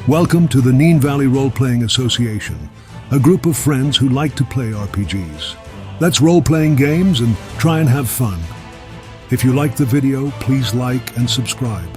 Welcome to the Neen Valley Role-Playing Association, a group of friends who like to play RPGs. Let's role-playing games and try and have fun. If you like the video, please like and subscribe.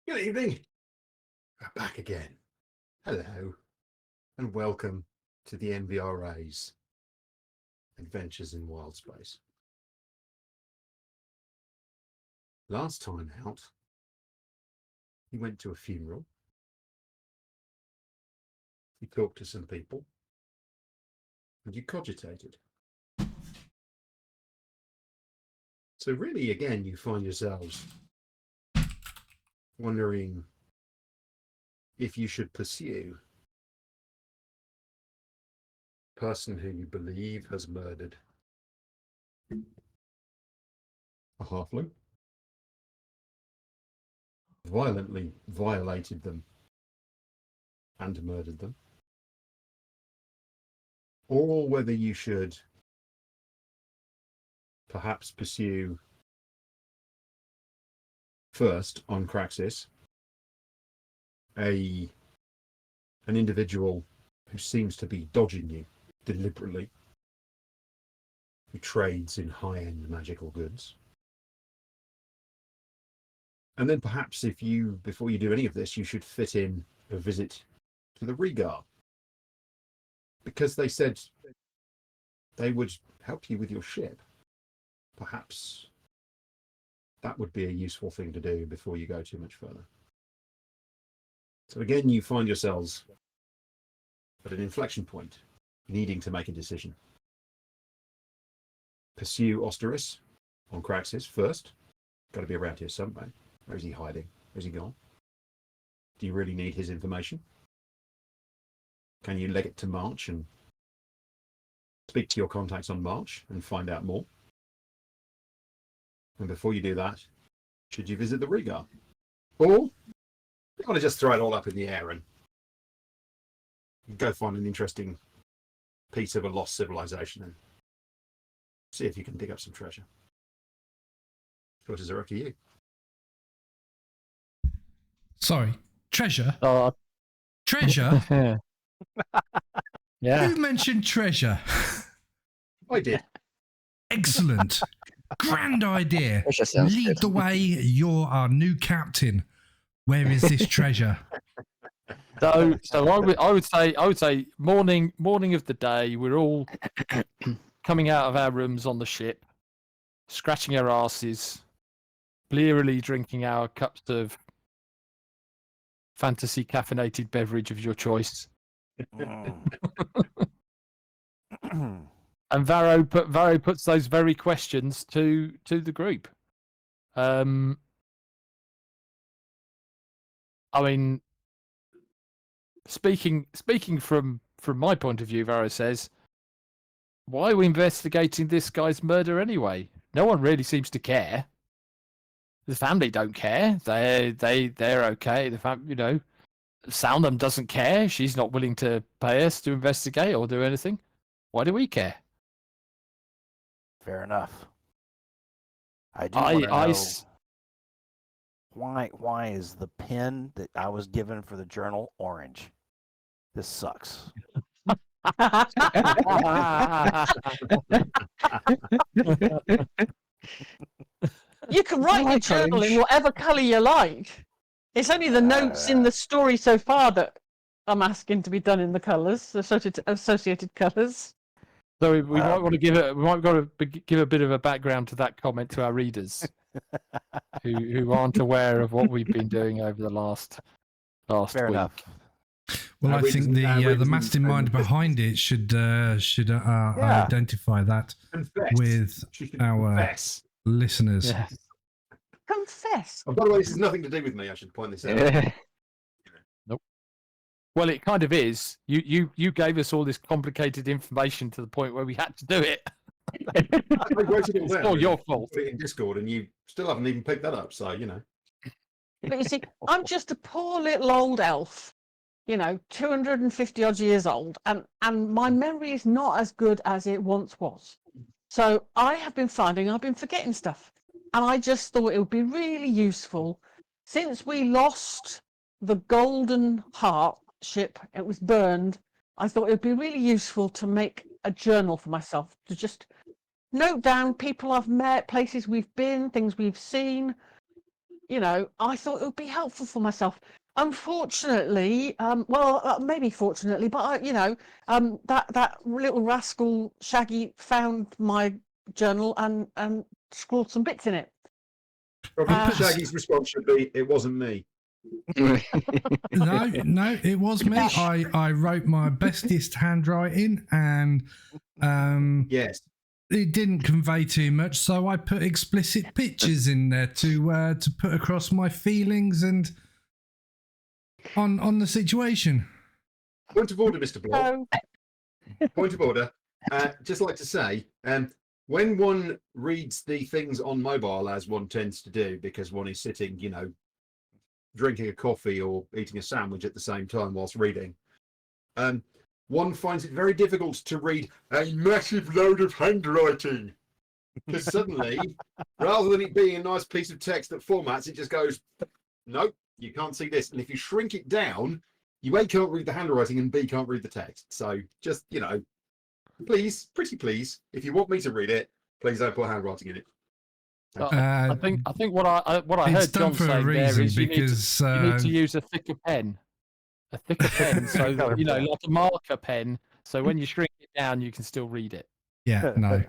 Good evening. We're back again. Hello, and welcome to the NVRA's Adventures in Wildspace. Last time out, he went to a funeral. You talked to some people, and you cogitated. So really, again, you find yourselves wondering if you should pursue a person who you believe has murdered a halfling, violently violated them and murdered them, or whether you should perhaps pursue first on Craxis an individual who seems to be dodging you deliberately, who trades in high-end magical goods. And then perhaps before you do any of this, you should fit in a visit to the Regar, because they said they would help you with your ship. Perhaps that would be a useful thing to do before you go too much further. So again, you find yourselves at an inflection point, needing to make a decision. Pursue Osteris on Craxis first. Got to be around here somewhere. Where is he hiding? Where's he gone? Do you really need his information? Can you leg it to March and speak to your contacts on March and find out more? And before you do that, should you visit the Regar? Or you want to just throw it all up in the air and go find an interesting piece of a lost civilization and see if you can dig up some treasure? Choices are up to you. Sorry, treasure? Treasure? Yeah. Who mentioned treasure? I did. Excellent. Grand idea. Treasure sounds Lead good. the way. You're our new captain. Where is this treasure? So I would say morning of the day. We're all coming out of our rooms on the ship, scratching our asses, blearily drinking our cups of fantasy caffeinated beverage of your choice. And Varo puts those very questions to the group. I mean, speaking from my point of view, Varo says, why are we investigating this guy's murder anyway? No one really seems to care. The family don't care. They're okay. Soundham doesn't care. She's not willing to pay us to investigate or do anything. Why do we care? Fair enough. I do want to know why is the pen that I was given for the journal orange? This sucks. You can write your journal in whatever colour you like. It's only the notes in the story so far that I'm asking to be done in the colours, associated colours. So we might want to give a bit of a background to that comment to our readers who aren't aware of what we've been doing over the last Fair week. enough. Well, I think the mastermind behind it should identify that with our listeners. Yeah. Confess. And by the way, this has nothing to do with me. I should point this out. Nope. Well, it kind of is. You gave us all this complicated information to the point where we had to do it. I wrote it all It's down. all your fault. Put it in Discord, and you still haven't even picked that up. So But you see, I'm just a poor little old elf, 250 odd years old, and my memory is not as good as it once was. So I have been finding I've been forgetting stuff. And I just thought it would be really useful, since we lost the Golden Heart ship, it was burned, I thought it would be really useful to make a journal for myself, to just note down people I've met, places we've been, things we've seen. I thought it would be helpful for myself. Unfortunately, maybe fortunately, but that little rascal Shaggy found my journal and scrawled some bits in it. probably Shaggy's response should be, "It wasn't me." No, it was me. I wrote my bestest handwriting, and Yes. it didn't convey too much, so I put explicit pictures in there to put across my feelings and on the situation. Point of order, Mr. Block. Point of order. Just like to say, when one reads the things on mobile, as one tends to do, because one is sitting, drinking a coffee or eating a sandwich at the same time whilst reading, one finds it very difficult to read a massive load of handwriting. Because suddenly, rather than it being a nice piece of text that formats, it just goes, nope, you can't see this. And if you shrink it down, you A, can't read the handwriting, and B, can't read the text. So just, please, pretty please, if you want me to read it, please don't put handwriting in it. I think what I It's heard done John for a say there reason, is you need to use a thicker pen. So that, like a marker pen, so when you shrink it down you can still read it. Yeah, no.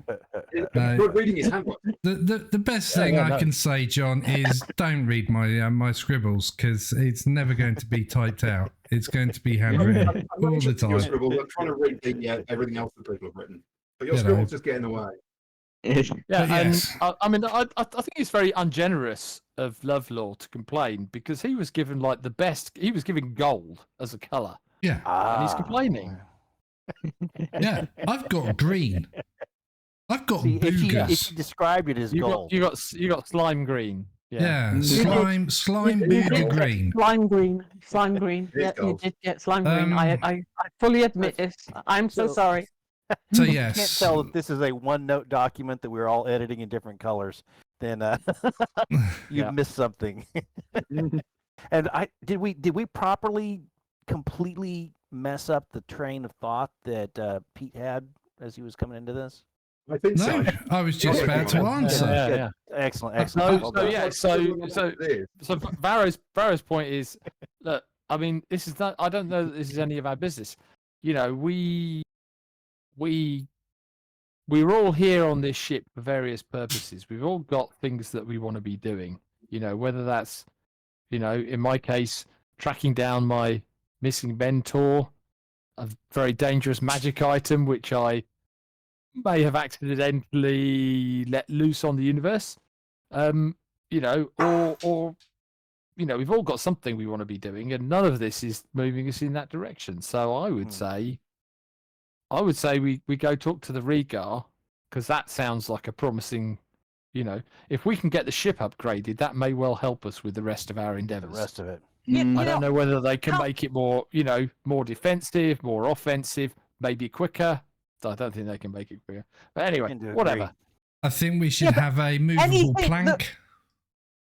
Good reading is handwriting. The best thing I can say, John, is don't read my scribbles, because it's never going to be typed out. It's going to be handwritten all the Your time. scribbles, I'm trying to read everything else that people have written, but your scribbles just get in the way. Yeah, But yes. and I think it's very ungenerous of Lovlaw to complain, because he was given the best. He was given gold as a colour, Yeah, and he's complaining. yeah. I've got green. I've got See, if you boogers. described it as You gold. got slime green. Yeah, slime booger green. Slime green. It is Yeah, you gold. did get slime green. I fully admit this. I'm so sorry. So Can't yes, tell if this is a one-note document that we're all editing in different colors. Then you've Yeah. missed something. And did we properly, completely mess up the train of thought that Pete had as he was coming into this? I think no, so. I was just about to answer. Yeah. Excellent. So Varo's point is, look, I mean, this is not. I don't know that this is any of our business. We're all here on this ship for various purposes. We've all got things that we want to be doing. Whether that's, in my case, tracking down my missing mentor, a very dangerous magic item which I may have accidentally let loose on the universe, or we've all got something we want to be doing, and none of this is moving us in that direction. So I would say we go talk to the Regar, because that sounds like a promising. If we can get the ship upgraded, that may well help us with the rest of our The endeavors. rest of it. I don't know whether they can make it more, more defensive, more offensive, maybe quicker. I don't think they can make it quicker. But anyway, whatever. I think we should have a movable plank.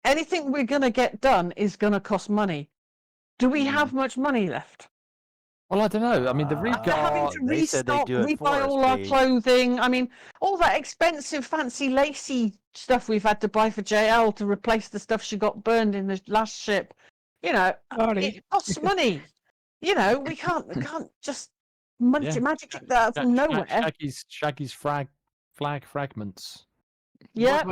Anything we're going to get done is going to cost money. Do we have much money left? Well, I don't know. I mean, the After having Regar. to they said they restock, do it for rebuy us, all our they- clothing. I mean, all that expensive, fancy, lacy stuff we've had to buy for JL to replace the stuff she got burned in the last ship. It costs money. We can't just magic that from nowhere. Shaggy's flag fragments. Yeah.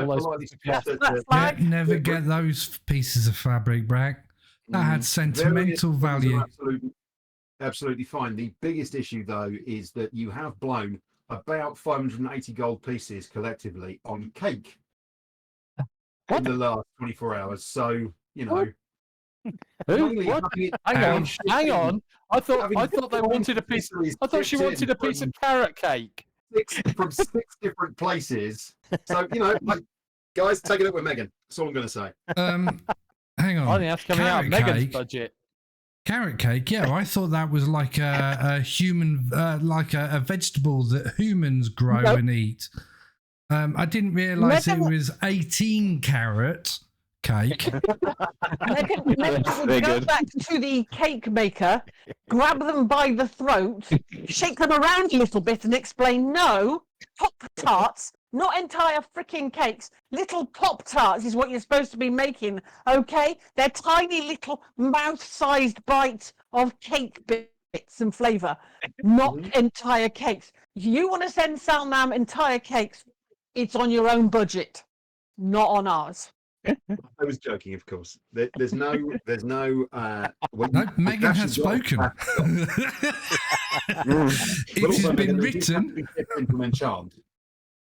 Never get those pieces of fabric back. That had sentimental value. Absolutely fine. The biggest issue, though, is that you have blown about 580 gold pieces collectively on cake in the last 24 hours. So, Who? What? Hang on. I thought they wanted a piece. I thought she wanted a piece of carrot cake. From 6 different places. So, guys, take it up with Megan. That's all I'm going to say. Hang on. I think that's coming out of Megan's budget. Carrot cake, yeah. I thought that was like a human, like a vegetable that humans grow and eat. I didn't realise it was 18 carrot cake. Megan would go back to the cake maker, grab them by the throat, shake them around a little bit, and explain, no, Pop-Tarts, not entire freaking cakes. Little Pop-Tarts is what you're supposed to be making, okay? They're tiny little mouth-sized bites of cake bits and flavour, not entire cakes. If you want to send Salnam entire cakes, it's on your own budget, not on ours. I was joking, of course. There's no. No, Megan has spoken. It has been written.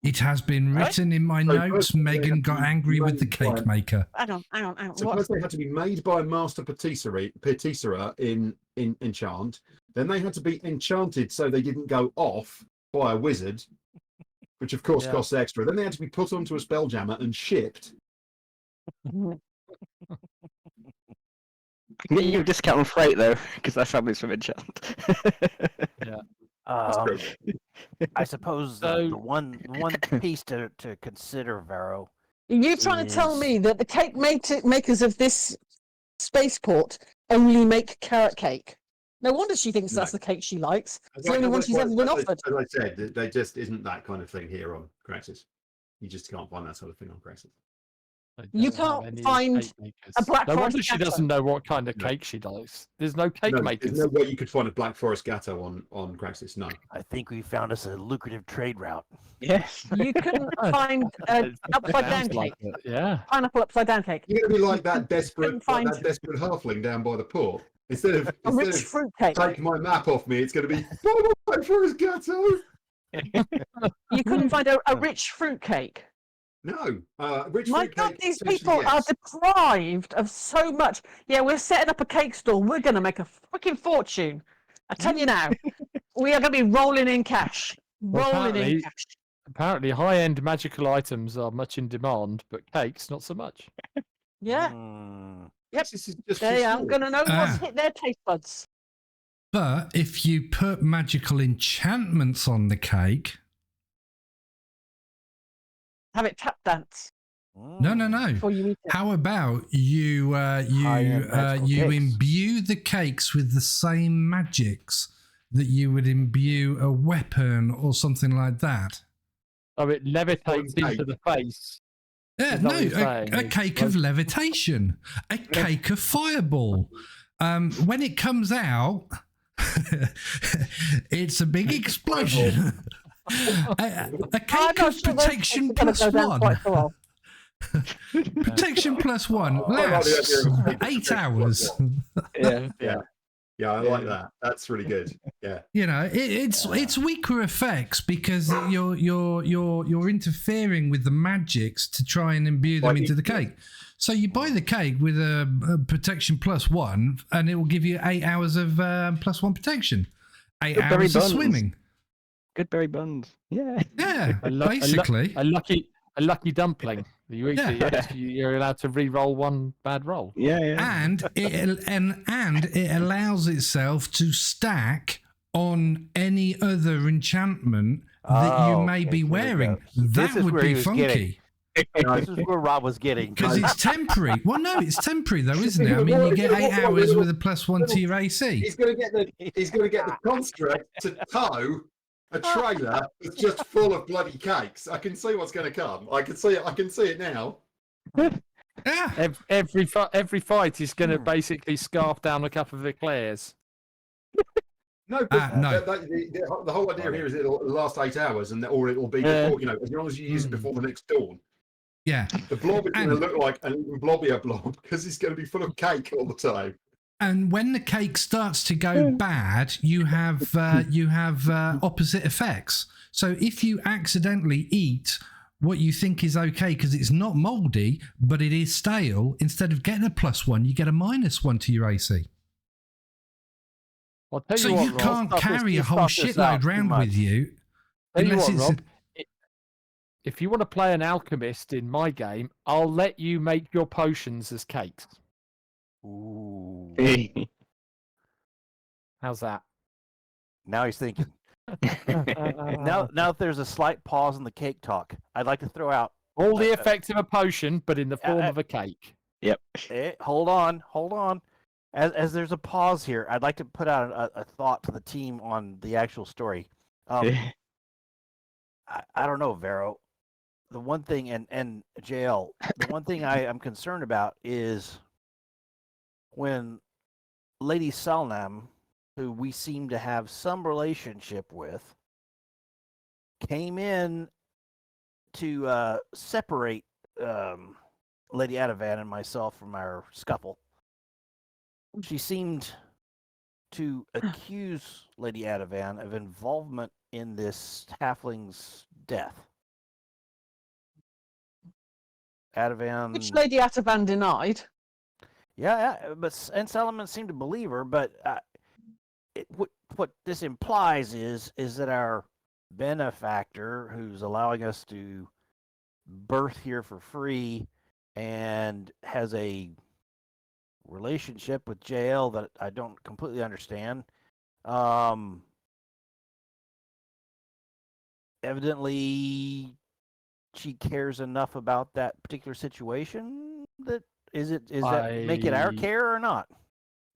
It has been written in my notes. Megan got angry with the cake maker. Hang on. So first they had to be made by a master patisserie in Enchant. Then they had to be enchanted so they didn't go off by a wizard, which of course costs extra. Then they had to be put onto a Spelljammer and shipped. Get you a discount on freight though, because that's how it's from Enchant. I suppose the one piece to consider, Varo. You're trying to tell me that the cake makers of this spaceport only make carrot cake? No wonder she thinks that's the cake she likes. It's the only one she's ever been offered. As I said, there just isn't that kind of thing here on Craxus. You just can't find that sort of thing on Craxus. You can't find a Black No Forest wonder she Gatto. doesn't know what kind of cake she likes. There's no cake makers. There's no way you could find a Black Forest Gatto on Craxus. No. I think we found us a lucrative trade route. Yes. You couldn't find an upside down Like cake. yeah. Pineapple upside down cake. You're gonna be like that desperate find- halfling down by the port. Instead of A rich fruit cake. take my map off me, it's gonna be Black Forest Gatto. You couldn't find a rich fruit cake. No. Rich My fruit God, cake, these potentially, people are yes. deprived of so much. Yeah, we're setting up a cake stall. We're going to make a freaking fortune. I tell you now, we are going to be rolling in cash. Rolling in cash. Apparently, high-end magical items are much in demand, but cakes not so much. Yeah. Yep. This is just They too are small. going to know what's hit their taste buds. But if you put magical enchantments on the cake, Have it tap dance no. before you eat it. How about you magical cakes. imbue the cakes with the same magics that you would imbue a weapon or something like that? So it levitates into the face. Yeah, Is that no, what you're saying? a It's cake like- of levitation, a cake of fireball. When it comes out, it's a big explosion. A cake of protection plus one. Protection plus one lasts 8 hours. Yeah, I like that. That's really good. Yeah. You know, it's weaker effects because you're interfering with the magics to try and imbue them into the cake. So you buy the cake with a protection +1, and it will give you 8 hours of +1 protection. 8 Good berry hours of buns. swimming. Good berry buns. Yeah. Yeah, A basically. lucky dumpling. You eat Yeah. it, you're allowed to re-roll one bad roll. Yeah. And it allows itself to stack on any other enchantment that you may okay, be here we wearing. go. This That is would where be he was funky. This is where Rob was getting. Because it's temporary. Well, no, it's temporary though, isn't it? I mean, you get 8 hours with a +1 to your AC. He's going to get the construct to tow a trailer that's just full of bloody cakes. I can see what's going to come. I can see it now. Yeah. Every fight is going to basically scarf down a couple of eclairs. No, but no. the whole idea here is it'll last 8 hours, or it'll be before, as long as you use it before the next dawn. Yeah. The blob is going to look like an even blobbier blob because it's going to be full of cake all the time. And when the cake starts to go bad, you have opposite effects. So if you accidentally eat what you think is okay because it's not mouldy, but it is stale, instead of getting a +1, you get a -1 to your AC. I'll tell So you what, you Rob, can't carry a whole shitload around with you. Tell you unless what, it's Rob, if you want to play an alchemist in my game, I'll let you make your potions as cakes. Ooh. How's that? Now he's thinking. Now if there's a slight pause in the cake talk, I'd like to throw out All the effects of a potion, but in the form of a cake. Yep. hold on. As there's a pause here, I'd like to put out a thought to the team on the actual story. I don't know, Varo. The one thing, and JL, the one thing I am concerned about is when Lady Salnam, who we seem to have some relationship with, came in to separate Lady Adavan and myself from our scuffle. She seemed to accuse Lady Adavan of involvement in this halfling's death. Adavan, Which Lady Ataban denied. yeah, but Solomon seemed to believe her. But what this implies is that our benefactor, who's allowing us to birth here for free, and has a relationship with JL that I don't completely understand. Evidently, she cares enough about that particular situation that make it our care or not?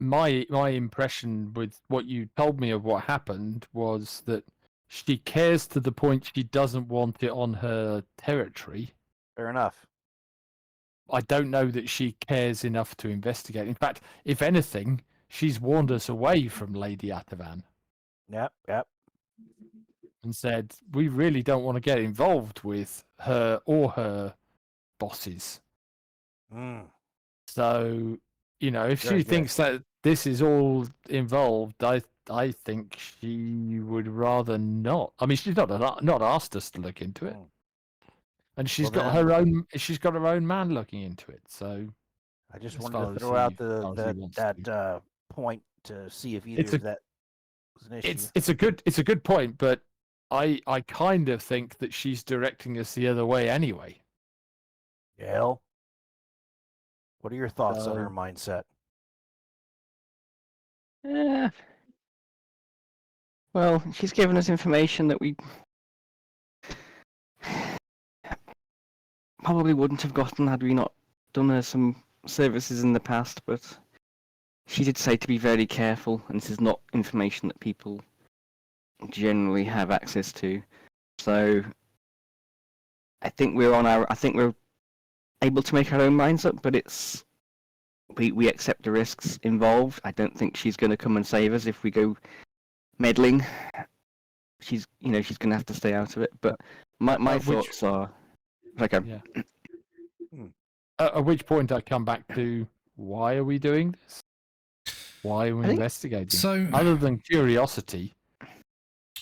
My impression with what you told me of what happened was that she cares to the point she doesn't want it on her territory. Fair enough. I don't know that she cares enough to investigate. In fact, if anything, she's warned us away from Lady Atavan. Yep. And said, we really don't want to get involved with her or her bosses. So, if she thinks that this is all involved, I think she would rather not. I mean, she's not asked us to look into it. And she's got her own man looking into it. So I just wanted to throw out that point to see if either of that was an issue. It's a good point, but I kind of think that she's directing us the other way anyway. Gail, what are your thoughts on her mindset? Well, she's given us information that we probably wouldn't have gotten had we not done her some services in the past, but she did say to be very careful, and this is not information that people generally have access to. So I think we're able to make our own minds up, but we accept the risks involved. I don't think she's going to come and save us if we go meddling. She's going to have to stay out of it. But my thoughts are okay. Yeah. At which point I come back to, why are we doing this? Why are we investigating? So, other than curiosity,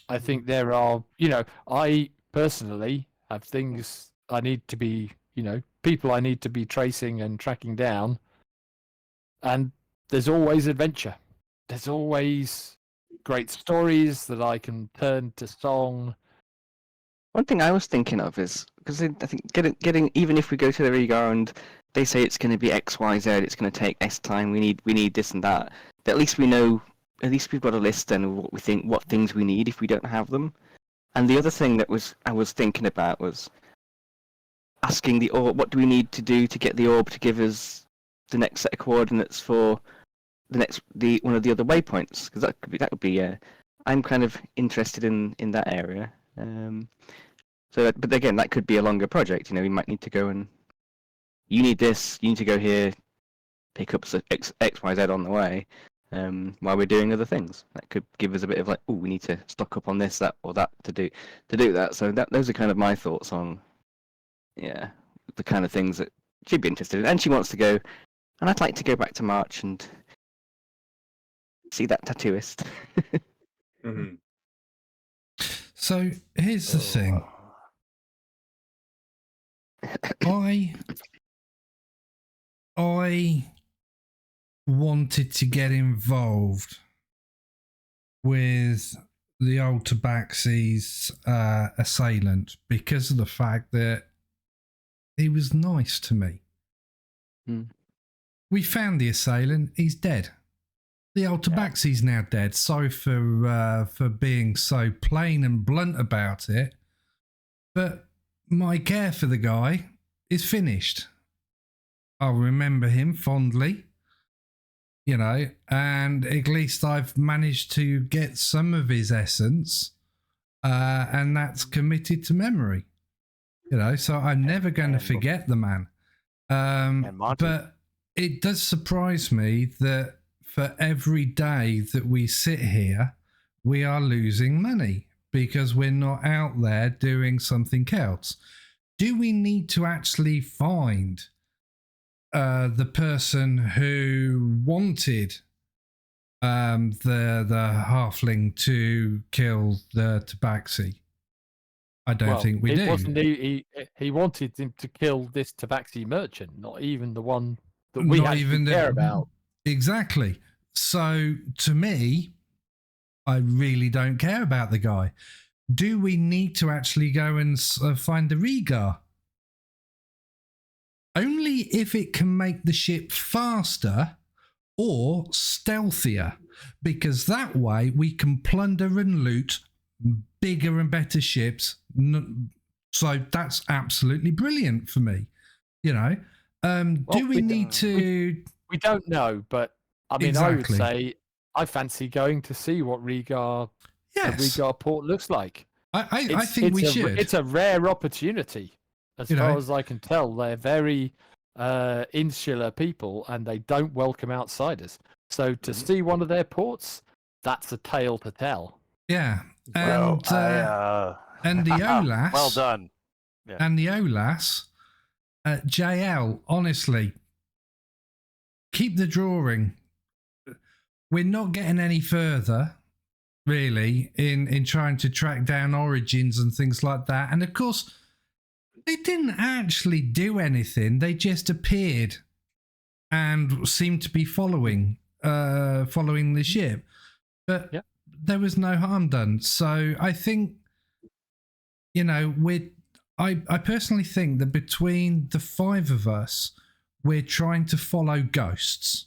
I think there are, I personally have things I need to be, people I need to be tracing and tracking down. And there's always adventure. There's always great stories that I can turn to song. One thing I was thinking of is because I think getting even if we go to the Regar and they say it's going to be X, Y, Z, it's going to take S time. We need this and that. But at least we know. At least we've got a list then of what things we need if we don't have them. And the other thing I was thinking about was asking the orb, what do we need to do to get the orb to give us the next set of coordinates for the one of the other waypoints? Because that would be I'm kind of interested in that area. But again, that could be a longer project. We might need to go and you need this. You need to go here, pick up X, Y, Z on the way. While we're doing other things, that could give us a bit of like, oh, we need to stock up on this, that, or that to do that. So those are kind of my thoughts on, the kind of things that she'd be interested in, and she wants to go, and I'd like to go back to March and see that tattooist. Mm-hmm. So here's the thing. I wanted to get involved with the old Tabaxi's assailant because of the fact that he was nice to me. We found the assailant. He's dead. The old Tabaxi's now dead. Sorry for being so plain and blunt about it, but my care for the guy is finished. I'll remember him fondly. And at least I've managed to get some of his essence, and that's committed to memory. So I'm never going to forget the man. But it does surprise me that for every day that we sit here, we are losing money because we're not out there doing something else. Do we need to actually find the person who wanted the halfling to kill the Tabaxi? I don't think we do. Wasn't he wanted him to kill this Tabaxi merchant, not even the one that we actually care about. Exactly. So to me, I really don't care about the guy. Do we need to actually go and find the Regar? Only if it can make the ship faster or stealthier, because that way we can plunder and loot bigger and better ships. So that's absolutely brilliant for me. Do we need to... We don't know, but I mean, exactly. I would say I fancy going to see what Regar, the Regar port looks like. I think we should. It's a rare opportunity. As far as I can tell, they're very insular people and they don't welcome outsiders. So to see one of their ports, that's a tale to tell. Yeah. And the OLAS. Well done. Yeah. And the OLAS, JL, honestly, keep the drawing. We're not getting any further, really, in trying to track down origins and things like that. And of course, they didn't actually do anything. They just appeared and seemed to be following the ship. But there was no harm done. So I think, I personally think that between the five of us, we're trying to follow ghosts.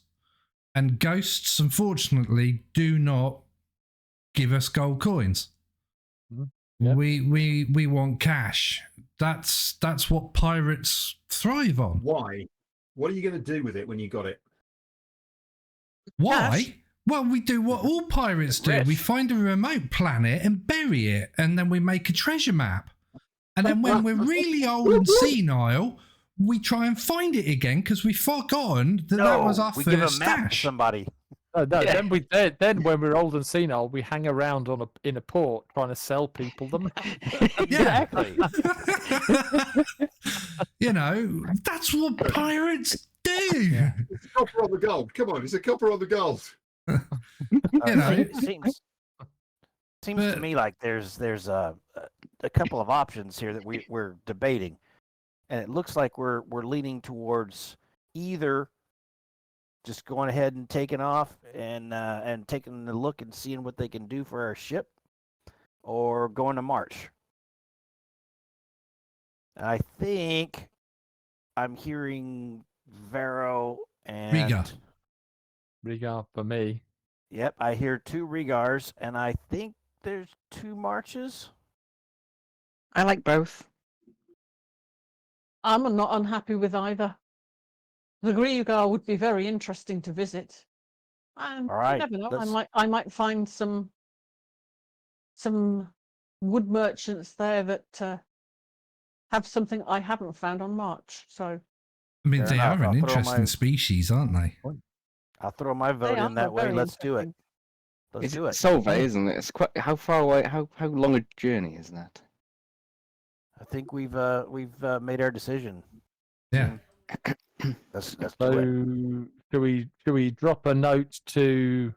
And ghosts, unfortunately, do not give us gold coins. Yep. We want cash. That's what pirates thrive on. Why? What are you going to do with it when you got it? Why? Cash. Well, we do what all pirates do. We find a remote planet and bury it, and then we make a treasure map. And then when we're really old and senile, we try and find it again because we've forgotten that was our we first give a map stash. to somebody. No, then when we're old and senile, we hang around in a port trying to sell people the map. Exactly. That's what pirates do. It's a copper on the gold. Come on, it's a copper on the gold. It seems to me like there's a couple of options here that we're debating. and it looks like we're leaning towards either just going ahead and taking off and taking a look and seeing what they can do for our ship, or going to march. I think I'm hearing Varo and Regar. Regar for me. Yep, I hear 2 Regars, and I think there's 2 marches. I like both. I'm not unhappy with either. The Regar would be very interesting to visit. And All right, you never know, let's- I might find some wood merchants there that have something I haven't found on March. So I mean, Fair they enough. are I'll an put on interesting my- species, aren't they? I'll throw my vote they in that are way. very Let's do it. interesting. Let's do it. Solvay, isn't it? It's quite. How far away? How long a journey is that? I think we've made our decision. Yeah. Let's do it. So should we drop a note to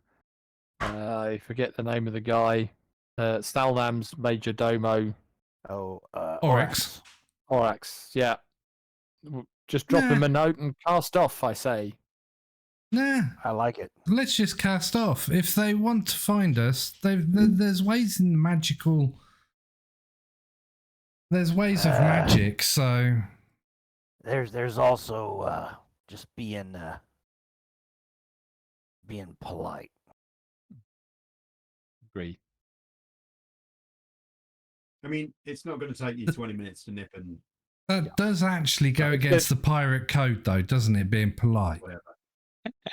I forget the name of the guy, Stalnam's major domo, Oh, Oryx. Orax. Yeah, just drop him Nah. a note and cast off. I say. Nah, I like it. let's just cast off. If they want to find us, there's ways in magical. There's ways of magic, so There's also just being polite. Agree. I mean, it's not going to take you 20 minutes to nip and that does actually go It's against the pirate code, though, doesn't it? Being polite. whatever.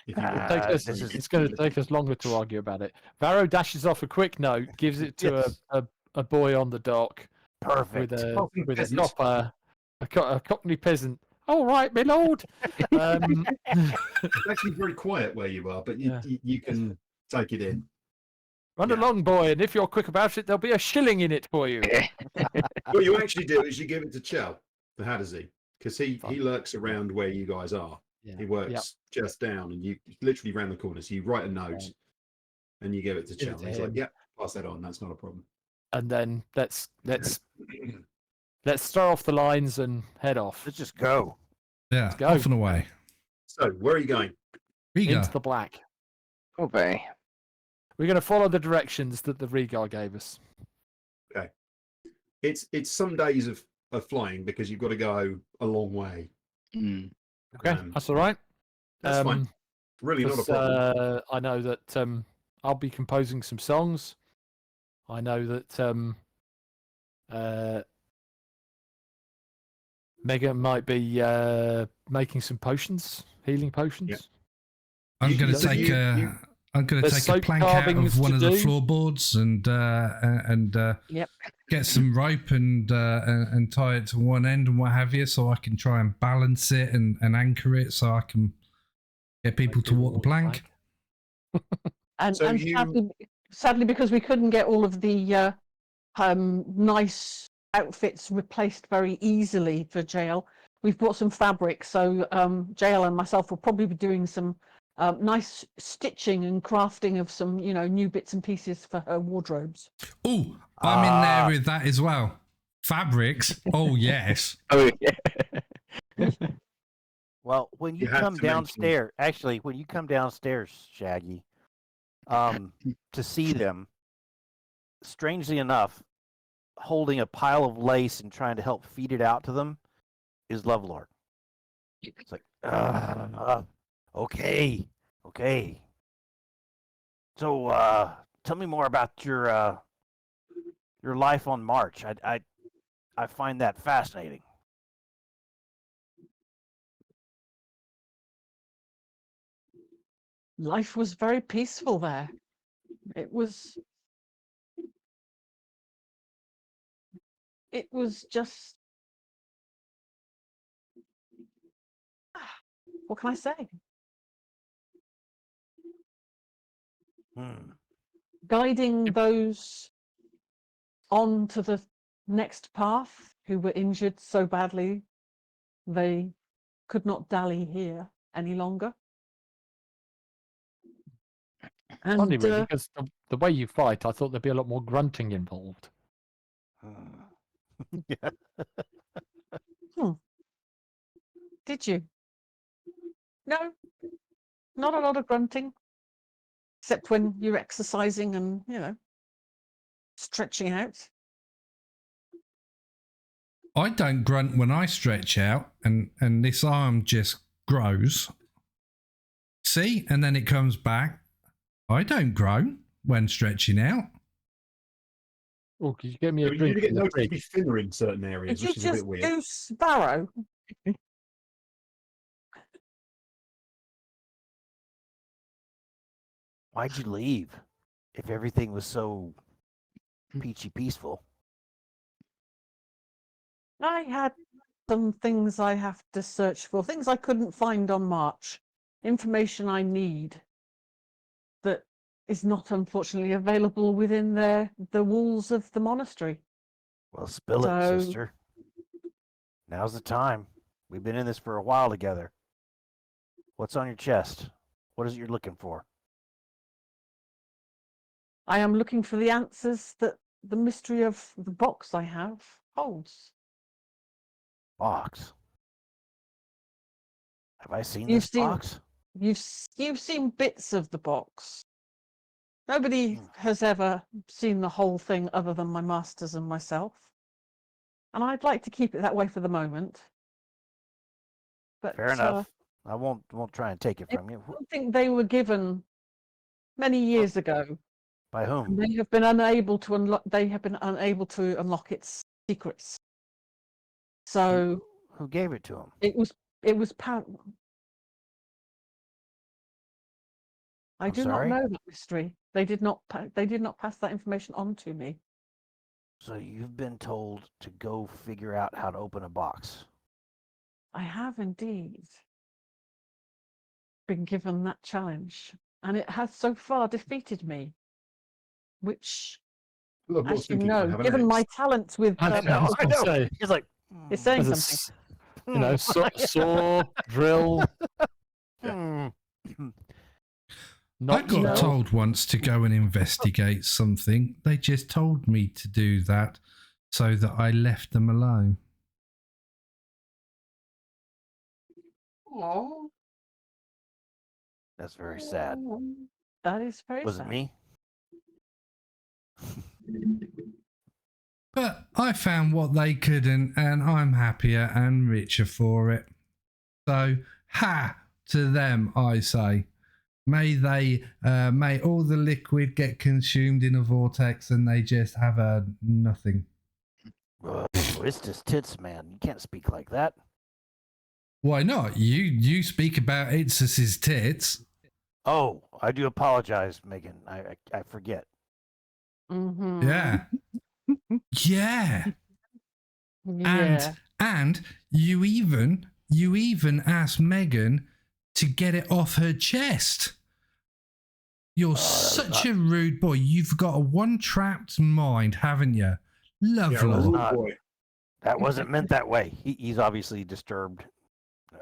If you It's going to take us longer to argue about it. Varo dashes off a quick note, gives it to Yes. a boy on the dock Perfect. with Cockney a peasant. copper, a Cockney peasant. All right, my lord. It's actually very quiet where you are, but you can take it in. Run Yeah. along, boy, and if you're quick about it, there'll be a shilling in it for you. What you actually do is you give it to Chell, the Haddersy, because he Fun. lurks around where you guys are. Yeah. He works just down, and you literally round the corner. So you write a note, and you give it to Give it Chell. to He's him. like, "Yep, pass that on. That's not a problem." And then let's throw off the lines and head off Let's just go. Yeah, go. off and away. So where are you going? Regar. into the black. Obey. We're going to follow the directions that the Regar gave us. It's some days of flying because you've got to go a long way. Mm. Okay, that's all right. That's fine. Really not a 'cause, problem. I know that I'll be composing some songs. I know that Megan might be making some potions, healing potions. Yep. I'm You- going to you- take you- I'm going to There's take a soap plank out carvings of one to of the do. floorboards and Yep. get some rope and tie it to one end and what have you, so I can try and balance it and anchor it, so I can get people to walk the plank. And, So and you- sadly, because we couldn't get all of the nice outfits replaced very easily for jail, we've bought some fabric. So jail and myself will probably be doing some nice stitching and crafting of some, new bits and pieces for her wardrobes. Oh, I'm in there with that as well. Fabrics. Oh yes. Oh yeah. Well, when you You have come to mention- downstairs, actually, when you come downstairs, Shaggy, to see them, strangely enough, holding a pile of lace and trying to help feed it out to them is Lovlaw. It's like, okay. So, tell me more about your life on March. I find that fascinating. Life was very peaceful there. It was just, what can I say? Guiding those on to the next path who were injured so badly they could not dally here any longer. Funny, And really, because the way you fight, I thought there'd be a lot more grunting involved. Yeah. Did you? No, not a lot of grunting, except when you're exercising and, stretching out. I don't grunt when I stretch out, and this arm just grows. See, and then it comes back. I don't groan when stretching out. Oh, could you get me a You drink? do get from the noticed to fridge? be thinner in certain areas, Did you which is a bit just weird. goose Varo? Why'd you leave? If everything was so peachy peaceful. I had some things I have to search for, things I couldn't find on March, information I need that is not unfortunately available within the walls of the monastery. Well, spill it, So- sister. Now's the time. We've been in this for a while together. What's on your chest? What is it you're looking for? I am looking for the answers that the mystery of the box I have holds. Box. Have I seen You've this seen- box? You've seen bits of the box. Nobody has ever seen the whole thing other than my masters and myself. And I'd like to keep it that way for the moment. But Fair enough. I won't try and take it from you. I don't think they were given many years ago. By And whom? they have been unable to unlock. They have been unable to unlock its secrets. So Who gave it to him? it was. I I'm do sorry? not know that mystery. They did not. They did not pass that information on to me. So you've been told to go figure out how to open a box. I have indeed been given that challenge, and it has so far defeated me. Which, Look, as you know, given my talents with, I know. I know. Say, He's like, it's saying as a something. saw, drill. Hmm. I Not got No. told once to go and investigate something. They just told me to do that so that I left them alone. Oh, That's very sad. that is very Was sad. it me? But I found what they couldn't, and I'm happier and richer for it. So, ha to them, I say. May all the liquid get consumed in a vortex and they just have nothing. It's just tits, man. You can't speak like that. Why not? You speak about Itzus's tits. Oh, I do apologize, Megan. I forget. Mm-hmm. Yeah. Yeah. Yeah. And you even asked Megan to get it off her chest. You're such a rude boy. You've got a one-trapped mind, haven't you? Lovely. not- That wasn't meant that way. He's obviously disturbed.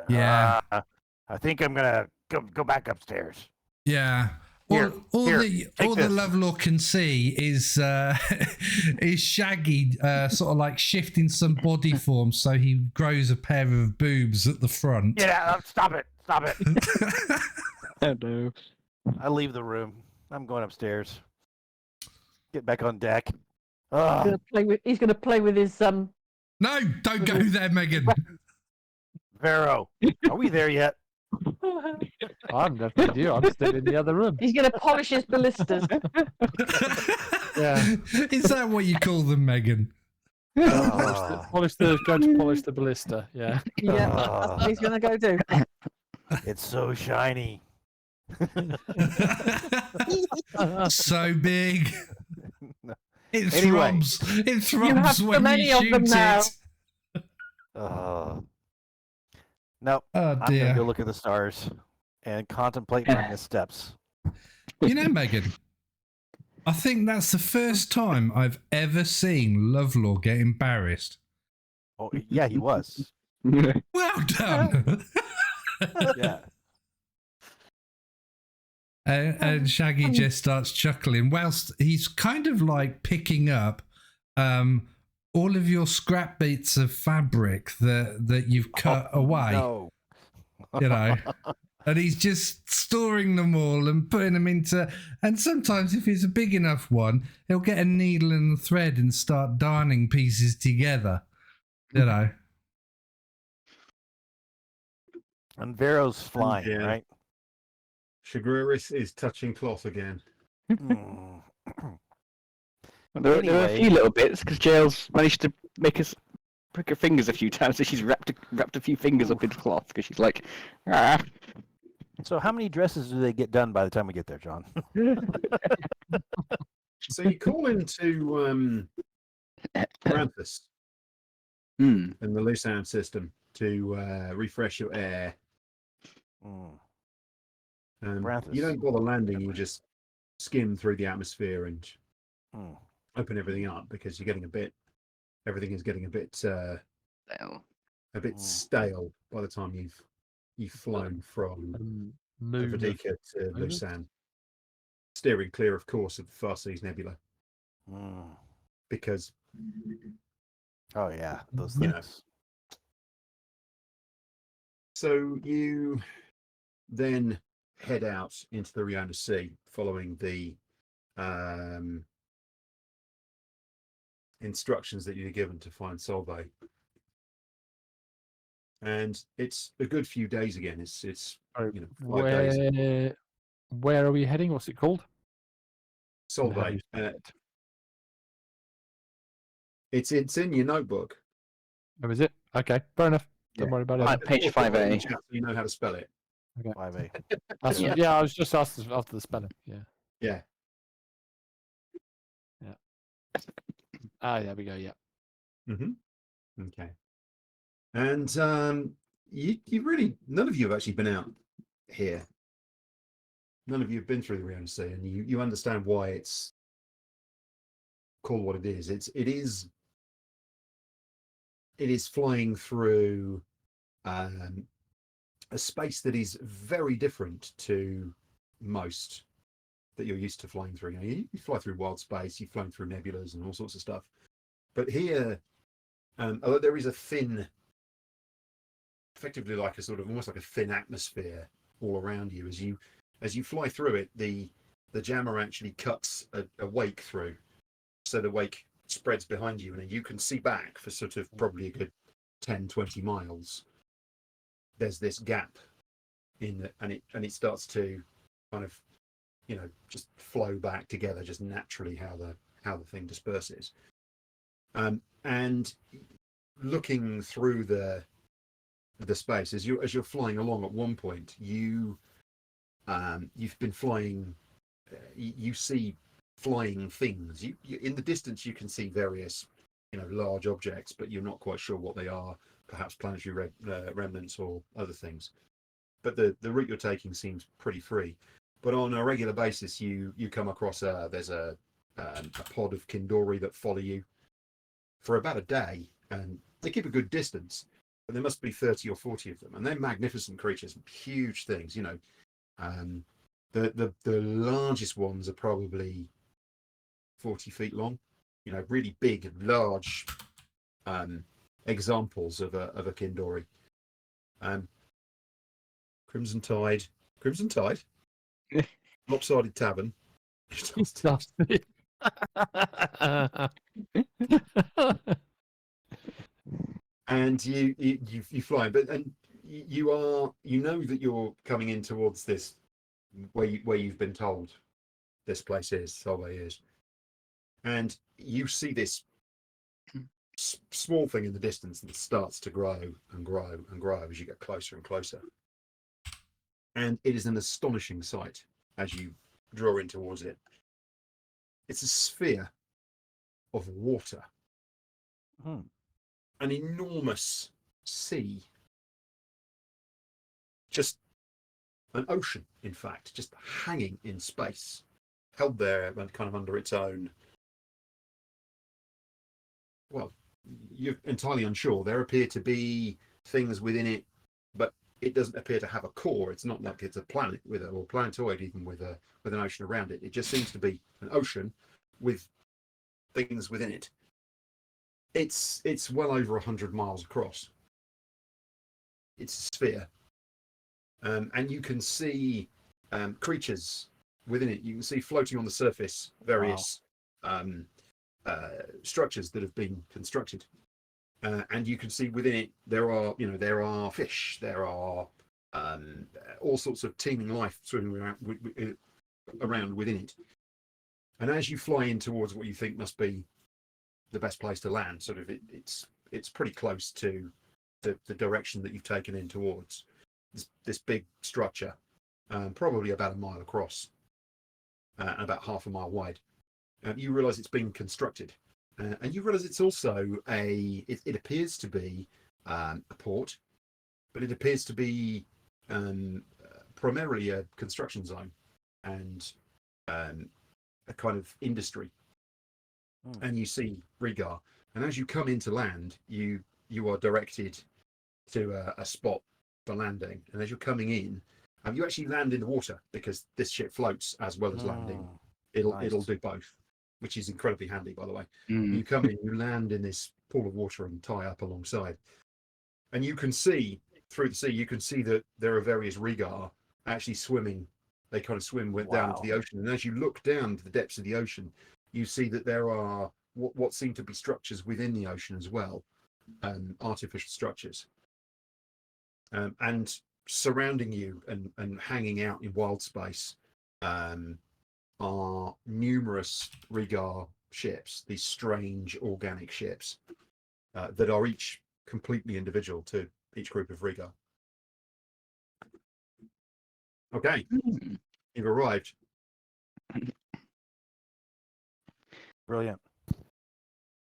Yeah. I think I'm gonna go back upstairs. Yeah. Here, all here, the take this. Lovlaw can see is is Shaggy sort of like shifting some body form so he grows a pair of boobs at the front. Get out! Stop it! Stop it! Oh no. I leave the room. I'm going upstairs. Get back on deck. He's Ugh. gonna play with his No, don't go there, Megan. Varo, are we there yet? I'm left with you. I'm still in the other room. He's gonna polish his ballistas. Yeah. Is that what you call them, Megan? Going to polish the ballista. Yeah. Yeah, that's what he's gonna go do. It's so shiny. So big. It Anyway. throbs. It have throbs so when many you of shoot them now. it. No, Oh I'm gonna dear. go look at the stars and contemplate my missteps. You know, Megan, I think that's the first time I've ever seen Lovelaw get embarrassed. Oh, yeah, he was. Well done. Yeah. And Shaggy just starts chuckling whilst he's kind of like picking up all of your scrap bits of fabric that you've cut away. No. you know. And he's just storing them all and putting them into. And sometimes, if it's a big enough one, he'll get a needle and a thread and start darning pieces together, you know. And Vero's flying, yeah. right? Shagruris is touching cloth again. Mm. There were a Anyway. few little bits because Jail's managed to make us prick her fingers a few times, so she's wrapped a few fingers up in cloth because she's like, ah. So how many dresses do they get done by the time we get there, John? So you call into Paranthus Hmm. and the Lusan system to refresh your air. Mm. You Paranthus. don't bother landing, you just skim through the atmosphere and Mm. open everything up because everything is getting a bit Well, stale by the time you've flown from Moon of Vadika to Venus? Lusan. Steering clear, of course, of the Far Seas Nebula Mm. because Oh yeah, those You know. things. so you then head out into the Riona Sea following the instructions that you're given to find Solvay. And it's a good few days again. It's Sorry, 5 days. where are we heading? What's it called? And how do Solvay. you spell it? It's in your notebook. Oh, is it? Okay, fair enough. Don't Yeah. worry about Right, it. page I'll put it in the 5A. chat so you know how to spell it. 5A. Yeah, I was just asked after the spelling. Yeah. Yeah. Ah, there we go. Yeah. Okay. And you really, none of you have actually been out here. None of you have been through the Riona Sea, and you understand why it's called what it is. It is flying through a space that is very different to most that you're used to flying through. You fly through Wildspace, you've flown through nebulas and all sorts of stuff. But here, although there is a thin, effectively like a sort of almost like a thin atmosphere all around you, as you fly through it, the jammer actually cuts a wake through, so the wake spreads behind you, and you can see back for sort of probably a good 10-20 miles. There's this gap and it starts to kind of just flow back together just naturally how the thing disperses. And looking through the space as you're flying along, at one point you've been flying, you see flying things. You in the distance you can see various large objects, but you're not quite sure what they are, perhaps planetary remnants or other things. But the route you're taking seems pretty free. But on a regular basis, you come across there's a pod of Kindori that follow you for about a day, and they keep a good distance. But there must be 30 or 40 of them, and they're magnificent creatures, huge things. The largest ones are probably 40 feet long. Really big and large examples of a Kindori. Crimson Tide, Lopsided Tavern. And you fly, and you know that you're coming in towards this where you've been told this place is, Solvay is, and you see this small thing in the distance that starts to grow and grow and grow as you get closer and closer. And it is an astonishing sight as you draw in towards it. It's a sphere of water. An enormous sea. Just an ocean, in fact, just hanging in space, held there and kind of under its own. Well, you're entirely unsure. There appear to be things within it, but it doesn't appear to have a core. It's not like it's a planet or planetoid even with an ocean around it. It just seems to be an ocean with things within it. It's well over 100 miles across. It's a sphere. and you can see creatures within it. You can see floating on the surface various structures that have been constructed, and you can see within it there are fish, there are all sorts of teeming life swimming around within it. And as you fly in towards what you think must be the best place to land, sort of it's pretty close to the direction that you've taken in towards this big structure, probably about a mile across and about half a mile wide. You realise it's been constructed, and you realise it's also it appears to be a port, but it appears to be primarily a construction zone and a kind of industry. And you see Regar, and as you come into land, you are directed to a spot for landing. And as you're coming in, you actually land in the water because this ship floats as well as landing. It'll do both, which is incredibly handy, by the way. You come in, you land in this pool of water and tie up alongside, and you can see through the sea. You can see that there are various Regar actually swimming. They kind of swim down into the ocean, and as you look down to the depths of the ocean, you see that there are what seem to be structures within the ocean as well, artificial structures. And surrounding you and hanging out in Wildspace are numerous Regar ships, these strange organic ships that are each completely individual to each group of Regar. Okay, you've arrived. Brilliant.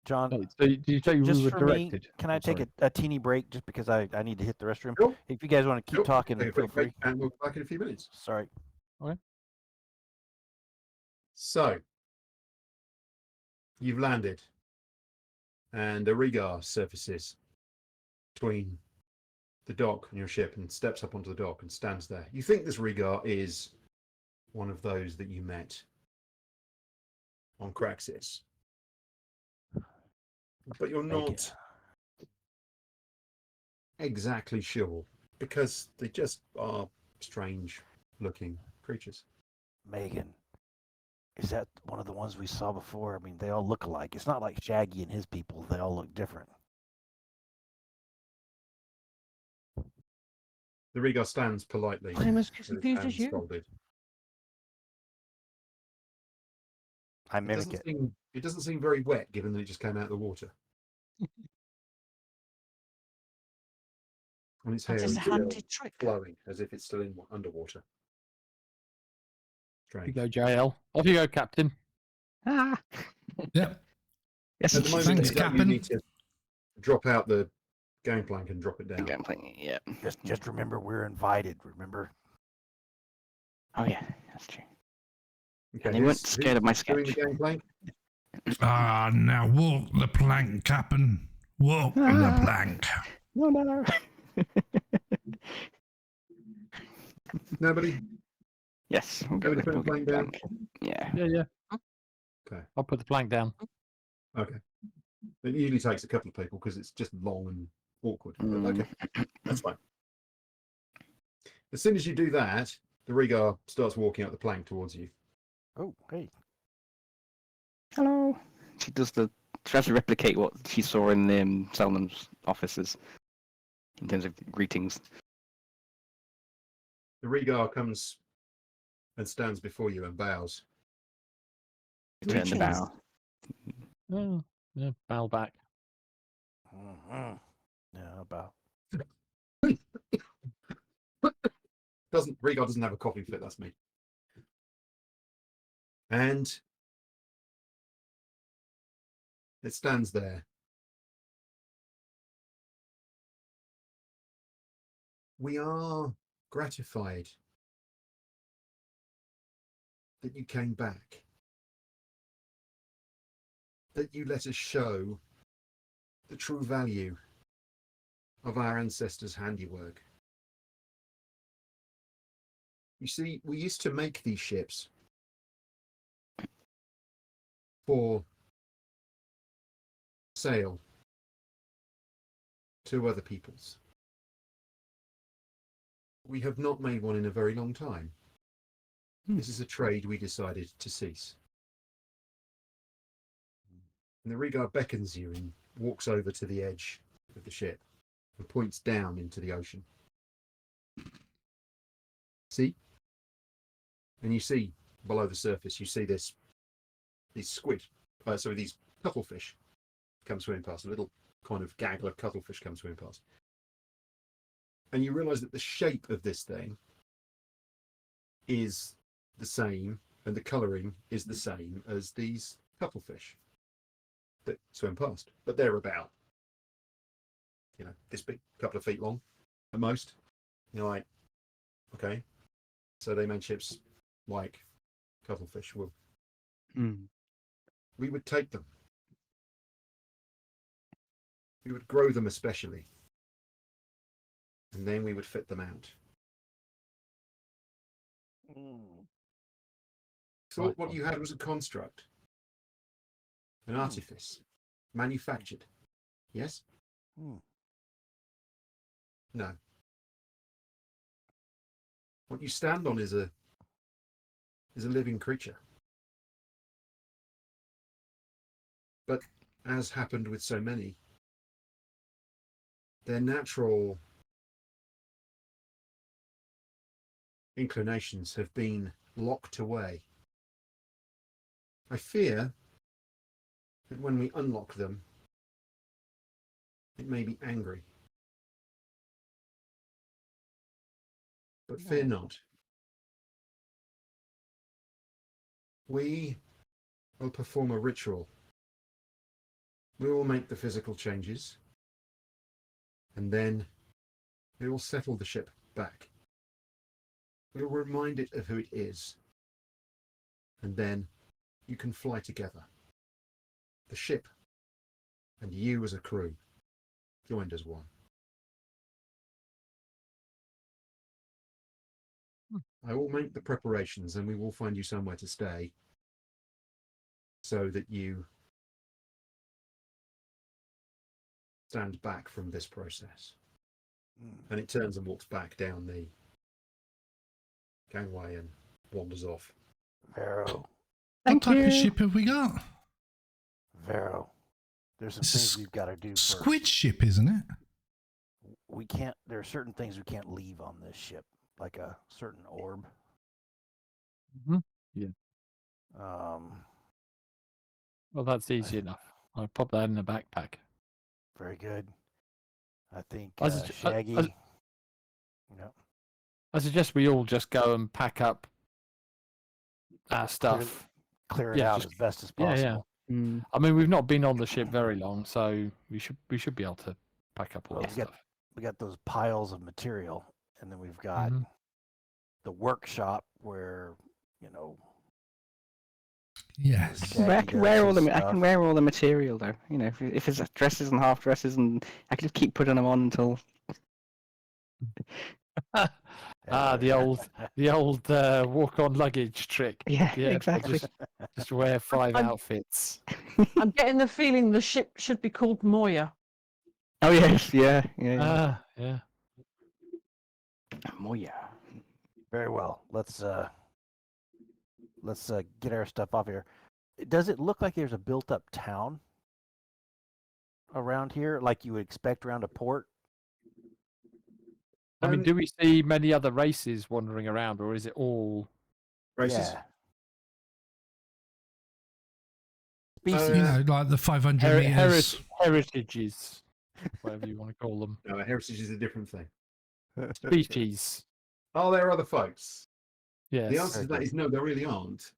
John, So you say we just were for directed? me, can I take a teeny break just because I need to hit the restroom? Sure. If you guys want to keep talking, Take a feel quick break, free. and we'll be back in a few minutes. Sorry. Okay. So you've landed, and a Regar surfaces between the dock and your ship and steps up onto the dock and stands there. You think this Regar is one of those that you met on Craxis, but you're not exactly sure because they just are strange looking creatures. Megan, is that one of the ones we saw before? I mean, they all look alike. It's not like Shaggy and his people. They all look different. The Regar stands politely. I'm as with his confused as hands you. folded. I mimic it. It doesn't seem very wet, given that it just came out of the water. And its hair That is is a still handy trick. flowing, as if it's still in underwater. Off you Strange. go, JL. Off you go, Captain. Ah. Yep. Yes, At the moment, Thanks, you Captain. need to drop out the gangplank and drop it down. Gangplank, yeah. Just remember, we're invited. Remember. Oh yeah, that's true. Okay, And they weren't scared of my doing the sketch. gangplank? Ah, now walk the plank, Captain. Walk the plank. No. Nobody? Yes, we'll go Nobody with put the plank down? Yeah. Yeah. Okay. I'll put the plank down. Okay. It usually takes a couple of people because it's just long and awkward. But okay, that's fine. As soon as you do that, the Regar starts walking up the plank towards you. Oh, hey. Hello. She tries to replicate what she saw in Selman's offices in terms of greetings. The Regar comes and stands before you and bows. Turn the Greetings. bow. Oh, yeah, bow back. Mm-hmm. Yeah, about. Regar doesn't have a coffee fit, that's me. And it stands there. We are gratified that you came back, that you let us show the true value of our ancestors' handiwork. You see, we used to make these ships for sale to other peoples. We have not made one in a very long time. Hmm. This is a trade we decided to cease. And the Regar beckons you and walks over to the edge of the ship and points down into the ocean. See? And you see below the surface, you see these squid, these cuttlefish come swimming past, a little kind of gaggler cuttlefish come swimming past. And you realise that the shape of this thing is the same, and the colouring is the same as these cuttlefish that swim past. But they're about, this big, couple of feet long at most. You're like, okay, so they made ships like cuttlefish. Well, we would take them. We would grow them especially. And then we would fit them out. Thought what you had was a construct, an artifice, manufactured. Yes? No. What you stand on is a living creature. But as happened with so many, their natural inclinations have been locked away. I fear that when we unlock them, it may be angry. But fear not. We will perform a ritual. We will make the physical changes, and then we will settle the ship back. We will remind it of who it is, and then you can fly together. The ship and you as a crew joined as one. I will make the preparations and we will find you somewhere to stay so that you stand back from this process. And it turns and walks back down the gangway and wanders off. Varo, What type of ship have we got? Varo, there's some It's a things we've got to do first. Squid ship, isn't it? We can't. There are certain things we can't leave on this ship, like a certain orb. Yeah. Well, that's easy enough. I'll pop that in the backpack. Very good. I think I Shaggy. I suggest we all just go and pack up our stuff. Clear it out as best as possible. Yeah. I mean, we've not been on the ship very long, so we should be able to pack up all that stuff. We got those piles of material, and then we've got the workshop where Yes. I can wear all the material though. If it's dresses and half dresses, and I can just keep putting them on until. The old walk on luggage trick. Yeah, exactly. Just wear 5 outfits. I'm getting the feeling the ship should be called Moya. Oh yes, yeah. Yeah. Moya. Very well. Let's get our stuff off here. Does it look like there's a built-up town around here, like you would expect around a port? I mean, do we see many other races wandering around, or is it all races? Yeah. Species. Like the 500 meters. heritages, whatever you want to call them. No, a heritage is a different thing. Species. Are there other folks? Yes. The answer to that is no, there really aren't.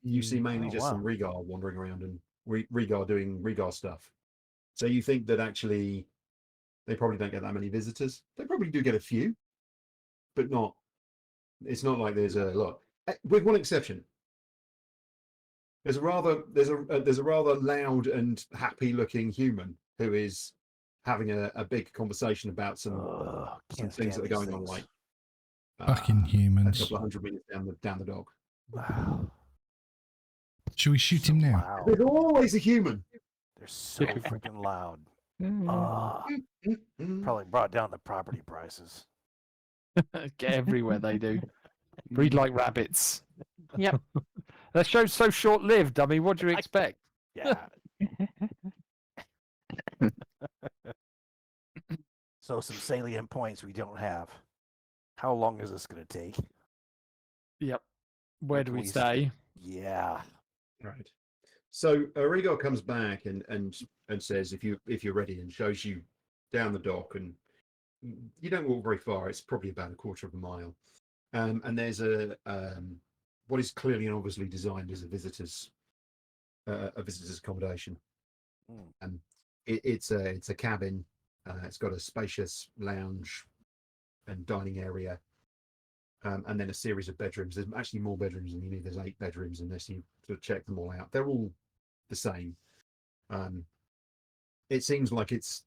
You see mainly just some Regar wandering around and Regar doing Regar stuff. So you think that actually they probably don't get that many visitors. They probably do get a few, but not. It's not like there's a lot. With one exception. There's a rather loud and happy looking human who is having a big conversation about some things that are going on, like fucking humans. A couple of 100 meters down the dog. Wow. Should we shoot him now? Wow. There's always a human. They're so freaking loud. Mm. Probably brought down the property prices. Get everywhere they do. Breed like rabbits. Yep. That show's so short-lived. I mean, what do you expect? Yeah. So some salient points we don't have. How long is this going to take? Yep. Where do Can we we stay? Yeah. Right. So Regar comes back and says, if you're ready, and shows you down the dock, and you don't walk very far. It's probably about a quarter of a mile. And there's a what is clearly and obviously designed as a visitor's accommodation. Mm. It's a cabin. It's got a spacious lounge and dining area, and then a series of bedrooms. There's actually more bedrooms than you need. There's 8 bedrooms unless you sort of check them all out. They're all the same. It seems like it's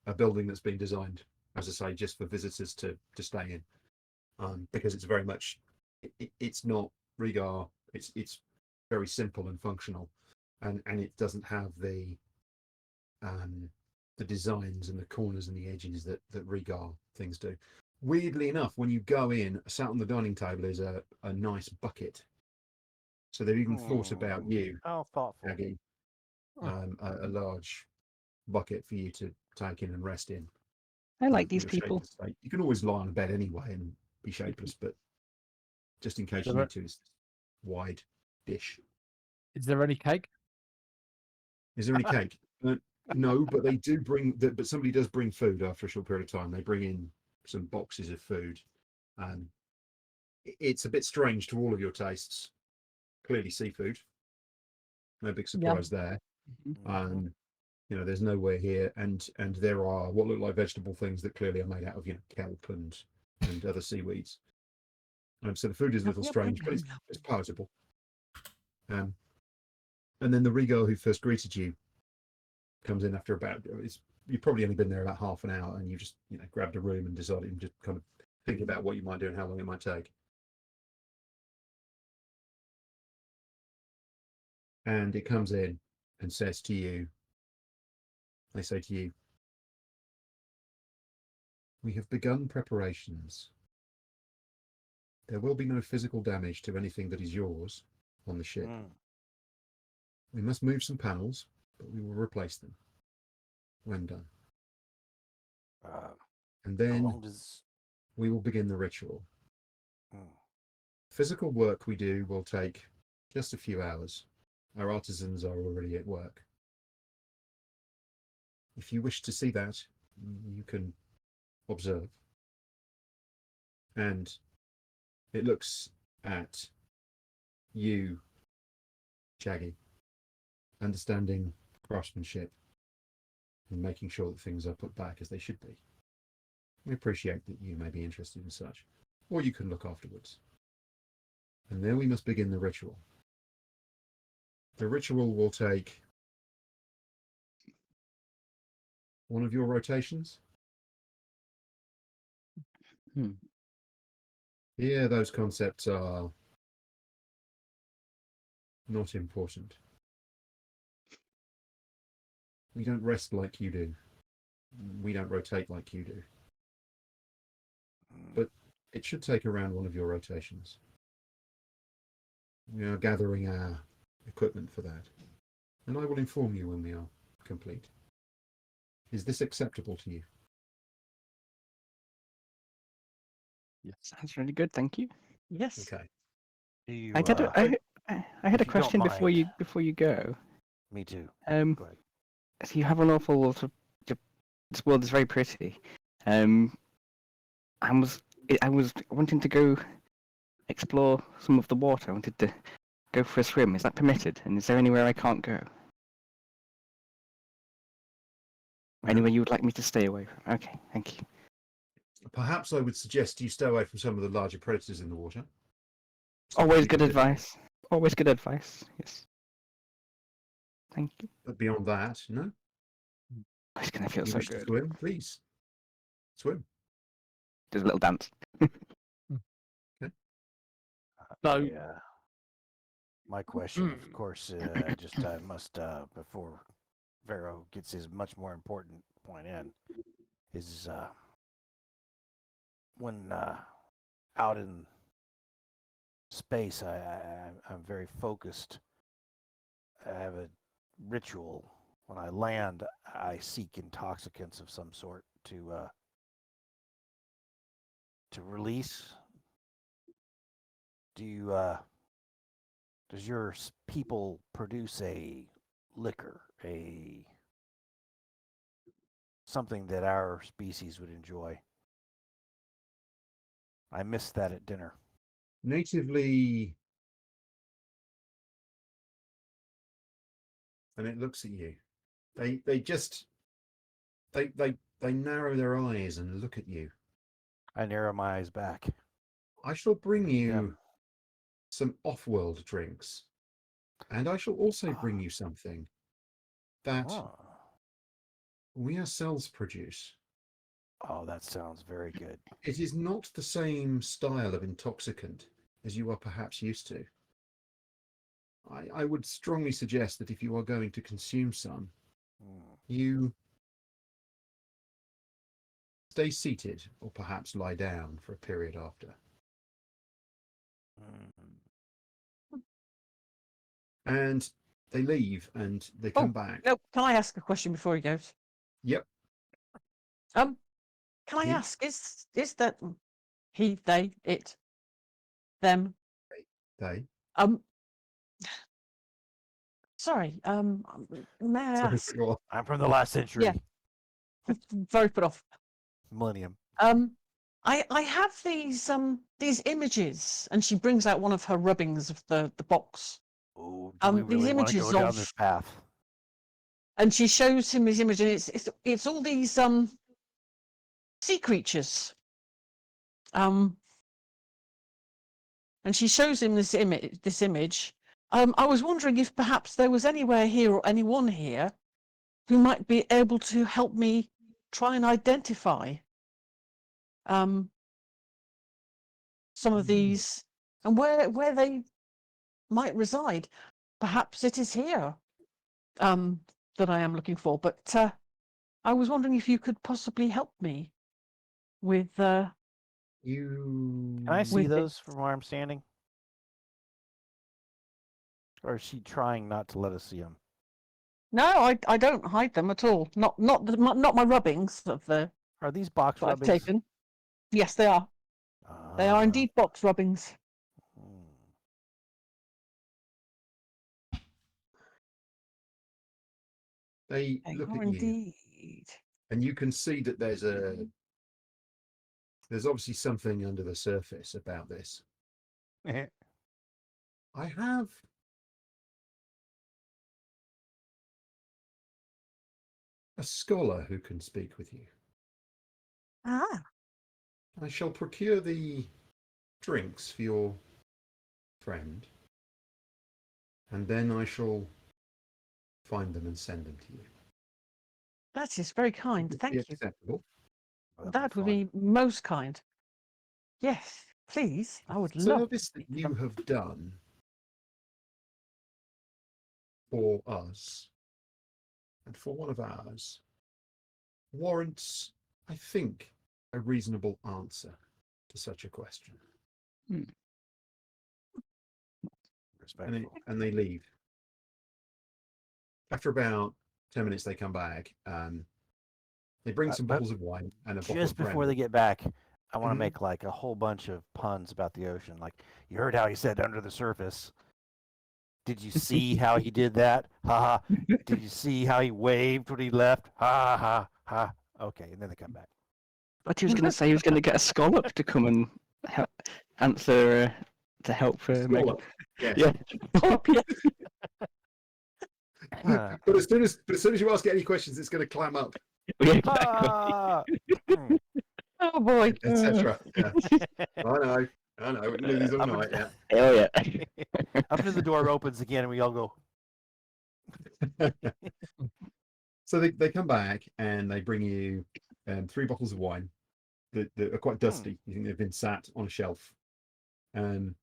a building that's been designed, as I say, just for visitors to stay in, because it's very much it's not Regar. It's very simple and functional, and it doesn't have the designs and the corners and the edges that Regar things do. Weirdly enough, when you go in, sat on the dining table is a nice bucket. So they've even thought about you, Oh, thoughtful. Shaggy. A large bucket for you to take in and rest in. I like in these your people. shapeless state. You can always lie on a bed anyway and be shapeless, but just in case you need to, it's this wide dish. Is there any cake? Is there any cake? No, but they do bring. But somebody does bring food after a short period of time. They bring in some boxes of food. It's a bit strange to all of your tastes. Clearly, seafood. No big surprise there. Mhm. There's nowhere here, and there are what look like vegetable things that clearly are made out of kelp and other seaweeds. So the food is a little strange, but it's palatable. And then the Regal who first greeted you comes in after you've probably only been there about half an hour, and you just grabbed a room and decided and just kind of think about what you might do and how long it might take. And it comes in and says to you, they say to you, "We have begun preparations. There will be no physical damage to anything that is yours on the ship. We must move some panels, but we will replace them when done. And How then long does? we will begin the ritual. Mm. Physical work we do will take just a few hours. Our artisans are already at work. If you wish to see that, you can observe." And it looks at you, Shaggy, understanding craftsmanship and making sure that things are put back as they should be. We appreciate that you may be interested in such, or you can look afterwards. And then we must begin the ritual. The ritual will take one of your rotations. Here, those concepts are not important. We don't rest like you do. We don't rotate like you do. But it should take around one of your rotations. We are gathering our equipment for that, and I will inform you when we are complete. Is this acceptable to you? Yes, sounds really good. Thank you. Yes. Okay. Do you, I had if a you don't question before mind. you go. Me too. Um, Go ahead. so you have an awful lot of. This world is very pretty. I was wanting to go explore some of the water. I wanted to go for a swim. Is that permitted? And is there anywhere I can't go? Anywhere you would like me to stay away from? Okay, thank you. Perhaps I would suggest you stay away from some of the larger predators in the water. Always good advice. Always good advice. Yes. Thank you. But beyond that, no. It's gonna feel You so wish to good. swim, please. Swim. There's a little dance. So, Yeah. My question, of course, I must, before Varo gets his much more important point in, is when out in space, I'm very focused. I have a ritual. When I land, I seek intoxicants of some sort to release. Do you does your people produce a liquor, a something that our species would enjoy? I missed that at dinner. Natively, and it looks at you. They just they narrow their eyes and look at you. I narrow my eyes back. I shall bring you Yeah. some off-world drinks, and I shall also bring you something that we ourselves produce. Oh, that sounds very good. It is not the same style of intoxicant as you are perhaps used to. I would strongly suggest that if you are going to consume some, you stay seated or perhaps lie down for a period after. And they leave and they come back. No, can I ask a question before he goes? Yep. Can I He- ask, is that he, they, it, them? They. Sorry, may I Sorry, ask? go on. I'm from the last century. Yeah. Very put off. Millennium. I have these images, and she brings out one of her rubbings of the box. Oh, do we These really want to images go down of, this path? and she shows him his image, and it's all these sea creatures. And she shows him this image. I was wondering if perhaps there was anywhere here or anyone here who might be able to help me try and identify some of these and where they might reside. Perhaps it is here that I am looking for, but I was wondering if you could possibly help me with You. Can I see With it. those from where I'm standing? Or is she trying not to let us see them? No, I don't hide them at all. Not my rubbings of the Are these box that I've rubbings? taken. Yes, they are. They are indeed box rubbings. They They look are at you, indeed. and you can see that there's obviously something under the surface about this. I have a scholar who can speak with you. Ah, I shall procure the drinks for your friend, and then I shall find them and send them to you. that is very kind. Would it Thank be you. acceptable? That would be most kind. Yes, please. I would love Service that you have done for us and for one of ours warrants, I think, a reasonable answer to such a question. Respectful. And they leave. After about 10 minutes, they come back. They bring some but bottles of wine and a bottle Just of before brandy. they get back, I want to Mhm. make like a whole bunch of puns about the ocean. Like, you heard how he said under the surface. Did you see how he did that? Ha ha. Did you see how he waved when he left? Ha ha ha. Okay, and then they come back. But he was going to say he was going to get a scholar to come and help answer to help Scholar, Megan. yes. Yeah. But as soon as you ask it any questions, it's going to clam up, Yeah, exactly. Ah! Oh boy. etc. Yeah. I know. We can do these all I'm night. Yeah. Oh yeah. Up to the door opens again, and we all go. So they come back and they bring you 3 bottles of wine that are quite dusty. You think they've been sat on a shelf, and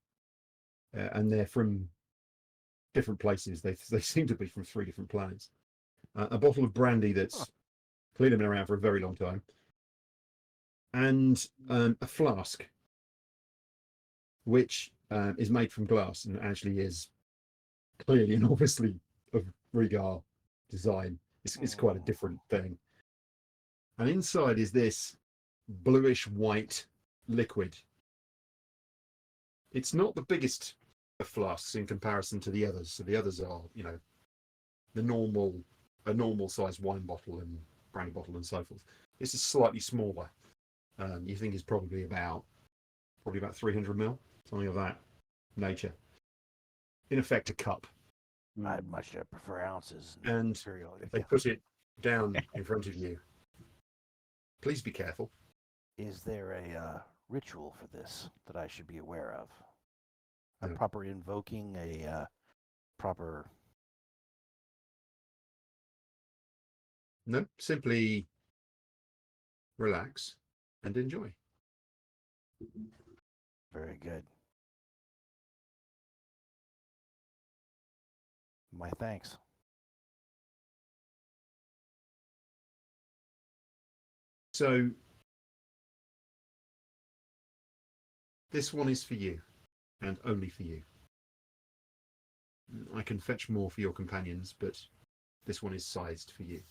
they're from different places. They seem to be from 3 different planets. A bottle of brandy that's clearly been around for a very long time. and a flask, which is made from glass and actually is clearly and obviously of Regar design. It's quite a different thing. And inside is this bluish white liquid. It's not the biggest of flasks in comparison to the others. So the others are, you know, a normal size wine bottle and brandy bottle and so forth. This is slightly smaller. You think it's probably about 300 ml, something of that nature. In effect, a cup. I'd much prefer ounces. And Cereal. they put it down in front of you. Please be careful. Is there a ritual for this that I should be aware of? A No. proper invoking, a proper... No, simply relax and enjoy. Very good. My thanks. So this one is for you and only for you. I can fetch more for your companions, but this one is sized for you.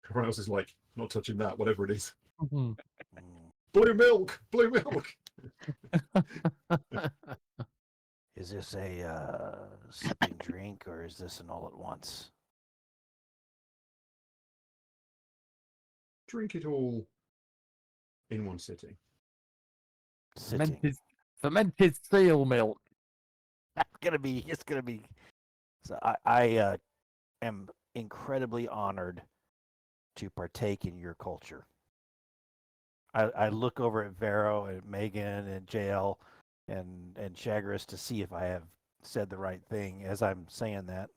Everyone else is like, not touching that, whatever it is. Mhm. Blue milk, blue milk. Is this a sipping drink or is this an all at once? Drink it all in one sitting. Sitting. Fermented seal milk. It's gonna be. So I am incredibly honored to partake in your culture. I look over at Varo and Megan and JL and Chagris to see if I have said the right thing as I'm saying that.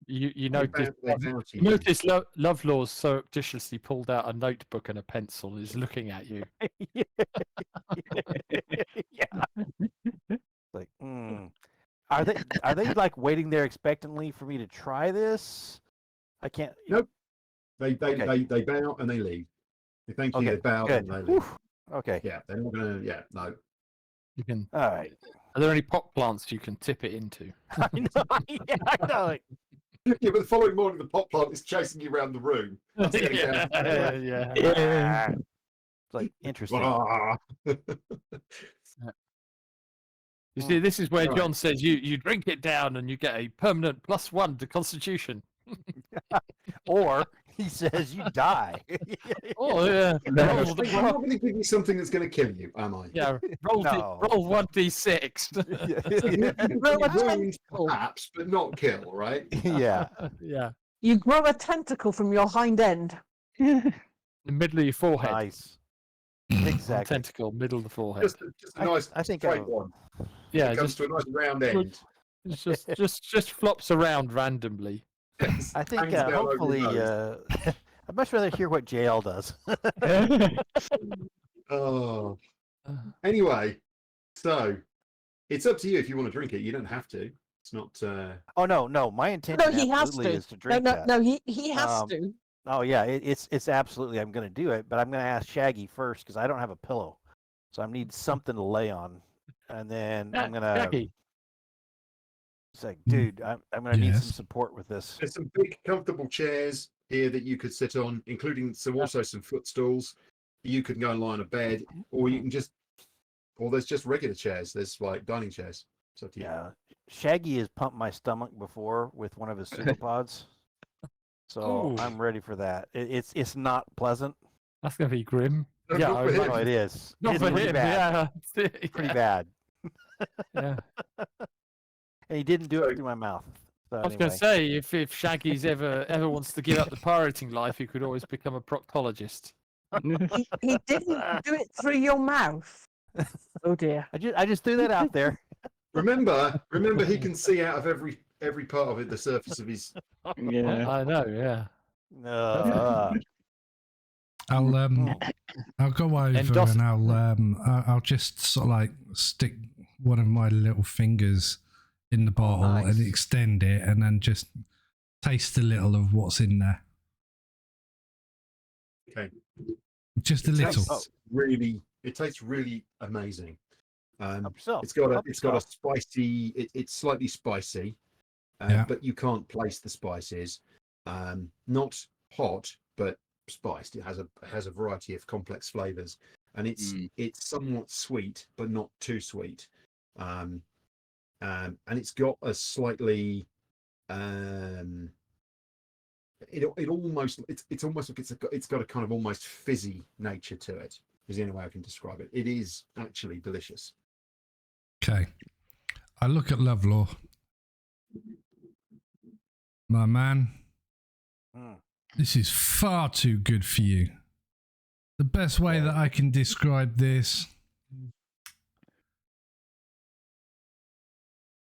You notice They bow to you you. notice Lovlaw surreptitiously pulled out a notebook and a pencil and is looking at you. Yeah. Like, are they like waiting there expectantly for me to try this? I can't. Nope. They Okay. they bow and they leave. They thank you. Okay, They bow good. and they leave. Whew. Okay. Yeah, they're not gonna. Yeah, no. You can. All right. Are there any pot plants you can tip it into? I know. Yeah, I know. Yeah, but the following morning, the pot plant is chasing you around the room. That's getting yeah, down. yeah. It's like interesting. Ah. You see, this is where Right. John says you drink it down and you get a permanent +1 to Constitution. Or he says you die. Oh yeah, I'm not going to give you something that's going to kill you, am I? yeah. Roll No. roll 1d6. Wound, perhaps, but not kill, right? Yeah. Yeah, You grow a tentacle from your hind end. the middle of your forehead. Nice. One Exactly. tentacle, middle of the forehead. Just a nice I think straight I- one. Yeah, It comes just to a nice round end. just flops around randomly. Yes. I think Hangs down over hopefully your nose. I'd much rather hear what JL does. Oh. Anyway, so it's up to you if you want to drink it. You don't have to. It's not. Oh no, my intention he has absolutely to. is to drink that. No, he has Um, to. Oh yeah, it's absolutely I'm going to do it, but I'm going to ask Shaggy first because I don't have a pillow, so I need something to lay on, and then I'm going to Shaggy, say, dude, I'm going to need some Yes. support with this. There's some big, comfortable chairs here that you could sit on, including also some footstools. You could go and lie on a bed, or you can just, or there's just regular chairs. There's like dining chairs. It's up to you. Yeah, Shaggy has pumped my stomach before with one of his pseudopods, so Ooh. I'm ready for that. It's not pleasant. that's gonna be grim. No, Yeah, not for him. No, it is. not It's for pretty him. bad. Yeah, Pretty bad. yeah. And he didn't do So- it through my mouth. So I was going anyway. to say, if Shaggy's ever wants to give up the pirating life, he could always become a proctologist. He didn't do it through your mouth. Oh dear. I just threw that out there. Remember, he can see out of every part of it, the surface of his. Yeah. I know, yeah. I'll go over Endos- and I'll just sort of like stick one of my little fingers in the bottle nice. and extend it, and then just taste a little of what's in there. Okay. Just a little. It tastes really amazing. Help yourself. It's got Help a yourself. spicy. It's slightly spicy, Yeah. but you can't place the spices. Not hot, but spiced. It has a variety of complex flavors, and it's somewhat sweet, but not too sweet. And it's got a slightly it's almost like it's got a kind of almost fizzy nature to it. Is the only way I can describe it. It is actually delicious. Okay. I look at Lovelaw. My man, this is far too good for you. The best way that I can describe this,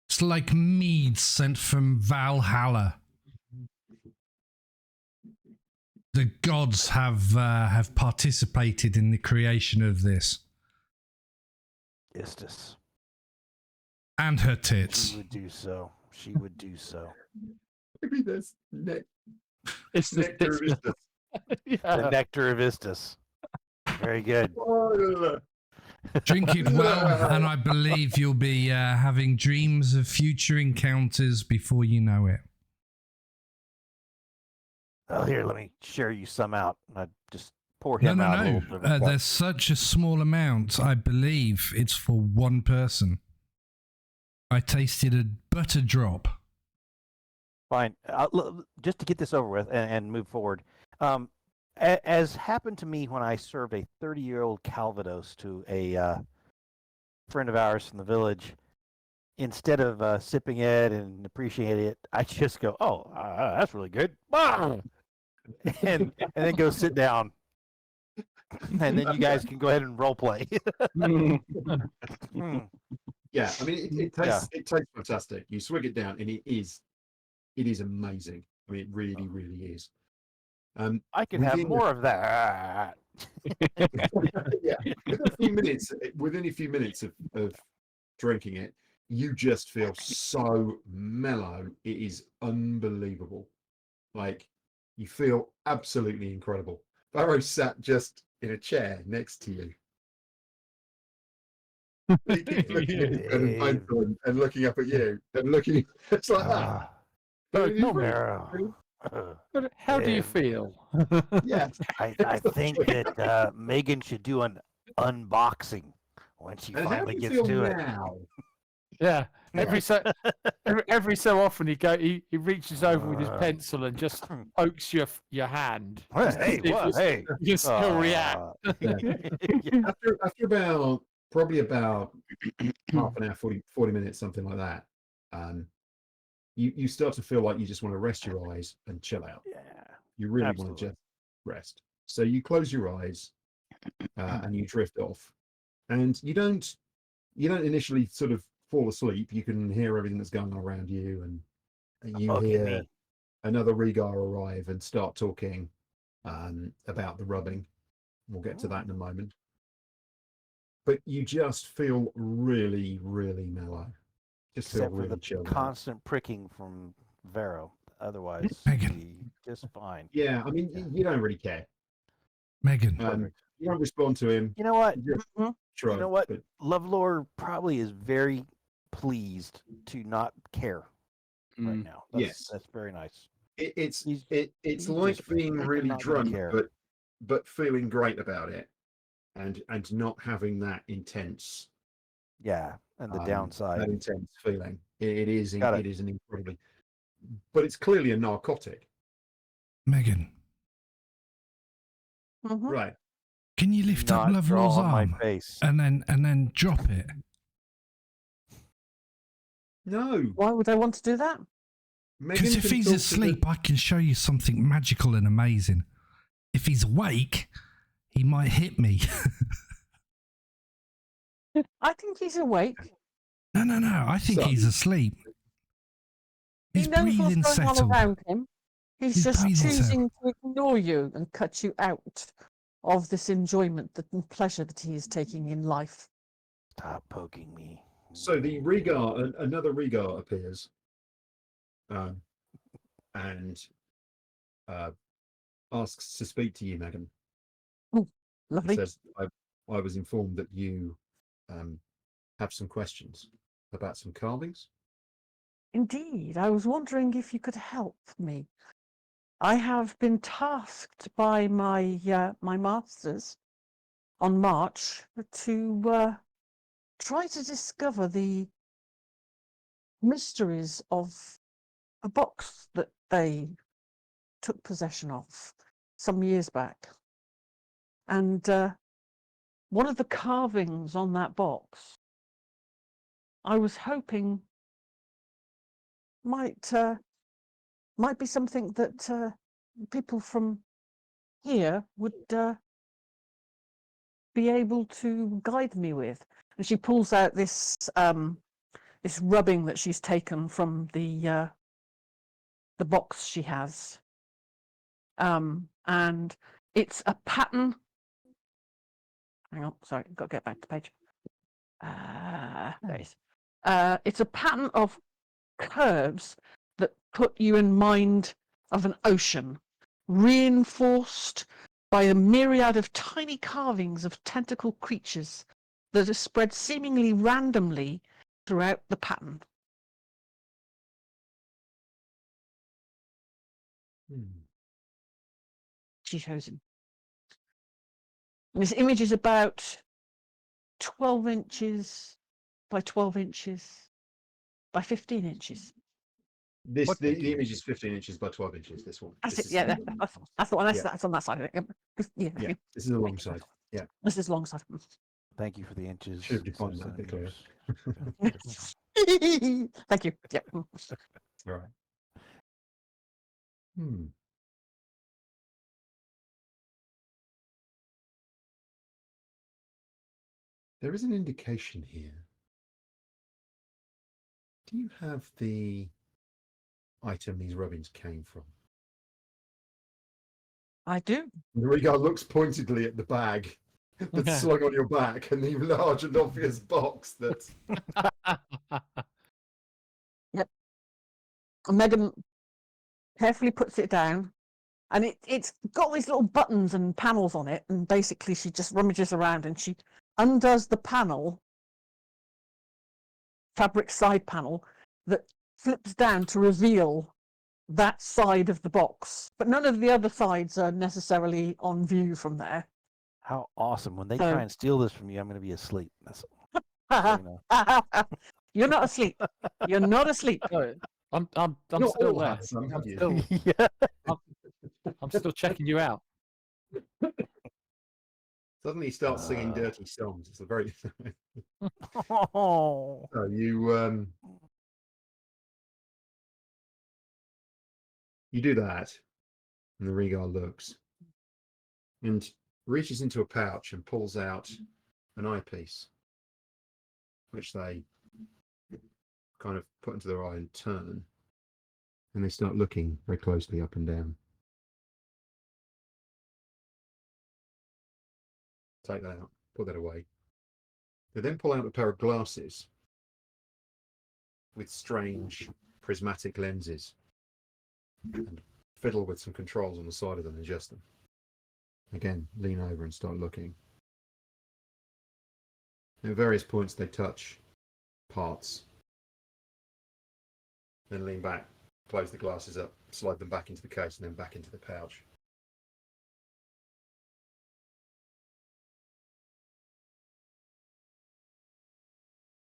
it's like mead sent from Valhalla. The gods have participated in the creation of this. Istis. And her tits. She would do so. She would do so. Maybe there's It's the nectar of Istis. The nectar of Istis. Very good. Drink it well, and I believe you'll be having dreams of future encounters before you know it. Oh, here, let me share you some out. I just pour him out a little bit of a cup. There's such a small amount. I believe it's for one person. I tasted but a drop. Fine. Just to get this over with and move forward. As happened to me when I served a 30-year-old Calvados to a friend of ours from the village, instead of sipping it and appreciating it, I just go, "Oh, that's really good," and then go sit down, and then you guys can go ahead and role play. Yeah, I mean, it tastes fantastic. You swig it down, and it is amazing. I mean, it really, really is. I can have more of that. Yeah, within a few minutes of drinking it, you just feel so mellow. It is unbelievable. Like, you feel absolutely incredible. Varo sat just in a chair next to you. He keeps looking at his pen and pencil and looking up at you and looking. It's like that. But how do you feel? Yeah, I think that Megan should do an unboxing when she and finally how do you gets feel to now? Yeah. Every so often he reaches over with his pencil and just pokes your hand. it. Hey, what? Hey, You still react. After about half an hour, 40 minutes, something like that, you start to feel like you just want to rest your eyes and chill out. Yeah, You really absolutely. want to just rest. So you close your eyes and you drift off, and you don't initially sort of fall asleep. You can hear everything that's going on around you, and you hear another Regar arrive and start talking about the rubbing. We'll get to that in a moment. But you just feel really, really mellow. Just Except feel for really the chilled. constant pricking from Varo. Otherwise, Megan. be just fine. Yeah, I mean, you don't really care. Megan. You don't respond to him. You know what? You just shrug, You know what? but Lovelore probably is very pleased to not care right now. Yes. That's very nice. it's he's like just being really not gonna drunk, care. but feeling great about it, and not having that intense Yeah, and the that downside. intense feeling. It is Got it. it is an incredibly, but it's clearly a narcotic, Megan, Mhm. right? can you lift up Not draw Lovelaw's on my arm face. and then drop it? No, Why would I want to do that? Megan Because if can he's talk to asleep, I can show you something magical and amazing. If he's awake, he might hit me. I think he's awake. No. I think So- he's asleep. His He knows what's breathing going on settled. around him. He's His just breathing choosing to ignore you and cut you out of this enjoyment and pleasure that he is taking in life. Stop poking me. So the Regar, another Regar appears, and asks to speak to you, Megan. Oh, He lovely. says, I was informed that you have some questions about some carvings. Indeed, I was wondering if you could help me. I have been tasked by my my masters on March to try to discover the mysteries of a box that they took possession of some years back. And one of the carvings on that box, I was hoping might be something that people from here would be able to guide me with. And she pulls out this this rubbing that she's taken from the box she has, and it's a pattern. Hang on, sorry, I've got to get back to the page. There it is. It's a pattern of curves that put you in mind of an ocean, reinforced by a myriad of tiny carvings of tentacle creatures that are spread seemingly randomly throughout the pattern. She shows him. And this image is about 12 inches by 12 inches by 15 inches. The Thank you. image is 15 inches by 12 inches. This one. That's This it. is- Yeah, that's the one. Yeah. That's on that side of it. Yeah. Yeah, this is the long side. Yeah, This is long side. Thank you for the inches. should have defined that a bit clearer. Thank you. Yeah. Right. There is an indication here. Do you have the item these rubbings came from? I do. The Regar looks pointedly at the bag that's slung on your back and the large and obvious box that. Megan carefully puts it down, and it's got these little buttons and panels on it, and basically she just rummages around and she undoes the panel, fabric side panel, that flips down to reveal that side of the box, but none of the other sides are necessarily on view from there. How awesome. When they So- try and steal this from you, I'm going to be asleep. That's so you know. You're not asleep. You're not asleep. No, I'm Not still all there. had some, have you? Still, yeah. I'm still checking you out. Suddenly he starts singing dirty songs. It's a very. Oh. So you do that, and the Regar looks and reaches into a pouch and pulls out an eyepiece, which they kind of put into their eye and turn, and they start looking very closely up and down. Take that out, put that away. They then pull out a pair of glasses with strange prismatic lenses and fiddle with some controls on the side of them and adjust them. Again, lean over and start looking. At various points they touch parts. Then lean back, close the glasses up, slide them back into the case and then back into the pouch.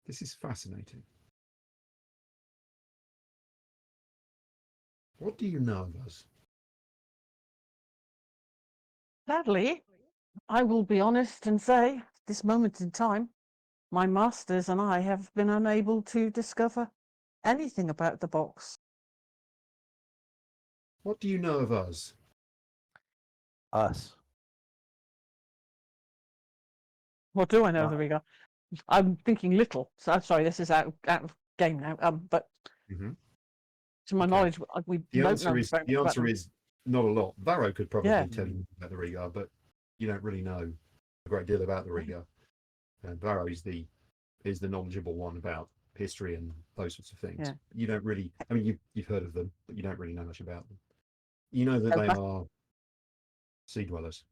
This is fascinating. What do you know of us? Sadly, I will be honest and say, at this moment in time, my masters and I have been unable to discover anything about the box. What do you know of us? Us. What do I know of the Regar? I'm thinking little. So I'm sorry, this is out of game now. But to my Okay. knowledge, we The don't answer know is very much about them. not a lot. Varo could probably Yeah. tell you about the Regar, but you don't really know a great deal about the Regar. And Varo is the knowledgeable one about history and those sorts of things. Yeah. You don't really. I mean, you've heard of them, but you don't really know much about them. You know that Oh, they back- are sea dwellers.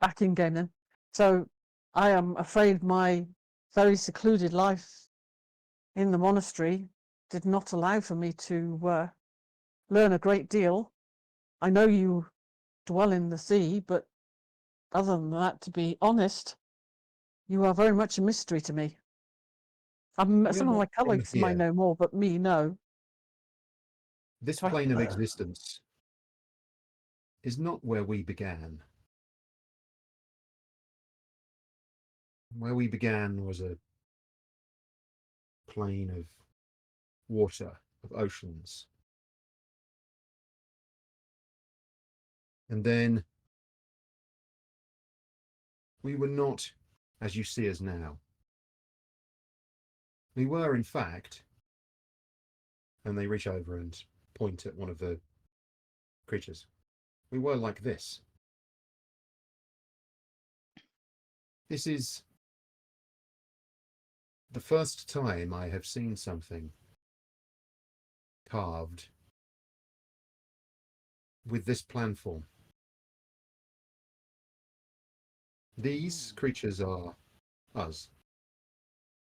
Back in game then. So I am afraid my very secluded life in the monastery did not allow for me to learn a great deal. I know you dwell in the sea, but other than that, to be honest, you are very much a mystery to me. We're Some of not my from colleagues might here. know more, but me, no. This So plane of existence is not where we began. Where we began was a plane of water, of oceans. And then we were not as you see us now. We were, in fact, and they reach over and point at one of the creatures. We were like this. This is the first time I have seen something carved with this plan form. These creatures are us,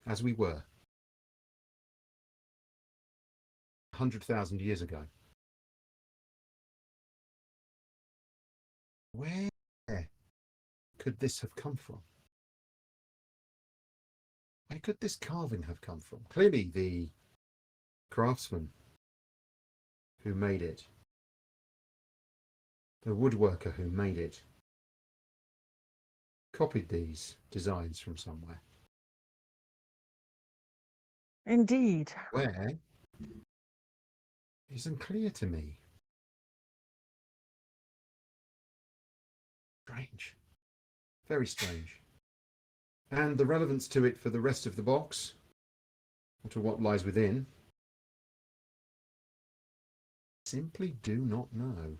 as we were 100,000 years ago. Where could this have come from? Where could this carving have come from? Clearly the craftsman who made it, the woodworker who made it, copied these designs from somewhere. Indeed. Where isn't clear to me. Strange. Very strange. And the relevance to it for the rest of the box, or to what lies within, simply do not know.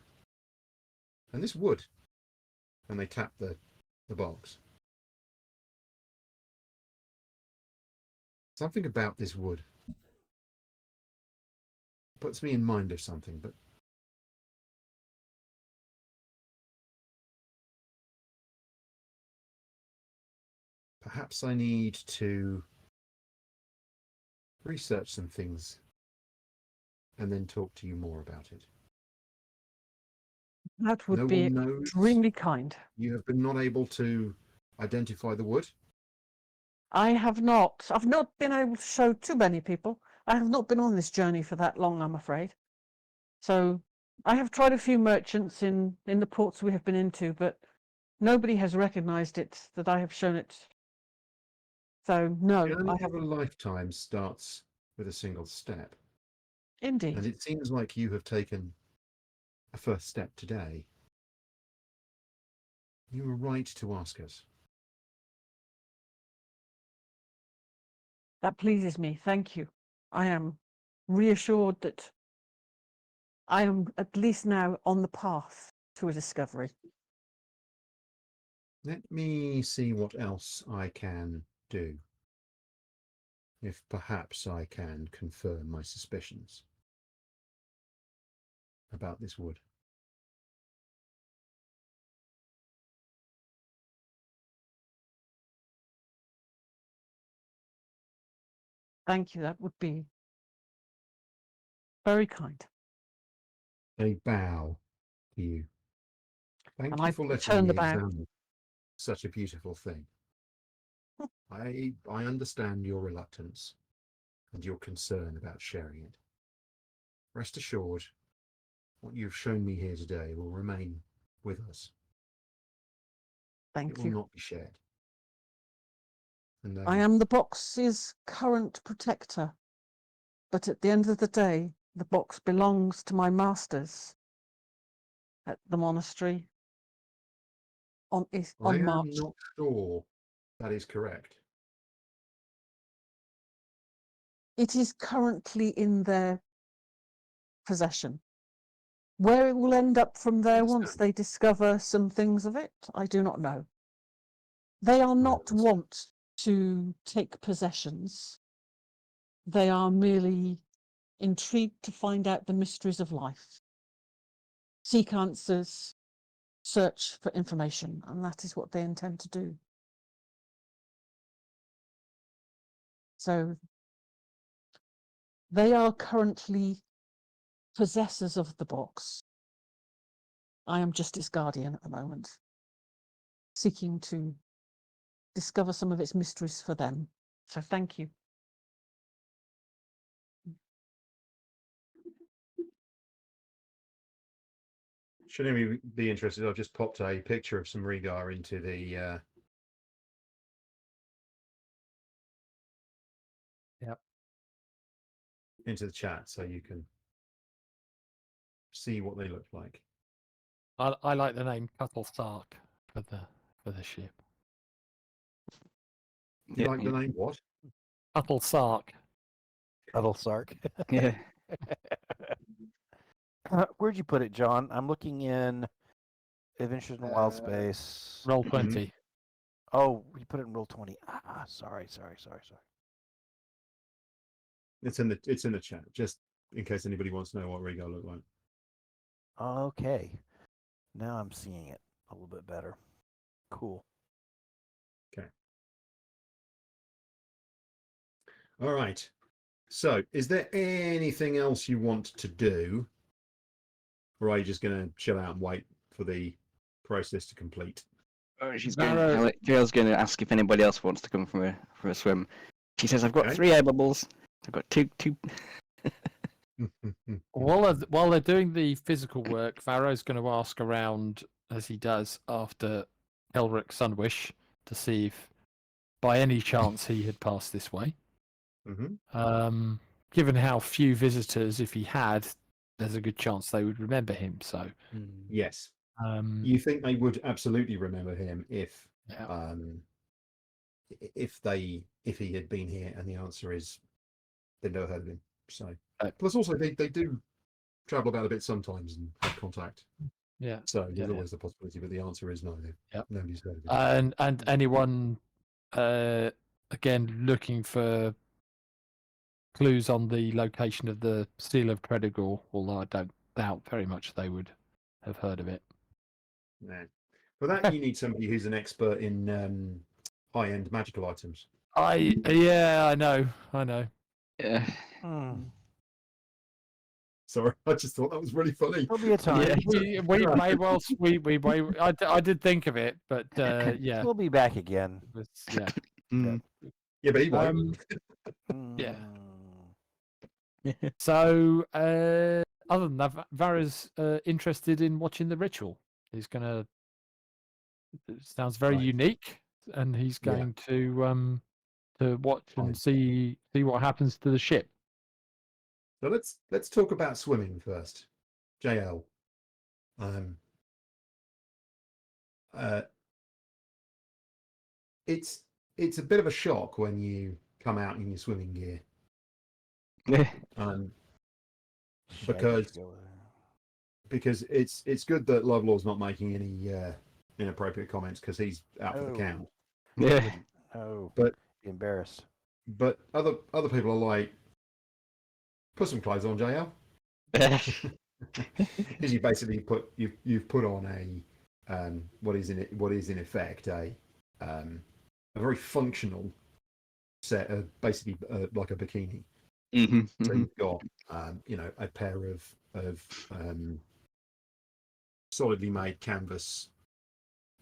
And this wood, and they tap the box. Something about this wood puts me in mind of something, but perhaps I need to research some things and then talk to you more about it. That would No be one knows extremely kind. you have been not able to identify the wood. I have not. I've not been able to show too many people. I have not been on this journey for that long, I'm afraid. So I have tried a few merchants in the ports we have been into, but nobody has recognized it that I have shown it. So no, The I journey have of a lifetime starts with a single step. And indeed. it seems like you have taken a first step today. You were right to ask us. That pleases me. Thank you. I am reassured that I am at least now on the path to a discovery. Let me see what else I can do. If perhaps I can confirm my suspicions about this wood. Thank you. That would be very kind. They bow to you. Thank And you I for letting return me the bow. examine such a beautiful thing. I understand your reluctance and your concern about sharing it. Rest assured, what you've shown me here today will remain with us. Thank It will you. not be shared. And I am the box's current protector, but at the end of the day, the box belongs to my masters at the monastery I on am March. not sure that is correct. It is currently in their possession. Where it will end up from there once Understand. they discover some things of it, I do not know. They are not understand. wont to take possessions They are merely intrigued to find out the mysteries of life, seek answers, search for information, and that is what they intend to do. So they are currently possessors of the box. I am just its guardian at the moment, seeking to discover some of its mysteries for them. So thank you. Should anybody be interested, I've just popped a picture of some Regar into the into the chat, so you can see what they look like. I like the name Cuttle Stark for the ship. You like the name what? Cuttle Sark. Little Sark. Yeah. Where'd you put it, John? I'm looking in Adventures in Wildspace. Roll 20. Oh, you put it in Roll 20. Sorry. It's in the chat, just in case anybody wants to know what Regar look like. Okay. Now I'm seeing it a little bit better. Cool. Okay. All right. So, is there anything else you want to do? Or are you just going to chill out and wait for the process to complete? Oh, she's Varo- going. Gail's going to ask if anybody else wants to come for a swim. She says, "I've got Okay. 3 air bubbles. I've got two." While they're doing the physical work, Varo's going to ask around, as he does after Elric Sunwish, to see if by any chance he had passed this way. Mm-hmm. Given how few visitors, if he had, there's a good chance they would remember him. So, Yes. um, You think they would absolutely remember him if yeah. if he had been here, and the answer is they've never heard of him. So Uh, plus also they do travel about a bit sometimes and have contact. Yeah. So there's Yeah. always the possibility, but the answer is no. Yep. Nobody's heard of him. And anyone again looking for clues on the location of the Seal of Predagor, although I don't doubt very much they would have heard of it. No. For that, you need somebody who's an expert in high-end magical items. I know. Yeah. Sorry, I just thought that was really funny. There'll be a time. Yeah. We may well I did think of it, but yeah. We'll be back again. It was, yeah. Mm. Yeah, but he won't. Yeah. So other than that, Vara's interested in watching the ritual. He's gonna. It sounds very Right. unique, and he's Yeah. going to watch and Fine. see what happens to the ship. So let's talk about swimming first. JL. It's a bit of a shock when you come out in your swimming gear. Yeah. Because it's good that Lovelaw's not making any inappropriate comments, because he's out for the Oh. count. Yeah. Oh, But embarrassed. But other people are like, put some clothes on, JL. Because you basically you've put on a what is in effect a very functional set of basically like a bikini. Mm-hmm. So you've got a pair of solidly made canvas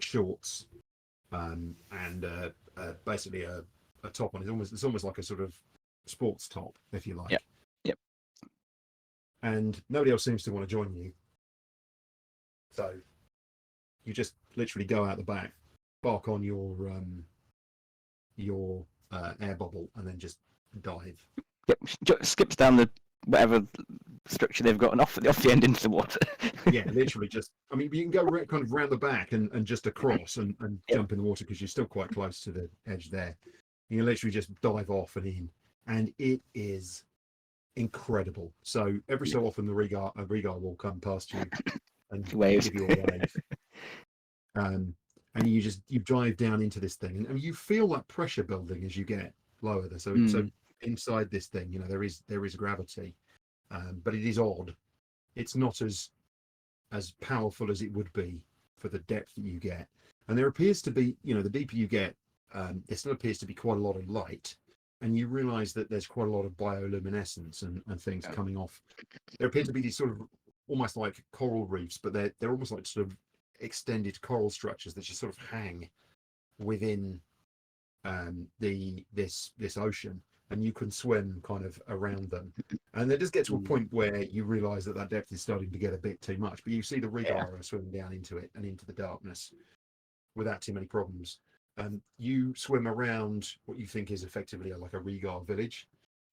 shorts and basically a top on. It's almost like a sort of sports top, if you like. Yep. And nobody else seems to want to join you, so you just literally go out the back, bark on your air bubble, and then just dive. Yep. Skips down the whatever structure they've got and off the end into the water. Yeah, literally just. I mean, you can go kind of round the back and just across and jump in the water, because you're still quite close to the edge there. You can literally just dive off and in, and it is incredible. So every so often a Regar will come past you and Waves. give you a wave. And you dive down into this thing, and you feel that pressure building as you get lower there. So inside this thing, there is gravity, but it is odd. It's not as powerful as it would be for the depth that you get. And there appears to be, the deeper you get, there still appears to be quite a lot of light. And you realize that there's quite a lot of bioluminescence and things coming off. There appear to be these sort of almost like coral reefs, but they're almost like sort of extended coral structures that just sort of hang within this ocean, and you can swim kind of around them. And they just get to a point where you realize that depth is starting to get a bit too much, but you see the Regar swimming down into it and into the darkness without too many problems. You swim around what you think is effectively like a Regar village,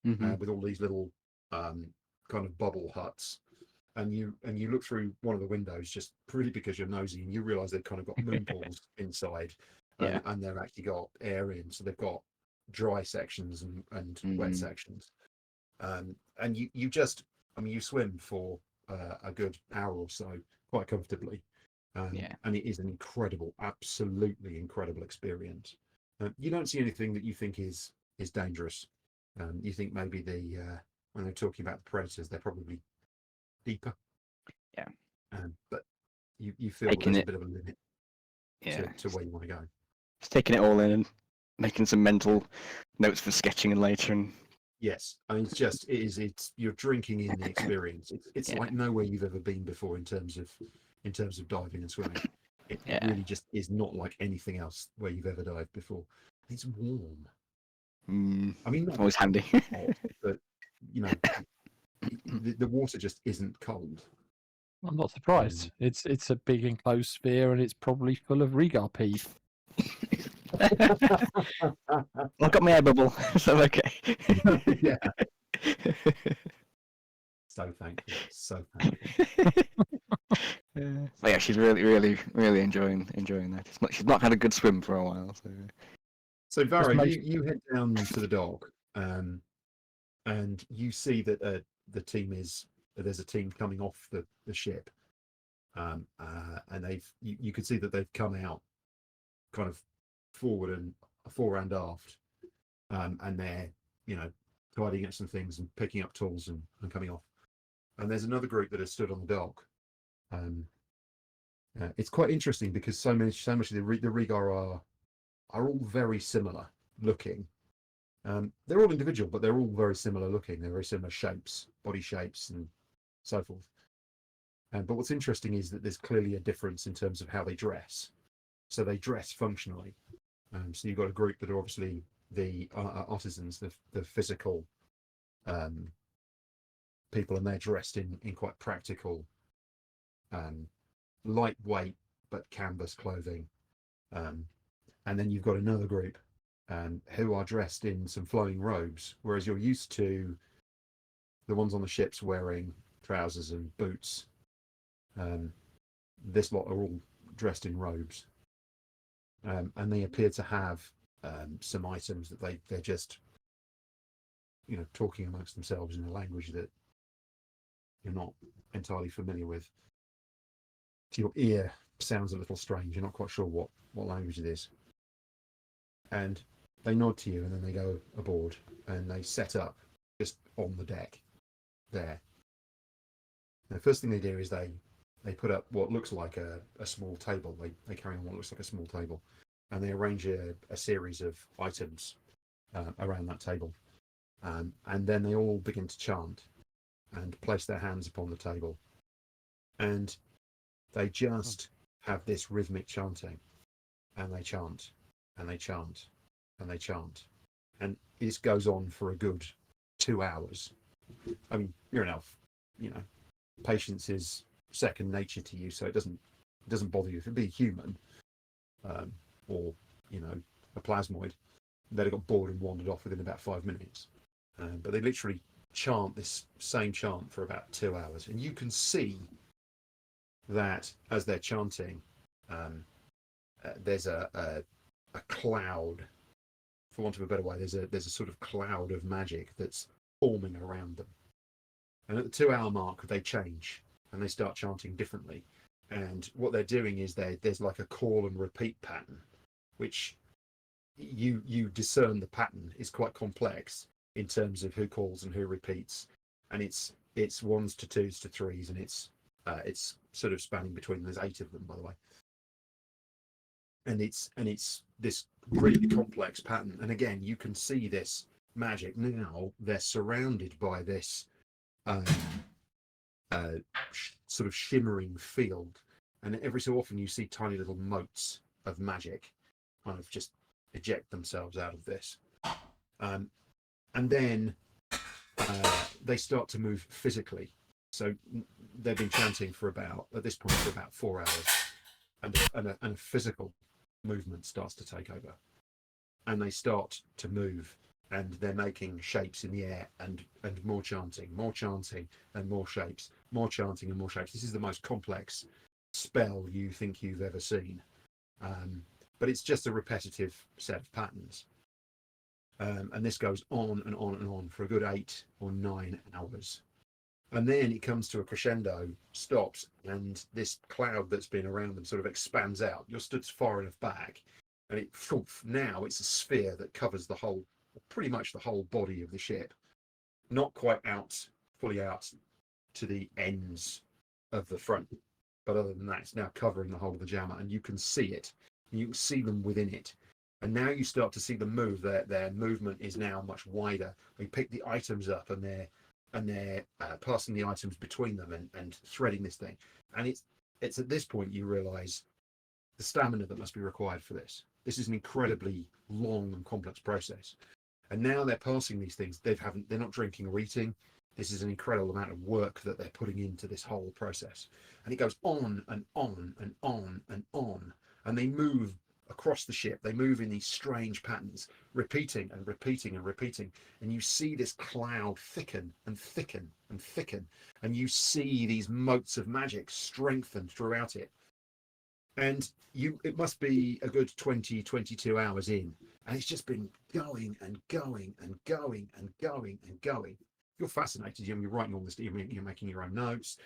with all these little kind of bubble huts, and you look through one of the windows just purely because you're nosy, and you realize they've kind of got moon pools inside, and they've actually got air in, so they've got dry sections and wet sections, and you just, you swim for a good hour or so quite comfortably. And it is an absolutely incredible experience. You don't see anything that you think is dangerous. You think maybe when they're talking about the predators, they're probably deeper. Yeah. But you feel that there's a bit of a limit to where you want to go. Just taking it all in and making some mental notes for sketching and later. And yes, I mean, it's you're drinking in the experience. It's like nowhere you've ever been before in terms of diving and swimming. It really just is not like anything else where you've ever dived before. It's warm. I mean, not always handy. hot, but the water just isn't cold. I'm not surprised. It's a big enclosed sphere, and it's probably full of Regar pee. I've got my air bubble, so okay. Yeah. So thankful. But yeah, she's really enjoying that. She's not had a good swim for a while. So Varo, you head down to the dock, and you see that there's a team coming off the ship, and you can see that they've come out kind of forward and fore and aft, and they're tidying up some things and picking up tools and coming off. And there's another group that has stood on the dock. It's quite interesting because so much of the Regar are all very similar looking. They're all individual, but they're all very similar looking. They're very similar shapes, body shapes, and so forth. But what's interesting is that there's clearly a difference in terms of how they dress. So they dress functionally. So you've got a group that are obviously the artisans, the physical people, and they're dressed in quite practical, lightweight but canvas clothing. And then you've got another group who are dressed in some flowing robes, whereas you're used to the ones on the ships wearing trousers and boots. This lot are all dressed in robes, and they appear to have some items that they're just talking amongst themselves in a language that you're not entirely familiar with. To your ear, sounds a little strange. You're not quite sure what language it is. And they nod to you, and then they go aboard, and they set up just on the deck there. The first thing they do is they put up what looks like a small table. They carry on what looks like a small table, and they arrange a series of items around that table. And then they all begin to chant and place their hands upon the table. And they just have this rhythmic chanting, and they chant, and they chant, and they chant. And this goes on for a good 2 hours. I mean, you're an elf, patience is second nature to you, so it doesn't bother you. If it'd be a human, or a plasmoid, they'd have got bored and wandered off within about 5 minutes. But they literally chant this same chant for about 2 hours, and you can see that as they're chanting, there's a cloud, for want of a better way. There's a sort of cloud of magic that's forming around them. And at the 2 hour mark, they change and they start chanting differently. And what they're doing is there's like a call and repeat pattern, which you discern the pattern is quite complex. in terms of who calls and who repeats, and it's 1s to 2s to 3s, and it's sort of spanning between. There's 8 of them, by the way, and it's this really complex pattern. And again, you can see this magic now. They're surrounded by this sort of shimmering field, and every so often you see tiny little motes of magic kind of just eject themselves out of this, and then they start to move physically. So they've been chanting at this point for about 4 hours, and a physical movement starts to take over, and they start to move, and they're making shapes in the air, and more chanting and more shapes, more chanting and more shapes. This is the most complex spell you think you've ever seen, but it's just a repetitive set of patterns, and this goes on and on and on for a good 8 or 9 hours, and then it comes to a crescendo, stops, and this cloud that's been around them sort of expands out. You're stood far enough back, and now it's a sphere that covers pretty much the whole body of the ship, not quite fully out to the ends of the front, but other than that, it's now covering the whole of the jammer, and you can see it. You can see them within it, and now you start to see them move. Their movement is now much wider. They pick the items up, and they're passing the items between them and threading this thing. And it's at this point you realise the stamina that must be required for this. This is an incredibly long and complex process. And now they're passing these things. They're not drinking or eating. This is an incredible amount of work that they're putting into this whole process. And it goes on and on and on and on. And they move across the ship. They move in these strange patterns, repeating and repeating and repeating. And you see this cloud thicken and thicken and thicken. And you see these motes of magic strengthen throughout it. And it must be a good 22 hours in. And it's just been going and going and going and going and going. You're fascinated. You're writing all this. You're making your own notes.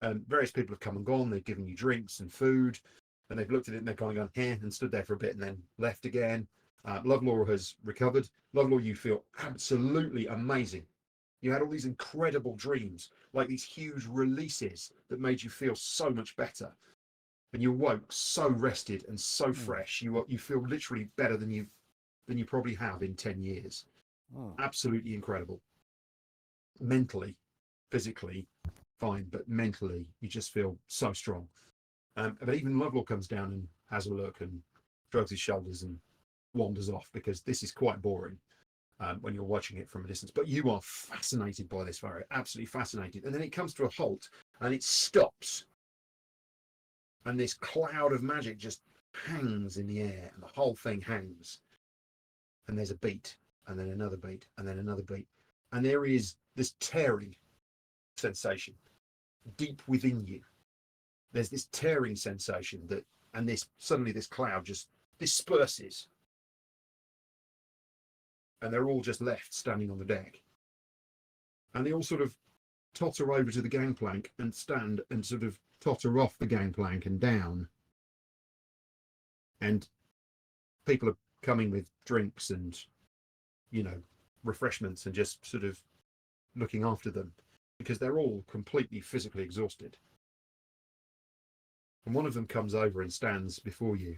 Various people have come and gone. They've given you drinks and food, and they've looked at it and they've gone here and stood there for a bit and then left again. Lovlaw has recovered. Lovlaw, you feel absolutely amazing. You had all these incredible dreams, like these huge releases that made you feel so much better. And you woke so rested and so fresh. You feel literally better than you probably have in 10 years. Absolutely incredible. Mentally, physically, fine, but mentally, you just feel so strong. But even Lovelaw comes down and has a look and shrugs his shoulders and wanders off, because this is quite boring when you're watching it from a distance. But you are fascinated by this, Varo, absolutely fascinated. And then it comes to a halt and it stops. And this cloud of magic just hangs in the air, and the whole thing hangs. And there's a beat, and then another beat, and then another beat. And there is this tearing sensation deep within you. There's this tearing sensation and suddenly this cloud just disperses. And they're all just left standing on the deck. And they all sort of totter over to the gangplank and stand and sort of totter off the gangplank and down. And people are coming with drinks and, refreshments, and just sort of looking after them, because they're all completely physically exhausted. And one of them comes over and stands before you.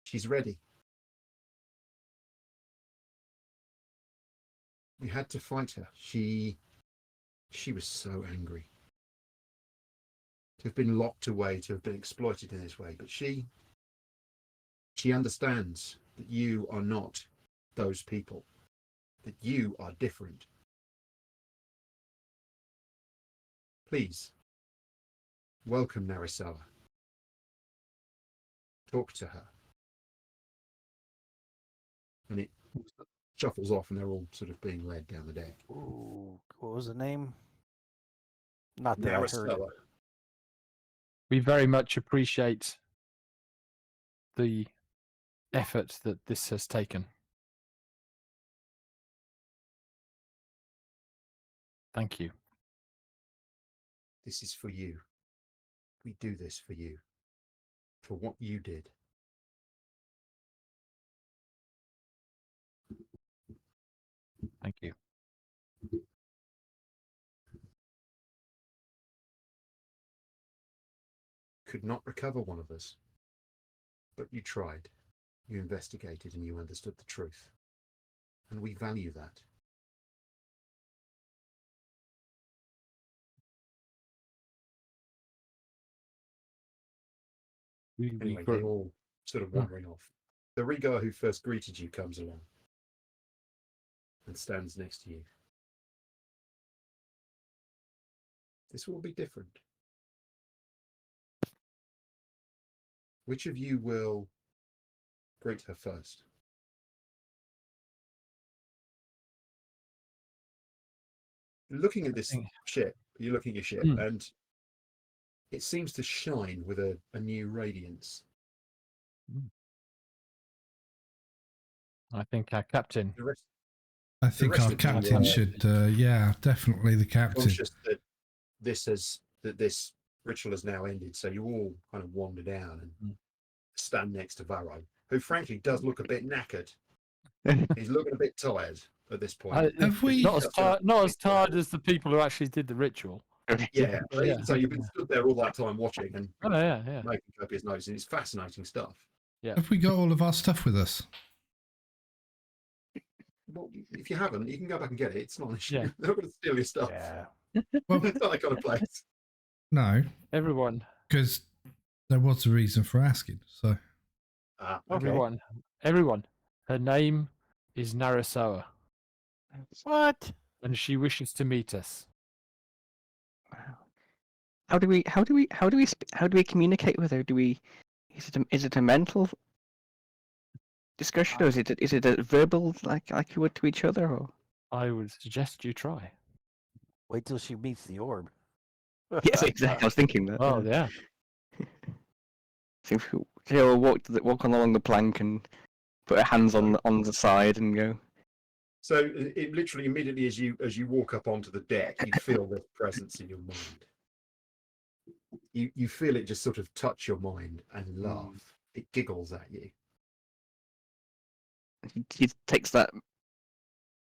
She's ready. We had to fight her. She was so angry to have been locked away, to have been exploited in this way. But she understands that you are not those people, that you are different. Please, welcome Narisoa. Talk to her. And it shuffles off, and they're all sort of being led down the deck. Ooh, what was the name? Not that I heard it. We very much appreciate the effort that this has taken. Thank you. This is for you. We do this for you, for what you did. Thank you. Could not recover one of us. But you tried. You investigated and you understood the truth. And we value that. Anyway, they're all sort of wandering off. The Regar who first greeted you comes along and stands next to you. This will be different. Which of you will greet her first? Looking at this ship, you're looking at your ship, and it seems to shine with a new radiance. I think our captain. I think our captain should, yeah, definitely the captain. Conscious that this ritual has now ended, so you all kind of wander down and stand next to Varo, who frankly does look a bit knackered. He's looking a bit tired at this point. Have we not as tired as the people who actually did the ritual? Yeah, so you've been stood there all that time watching and yeah. making copious notes, and it's fascinating stuff. Yeah. Have we got all of our stuff with us? Well, if you haven't, you can go back and get it. It's not an issue. Yeah. They're not going to steal your stuff. Yeah. Well, It's not that kind of place. no, Everyone. because there was a reason for asking. So Okay. Everyone. Her name is Narisoa, What? and she wishes to meet us. Wow. How do we communicate with her? Is it a mental discussion, or is it a verbal like you would to each other? Or I would suggest you try. Wait till she meets the orb. yes, exactly. I was thinking that. Oh yeah. So she'll walk along the plank and put her hands on the side and go. So it literally immediately as you walk up onto the deck, you feel this presence in your mind. You feel it just sort of touch your mind and laugh. It giggles at you. She takes that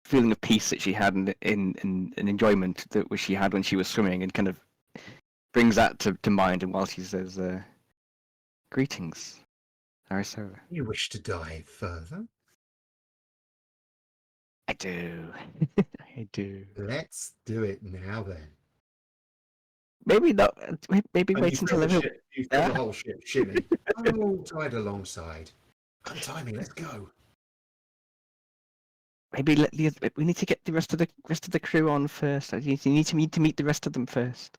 feeling of peace that she had in enjoyment that which she had when she was swimming and kind of brings that to mind. And while she says, "Greetings, Narisoa." You wish to dive further? I do. I do. Let's do it now then. Maybe not. Maybe And wait you until feel the everyone. ship, you feel the whole ship shimmy. Oh, tide alongside. Untie me, let's go. Maybe we need to get the rest of the crew on first. You need to meet the rest of them first.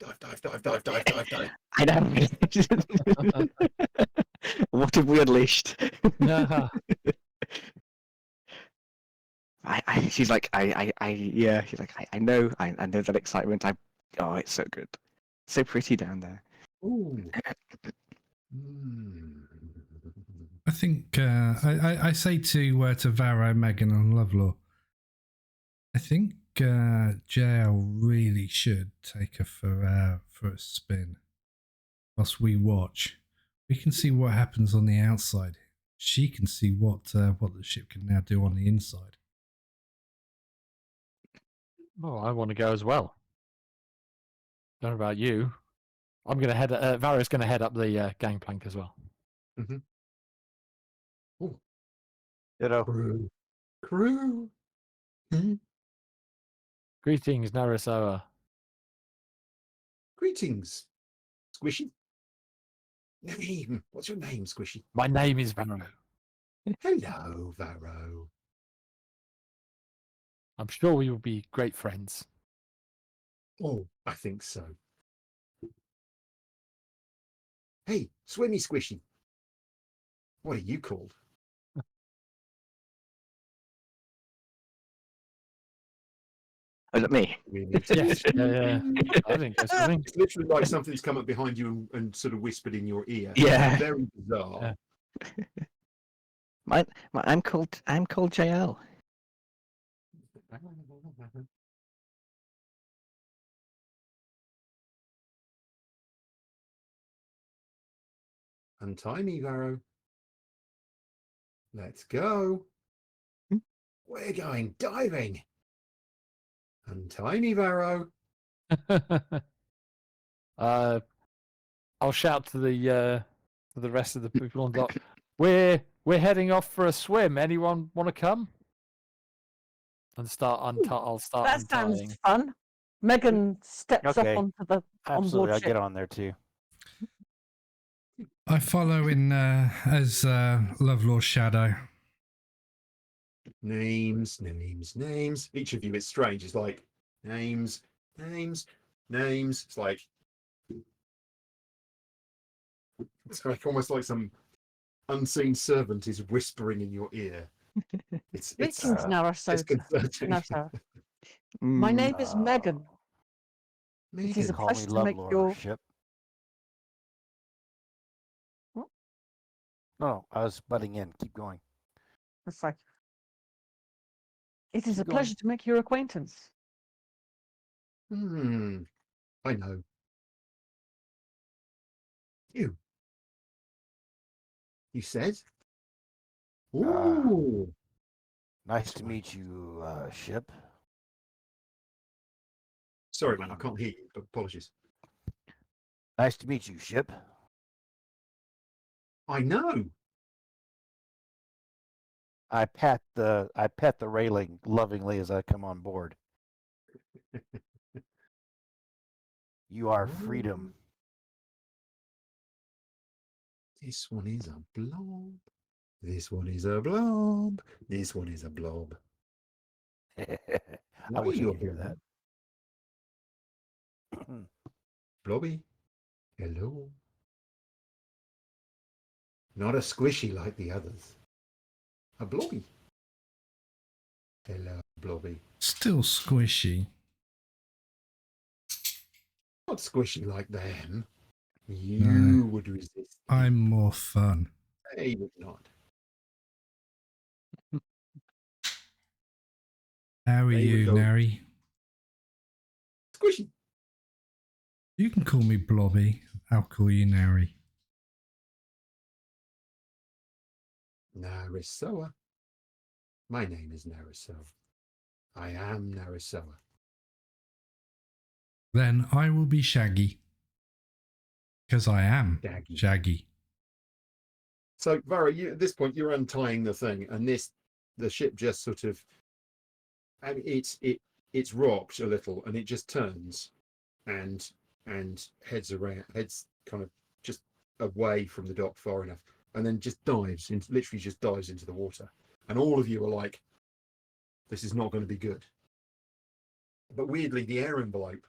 Dive. I know. What have we unleashed? She's like, yeah. She's like, I know that excitement. Oh, it's so good, so pretty down there. Ooh. I think I say to Varo, Megan, and Lovelaw, I think JL really should take her for a spin. Whilst we watch, we can see what happens on the outside. She can see what the ship can now do on the inside. Well, I want to go as well. Don't know about you. I'm going to head. Varo's going to head up the gangplank as well. Mm-hmm. Ooh. You know. Crew. Greetings, Narisoa. Greetings, Squishy. Name. What's your name, Squishy? My name is Varo. Hello, Varo. I'm sure we will be great friends. Oh, I think so. Hey, Swimmy Squishy. What are you called? Is it me? Yes. Yeah. I think that's something. It's literally like something's come up behind you and sort of whispered in your ear. Yeah. Very bizarre. Yeah. I'm called JL. Untie me, Varo. Let's go. We're going diving. Untie me, Varo. I'll shout to the rest of the people on dock. We're heading off for a swim. Anyone want to come? And I'll start That untying. sounds fun. Megan steps Okay. up onto the Absolutely, I'll onboard get ship. on there too. I follow in as Lovelaw's shadow. Names. Each of you, it's strange. It's like names. It's like almost like some unseen servant is whispering in your ear. It's Greetings, Narisoa. disconcerting. Narisoa. My Mm, name is Megan. It is a Megan, Call me pleasure to make Lovlaw your. ship. What? No, I was butting in. Keep going. That's like. It is Keep a going. pleasure to make your acquaintance. I know. You said? Ooh. Nice to meet you, ship. Sorry, man, I can't hear you. But apologies. Nice to meet you, ship. I know. I pat the railing lovingly as I come on board. You are freedom. This one is a blob. This one is a blob. This one is a blob. I wish you could hear that. Blobby. Hello. Not a squishy like the others. A blobby. Hello, blobby. Still squishy. Not squishy like them. You would resist. I'm more fun. They would not. How are They would you, go- Nary? Squishy. You can call me Blobby. I'll call you Nary. Narisoa. My name is Narisoa. I am Narisoa. Then I will be Shaggy. Because I am Shaggy. Shaggy. So, Varo, at this point, you're untying the thing, and the ship just sort of, I mean, it's rocked a little, and it just turns, and heads kind of just away from the dock far enough, and then just literally just dives into the water, and all of you are like, this is not going to be good. But weirdly, the air envelope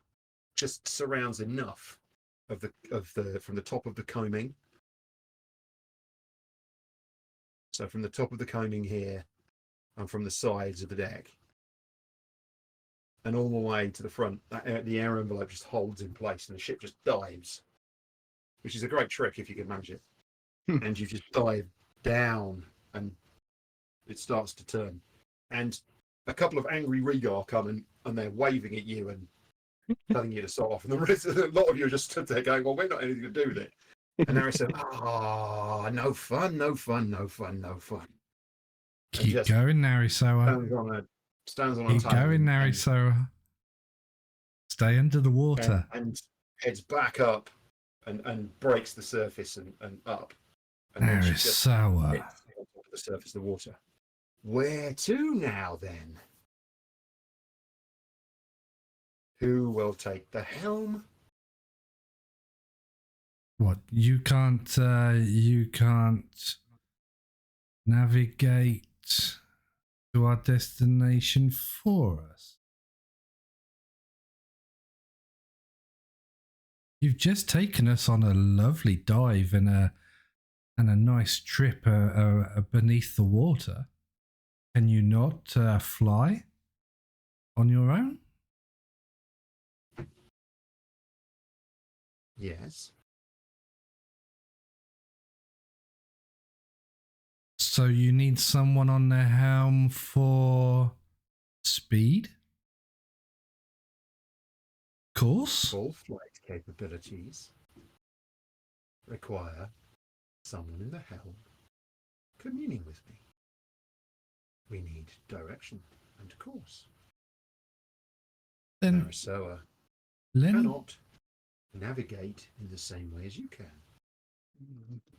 just surrounds enough of the from the top of the coaming. So from the top of the coaming here, and from the sides of the deck, and all the way to the front, the air envelope just holds in place, and the ship just dives, which is a great trick if you can manage it. And you just dive down, and it starts to turn. And a couple of angry Regar come and they're waving at you and telling you to start off. And a lot of you are just stood there going, well, we're not anything to do with it. And Harry said, no fun. Keep going, Narisoa. Stands on a Keep going, Narisoa. Stay under the water. And heads back up and breaks the surface and up. And then she just Narisoa. hits on top of the surface of the water. Where to now, then? Who will take the helm? What? You can't navigate to our destination for us? You've just taken us on a lovely dive and a nice trip beneath the water. Can you not fly on your own? Yes. So you need someone on the helm for speed? Course? Full flight capabilities require someone in the helm communing with me. we need direction and course. Then Narisoa Lenny, cannot navigate in the same way as you can.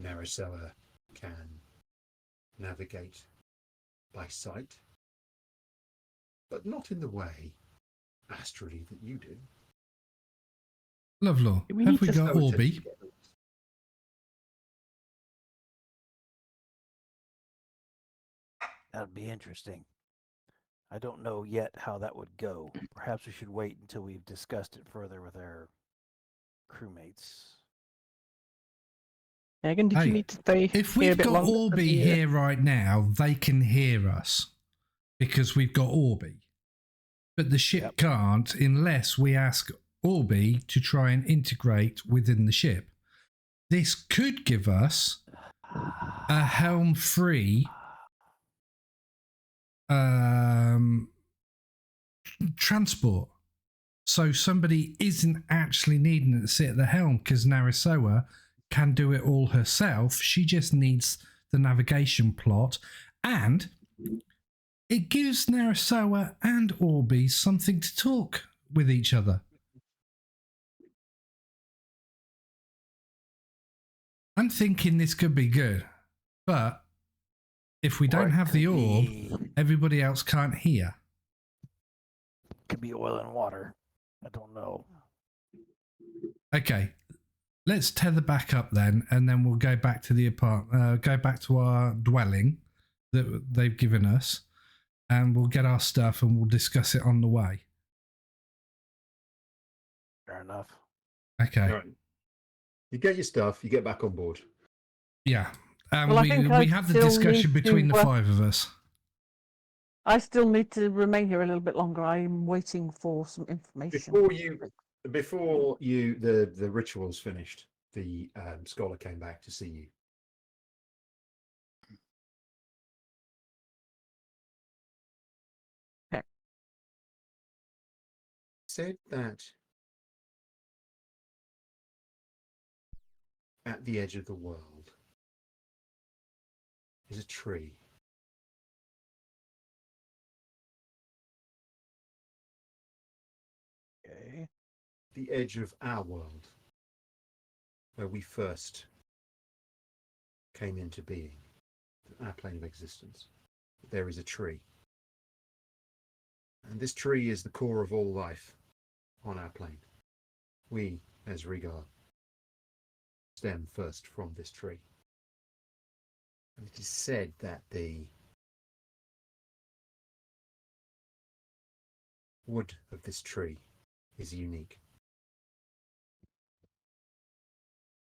Narisoa can navigate by sight, but not in the way astrally that you do. Lovelaw, We have need we to got So it Orby? takes together. That'd be interesting. I don't know yet how that would go. Perhaps we should wait until we've discussed it further with our crewmates. Megan, did Hey, you need to stay If here a we've bit got longer? Orby here right now, they can hear us because we've got Orby. But the ship Yep. can't unless we ask Orby to try and integrate within the ship. This could give us a helm-free transport. So somebody isn't actually needing to sit at the helm because Narisoa can do it all herself. She just needs the navigation plot, and it gives Narisoa and Orby something to talk with each other. I'm thinking this could be good, but if we Or don't it have the could orb, be- everybody else can't hear. Could be oil and water. I don't know. Okay, let's tether back up then, and then we'll go back to the go back to our dwelling that they've given us, and we'll get our stuff and we'll discuss it on the way. Fair enough. Okay. All right. You get your stuff, you get back on board. Yeah. And Well, I think I we have the still discussion need to, between the five of us. I still need to remain here a little bit longer. I'm waiting for some information. Before you the ritual's finished, the scholar came back to see you. Okay. Said that at the edge of the world is a tree. Okay. The edge of our world, where we first came into being, our plane of existence. There is a tree. And this tree is the core of all life on our plane. We, as Regar, stem first from this tree. And it is said that the wood of this tree is unique.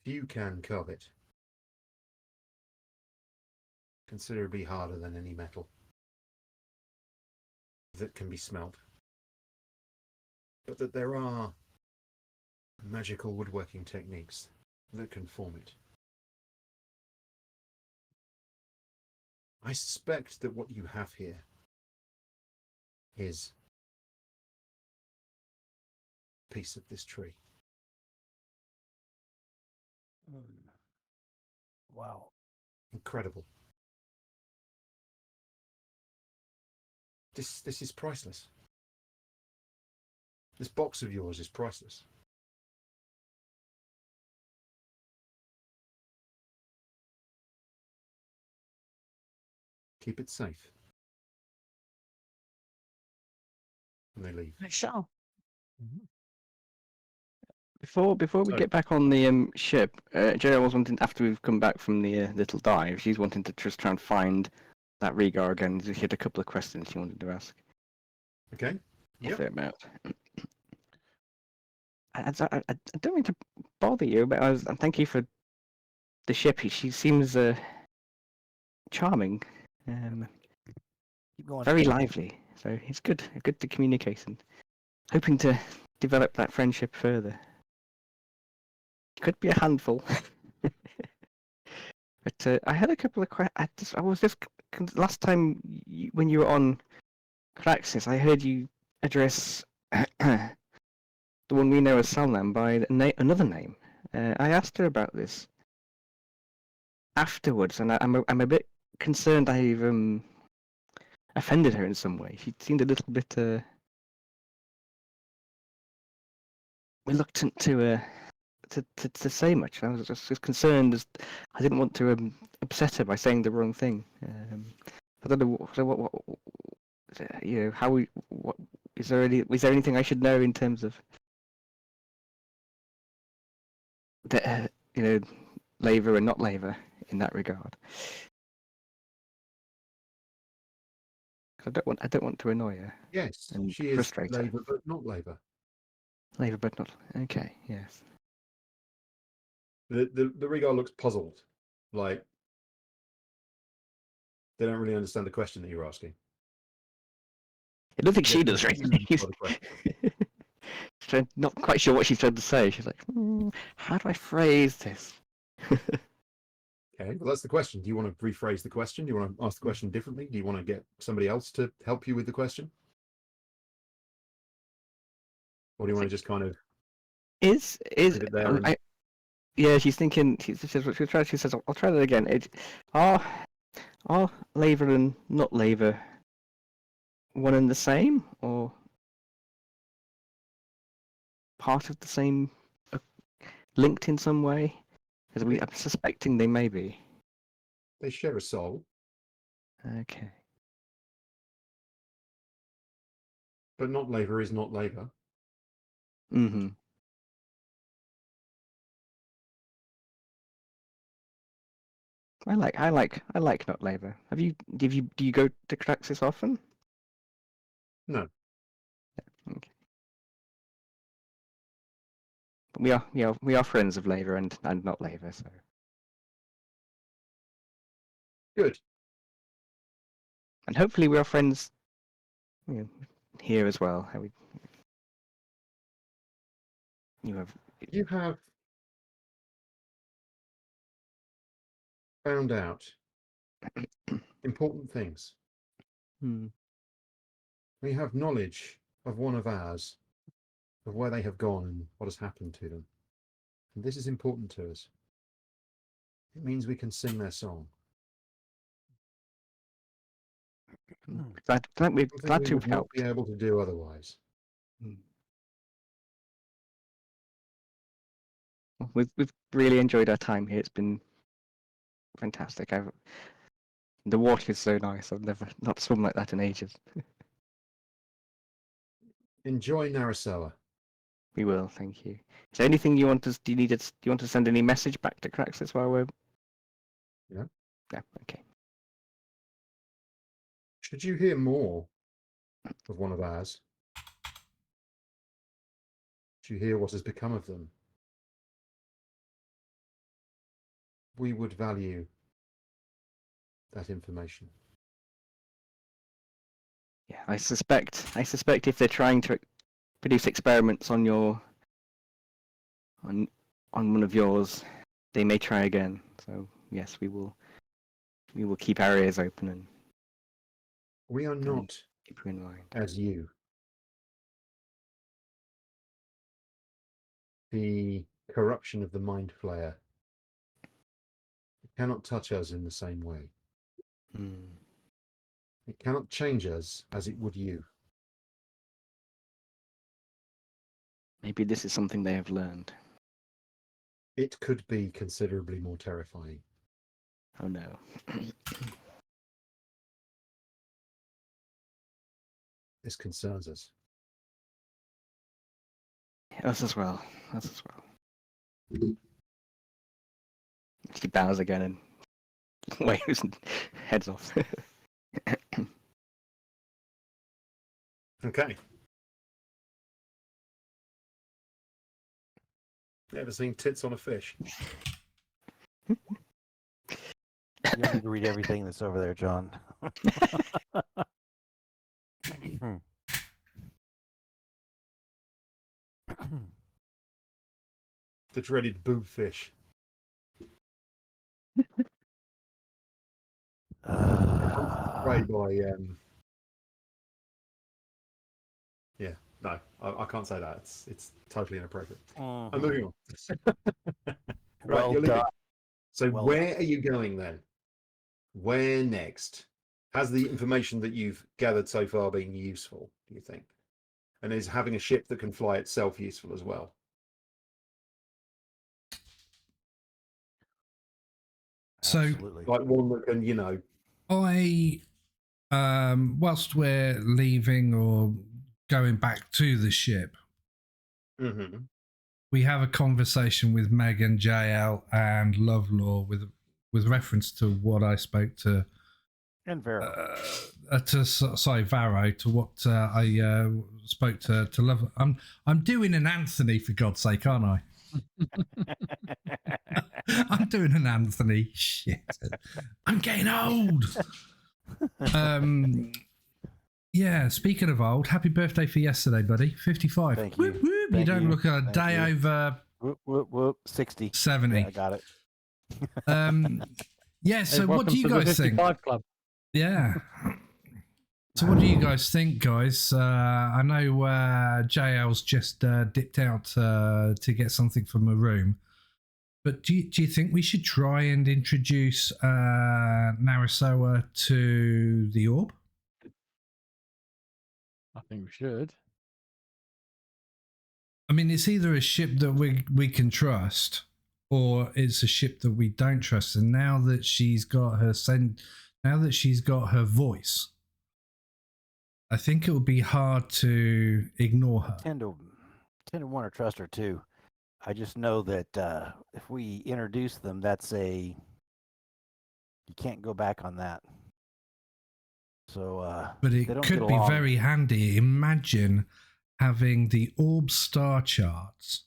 Few can carve it. Considerably harder than any metal that can be smelt. But that there are magical woodworking techniques that can form it. I suspect that what you have here is a piece of this tree. Wow. Incredible. This is priceless. This box of yours is priceless. Keep it safe. And they leave. I shall. Before we So- get back on the ship, Jerry was wanting, after we've come back from the little dive, she's wanting to just try and find that Regar again. She had a couple of questions she wanted to ask. Okay. If Yep. they're about. I don't mean to bother you, but thank you for the ship. She seems charming, Keep going. very lively. So it's good to communicate and hoping to develop that friendship further. Could be a handful. But I had a couple of questions. I was just last time when you were on Craxis, I heard you address the one we know as Salnam by another name. I asked her about this afterwards, and I'm a bit concerned. offended her in some way. She seemed a little bit reluctant to say much. I was just concerned, as I didn't want to upset her by saying the wrong thing. I don't know what how we what is there anything I should know in terms of the labor and not labor in that regard? I don't want to annoy her. Yes, And she is frustrate her. Labour, but not Labour. Labor, but not okay. Yes. The Regar looks puzzled, like they don't really understand the question that you're asking. I don't think she Yeah, does, right? confused by the question. She's not quite sure what she's trying to say. She's like, how do I phrase this? Okay, well, that's the question. Do you want to rephrase the question? Do you want to ask the question differently? Do you want to get somebody else to help you with the question? Or do you want to just kind of Is leave it there? And... yeah, she's thinking. She says, I'll try that again. Are labor and not labor one and the same, or part of the same, linked in some way? Because I'm suspecting they may be. They share a soul. Okay. But not Labour is not Labour. Mm-hmm. I like not labor. Do you go to Craxis often? No. Okay. But we are friends of labor and not labor, so Good. and hopefully we are friends here as well. You have found out important things. We have knowledge of one of ours, of where they have gone and what has happened to them. And this is important to us. It means we can sing their song. we're glad we to would help. not be able to do otherwise. We've really enjoyed our time here. It's been fantastic. The water is so nice. I've never not swum like that in ages. Enjoy Narisoa. We will, thank you. Is there anything you want us? Do you want to send any message back to Craxis while we're? Yeah. Yeah. Okay. Should you hear more of one of ours? Should you hear what has become of them? We would value that information. Yeah, I suspect if they're trying to produce experiments on one of yours, they may try again. So yes, we will keep our ears open and we are not keep you in mind. as you. The corruption of the Mind Flayer cannot touch us in the same way. It cannot change us as it would you. Maybe this is something they have learned. It could be considerably more terrifying. Oh no. This concerns us. Us as well. She bows again and waves and heads off. Okay. You ever seen tits on a fish? You don't need to read everything that's over there, John. The dreaded boob fish. Right by yeah, no, I can't say that. It's totally inappropriate. I'm moving on. Right, Well you're leaving. done. So Well where are you going then? Where next? Has the information that you've gathered so far been useful, do you think? And is having a ship that can fly itself useful as well? So, Absolutely. Like one that can, you know... whilst we're leaving or going back to the ship, Mm-hmm. we have a conversation with Meg and JL and Lovelaw with reference to what I spoke to And Varo. Varo, to what I spoke to Love. I'm doing an Anthony, for God's sake, aren't I? I'm doing an Anthony. Shit, I'm getting old. Yeah. Speaking of old, happy birthday for yesterday, buddy. 55. Thank you. Whoop, whoop. You Thank don't you. look a Thank day you. over Whoop, whoop, whoop. 60. 70. Yeah, I got it. Yeah. So, what welcome do you to the guys think? 55 Club. Yeah. So what do you guys think, guys? I know JL's just dipped out to get something from a room, but do you think we should try and introduce Narisoa to the orb? I think we should. I mean, it's either a ship that we can trust, or it's a ship that we don't trust. And now that she's got her voice, I think it would be hard to ignore her. Tend to want to trust her too. I just know that if we introduce them, you can't go back on that. So, But they it don't could get be along. very handy. Imagine having the orb star charts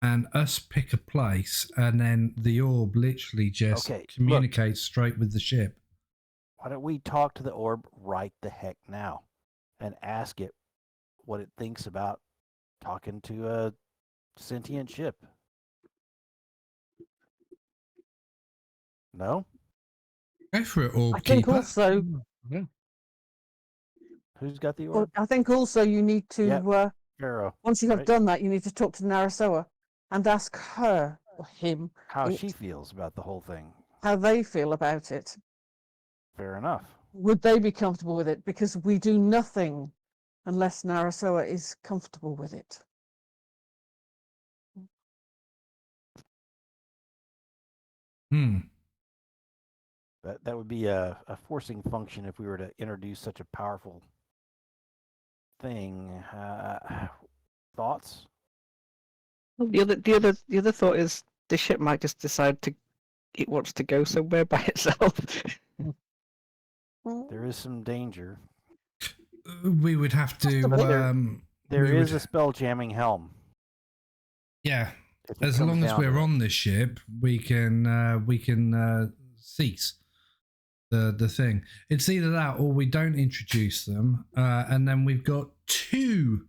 and us pick a place, and then the orb literally just Okay, look. communicates straight with the ship. Why don't we talk to the orb right the heck now, and ask it what it thinks about talking to a sentient ship? No? Go for it, orb I think keeper. also, Yeah. Who's got the well, orb? I think also you need to, Yep. Varo. once you have right? done that, you need to talk to Narisoa and ask her or him How it- she feels about the whole thing. how they feel about it. Fair enough. Would they be comfortable with it? Because we do nothing unless Narisoa is comfortable with it. That would be a forcing function if we were to introduce such a powerful thing. Thoughts? The other thought is the ship might just decide it wants to go somewhere by itself. There is some danger. We would have to. Possibly. There we is would- a spell jamming helm. Yeah, if it as comes long as down to we're it. on this ship, we can cease the thing. It's either that or we don't introduce them, and then we've got two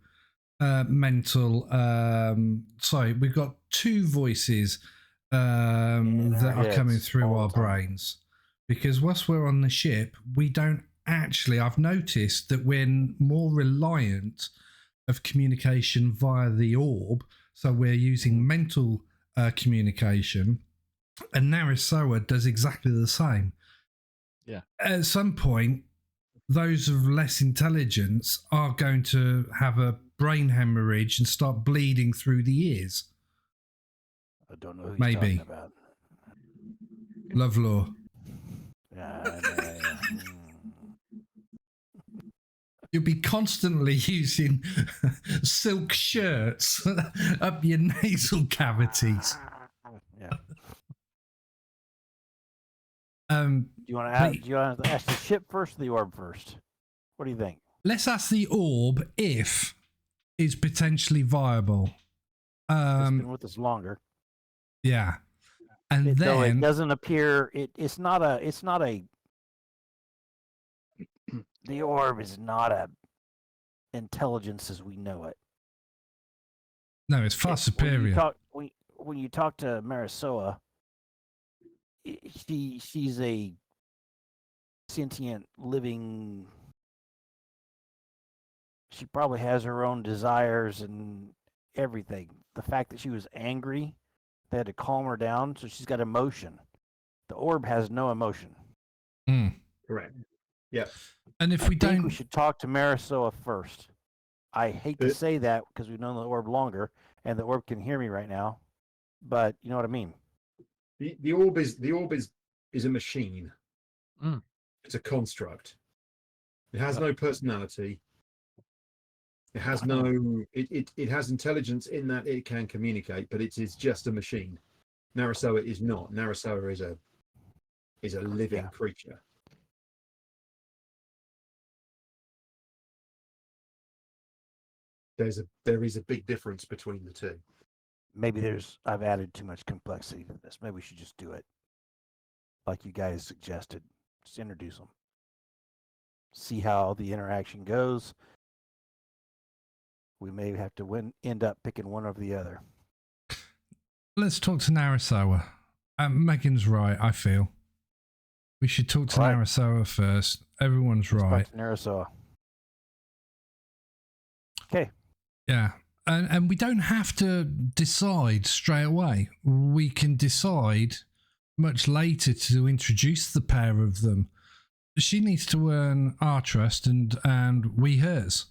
we've got two voices that are coming heads through all our the time. brains, because whilst we're on the ship, we don't actually. I've noticed that we're more reliant of communication via the orb, so we're using mental communication, and Narisoa does exactly the same. Yeah. At some point, those of less intelligence are going to have a brain hemorrhage and start bleeding through the ears. I don't know who Maybe. you're talking about. Lovelaw. Yeah. You'll be constantly using silk shirts up your nasal cavities. Yeah. Um, Do you want Wait. to ask the ship first or the orb first? What do you think? let's ask the orb if it's potentially viable. It's been with us longer. Yeah. And Though it then doesn't appear it's not a the orb is not a intelligence as we know it. no, it's far superior. When you talk to Narisoa, she's a sentient living. She probably has her own desires and everything. The fact that she was angry, they had to calm her down, so she's got emotion. The orb has no emotion. Hmm. Correct. Yeah. And if we I think don't, we should talk to Narisoa first. I hate to say that because we've known the orb longer, and the orb can hear me right now. But you know what I mean. The orb is a machine. Mm. It's a construct. It has no personality. It has no. It has intelligence in that it can communicate, but it is just a machine. Narisoa is not. Narisoa is a living creature. There is a big difference between the two. Maybe I've added too much complexity to this. Maybe we should just do it like you guys suggested. Just introduce them. See how the interaction goes. We may have to end up picking one over the other. let's talk to Narisoa. Megan's right, I feel. We should talk to All right. Narisoa first. Everyone's Let's right. talk to Narisoa. Okay. Yeah. And we don't have to decide straight away. We can decide much later to introduce the pair of them. She needs to earn our trust and we hers.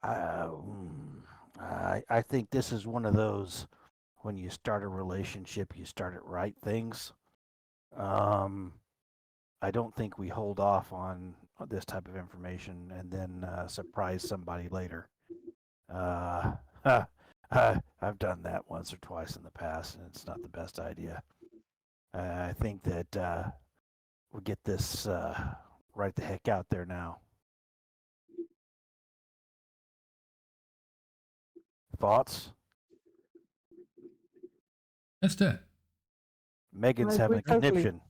I think this is one of those when you start a relationship, you start it right things. I don't think we hold off on this type of information and then surprise somebody later. I've done that once or twice in the past, and it's not the best idea. I think that we'll get this right the heck out there now. Thoughts? Let's do it. Megan's I having a agree totally. conniption.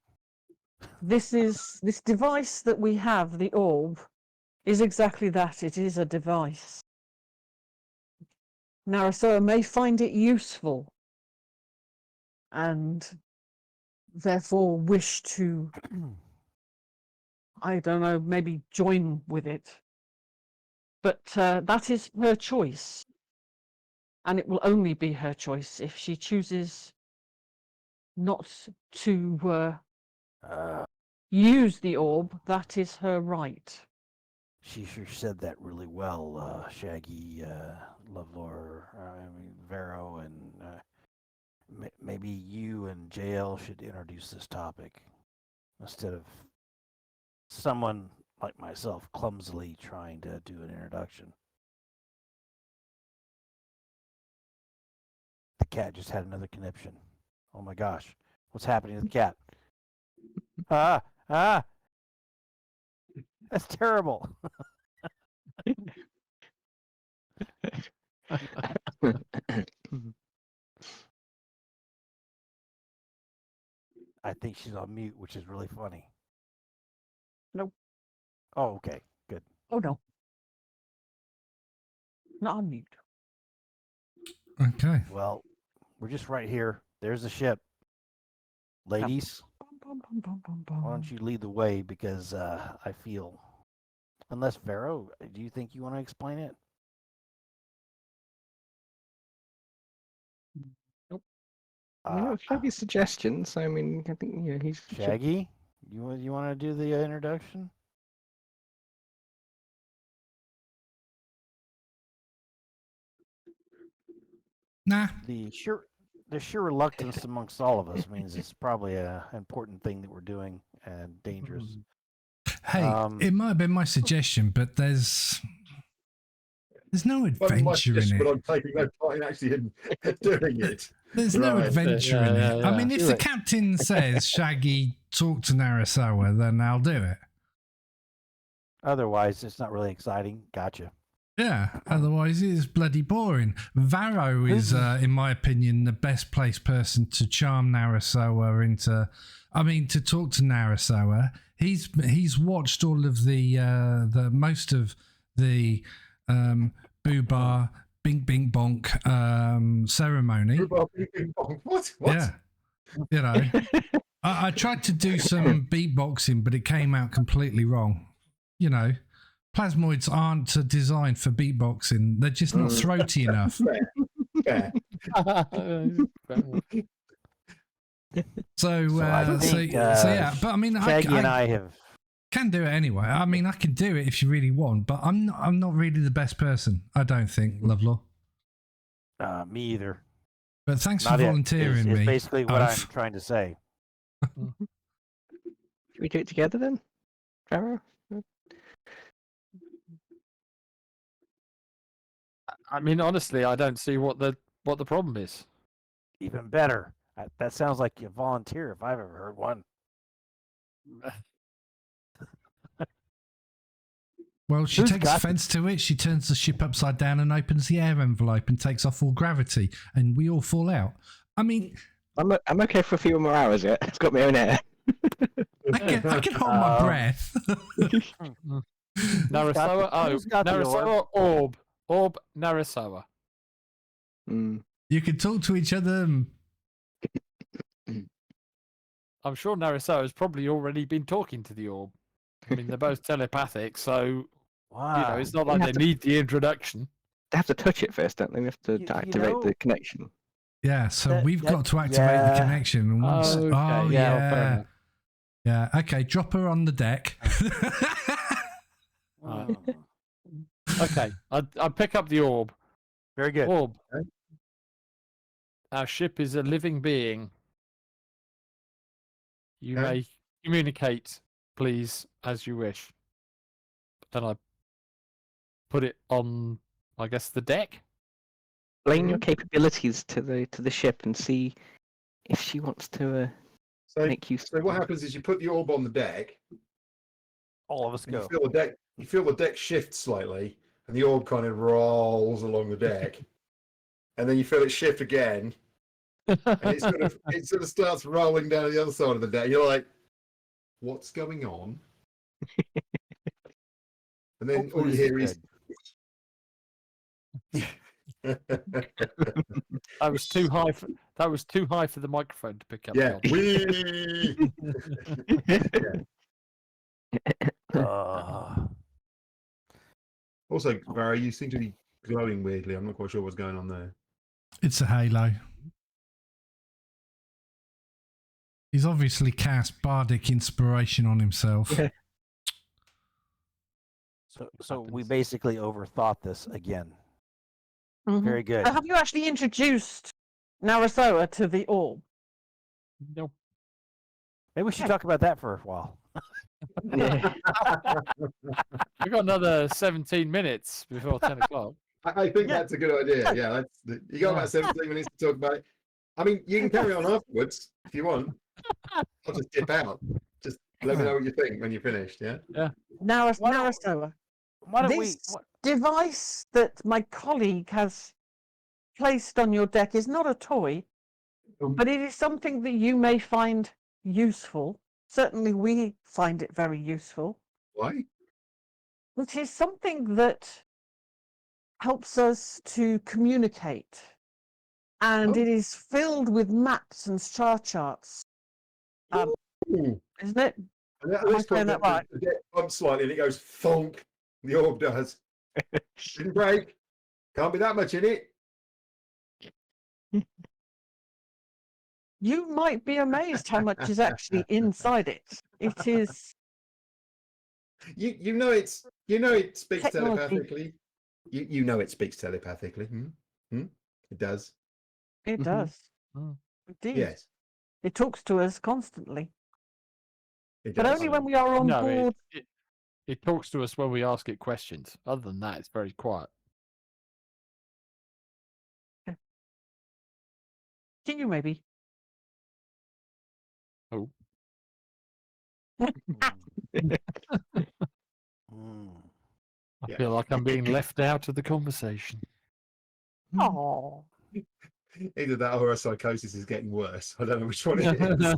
This device that we have, the orb, is exactly that. It is a device. Narisoa may find it useful and therefore wish to, I don't know, maybe join with it. But that is her choice. And it will only be her choice if she chooses not to use the orb. That is her right. She sure said that really well, Shaggy, Lovlaw, Varo, and maybe you and JL should introduce this topic instead of someone like myself clumsily trying to do an introduction. The cat just had another conniption. Oh my gosh. What's happening to the cat? That's terrible. I think she's on mute, which is really funny. Nope. Oh, okay. Good. Oh, no. Not on mute. Okay. Well, we're just right here. There's the ship. Ladies, why don't you lead the way because I feel... Unless, Varo, do you think you want to explain it? Nope. Shaggy's suggestions. I mean, I think he's Shaggy, you want to do the introduction? Nah. The sheer reluctance amongst all of us means it's probably an important thing that we're doing and dangerous. Hey, it might have been my suggestion, but there's no adventure in But it. I'm taking no part in actually doing it. There's no Right. adventure in it. I mean, if Do the it. captain says, Shaggy, talk to Narisoa, then I'll do it. Otherwise, it's not really exciting. Gotcha. Yeah, otherwise it is bloody boring. Varo is, in my opinion, the best placed person to charm Narisoa into... I mean, to talk to Narisoa. He's watched all of the most of the Boobar Bing Bing Bonk ceremony. What? Yeah. You know, I tried to do some beatboxing, but it came out completely wrong. You know, plasmoids aren't designed for beatboxing. They're just not throaty enough. Fair. So I think, yeah, but I mean, Shaggy and I have Can do it anyway. I mean, I can do it if you really want, but I'm not really the best person. I don't think, Lovelaw. Me either. But thanks Not for it, volunteering is me. basically what I'm Oaf. trying to say. Should we do it together then, Varo? I mean, honestly, I don't see what the problem is. Even better. That sounds like you volunteer if I've ever heard one. Well, she Who's takes got offence to it. She turns the ship upside down and opens the air envelope and takes off all gravity, and we all fall out. I mean, I'm okay for a few more hours yet. It's got my own air. I can hold my breath. Narisoa, who's got the Narisoa, Orb, Narisoa. Mm. You can talk to each other. I'm sure Narisoa has probably already been talking to the Orb. I mean, they're both telepathic, so Wow. it's not like they need the introduction. They have to touch it first, don't they? We have to You activate know- the connection. Yeah, so That- we've that- got to activate the yeah. connection. And once, Okay, oh, fair yeah. enough. Yeah, okay, drop her on the deck. Right. Okay, I pick up the Orb. Very good. Orb. Our ship is a living being. You Okay. may communicate, please, as you wish. Then I put it on, I guess, the deck. Explain your capabilities to the ship and see if she wants to So, make use. so what happens is you put the orb on the deck, All of us and you go. feel the deck. You feel the deck shift slightly, and the orb kind of rolls along the deck, and then you feel it shift again, and it sort of starts rolling down the other side of the deck. You're like, "What's going on?" And then Hopefully all you this is hear is. That was too high. That was too high for the microphone to pick up. Yeah. John. Whee! Also, Varo, you seem to be glowing weirdly. I'm not quite sure what's going on there. It's a halo. He's obviously cast bardic inspiration on himself. Yeah. So we basically overthought this again. Mhm. Very good. Have you actually introduced Narisoa to the orb? Nope. Maybe we should talk about that for a while. Yeah. We've got another 17 minutes before 10 o'clock. I think that's a good idea. Yeah, you got about 17 minutes to talk about it. I mean, you can carry on afterwards if you want. I'll just dip out. Just let me know what you think when you're finished. Yeah. Narisoa. Why don't This device that my colleague has placed on your deck is not a toy, but it is something that you may find useful. Certainly, we find it very useful. Why? It is something that helps us to communicate, and Oh. it is filled with maps and star charts. Ooh. Isn't it? And at Am I this saying point, that right? the deck bumps slightly and it goes thonk. The orb does. Didn't break. Can't be that much in it. You might be amazed how much is actually inside it. It is You know it speaks Technology. telepathically. You know it speaks telepathically. It does. It Mhm. does. Mm. Indeed. Yes. It talks to us constantly. It But does. only when we are on No, board. it talks to us when we ask it questions. Other than that, it's very quiet. To you, maybe. Oh. I Yeah. feel like I'm being left out of the conversation. Oh. Either that or her psychosis is getting worse. I don't know which one it is.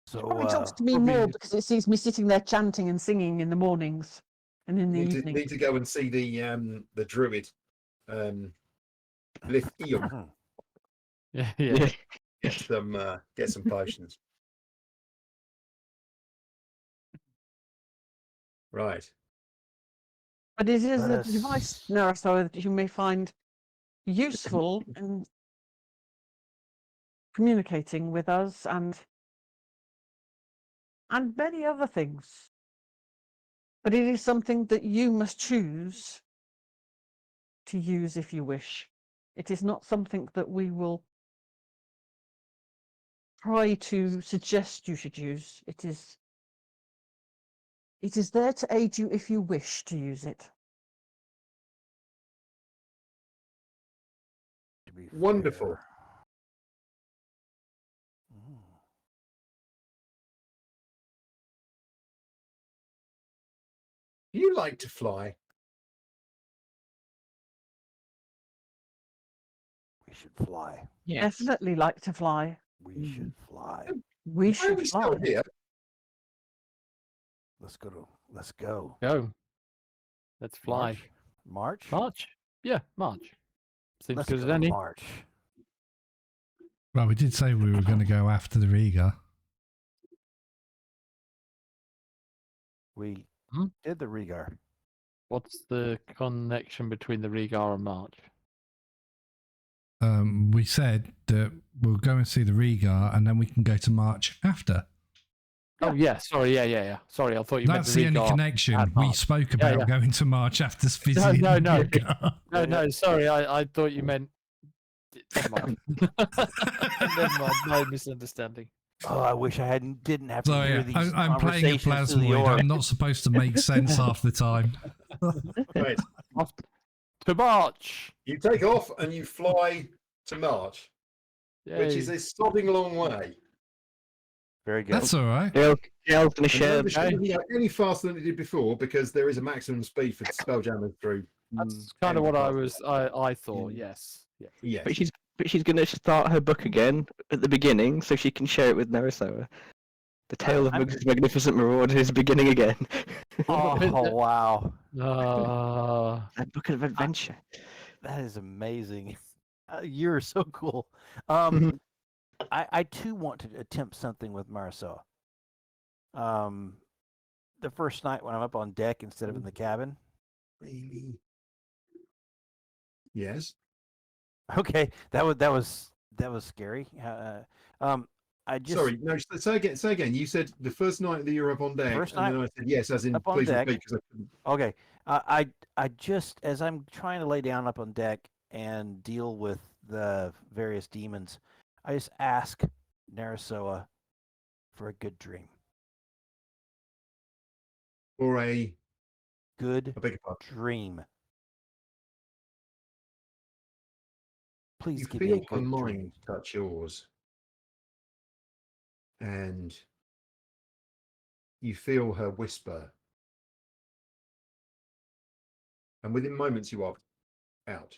So Probably talks to me probably- more because it sees me sitting there chanting and singing in the mornings and in the evening. Need to go and see the druid, Lithium. yeah. Get some potions. Right. But it is a Yes. device, Narisoa, that you may find useful in communicating with us and and many other things. But it is something that you must choose to use if you wish. It is not something that we will try to suggest you should use. It is there to aid you if you wish to use it. To be Wonderful. fair. Mm. You like to fly. We should fly. Yes. Definitely like to fly. We should fly. We Why are should we fly. still here? Let's go. Let's go. Go. Let's fly. March. March? Yeah, March. Seems Let's good go as to any. March. Well, we did say we were going to go after the Regar. We Hmm? did the Regar. What's the connection between the Regar and March? We said that we'll go and see the Regar, and then we can go to March after. Oh, yeah. Sorry. Yeah. Sorry, I thought you meant That's the the only Regar connection. at We March. spoke Yeah, about yeah. going to March after visiting no. the Regar. No, sorry. I thought you meant. Never mind. Never mind. My misunderstanding. Oh, I wish I didn't have to So hear yeah, these I'm playing a conversations through the plasmoid. orc. I'm not supposed to make sense half the time. Right. Off to March. You take off and you fly to March, which is Yay. a sodding long way. Very good. That's all right. Gail's gonna And share. remember, it doesn't go any faster than it did before because there is a maximum speed for Spelljammer through. That's kind of what I thought. Mm. Yes. Yeah. Yes. But she's gonna start her book again at the beginning, so she can share it with Narisoa. The Tale of I'm- Mug's Magnificent Marauder is beginning again. Oh, wow. A book of adventure. That is amazing. You're so cool. I too want to attempt something with Narisoa. The first night when I'm up on deck instead of in the cabin. Really? Yes. Okay, that was scary. I just Sorry. No. Say again. Say again. You said the first night that you were up on deck, First and then night I said yes, as in up on please deck. repeat because I couldn't. Okay. I just as I'm trying to lay down up on deck and deal with the various demons, I just ask Narisoa for a good dream. Or a. Good I beg your pardon. dream. Please You give me feel a her good mind dream. touch yours, and you feel her whisper, and within moments you are out.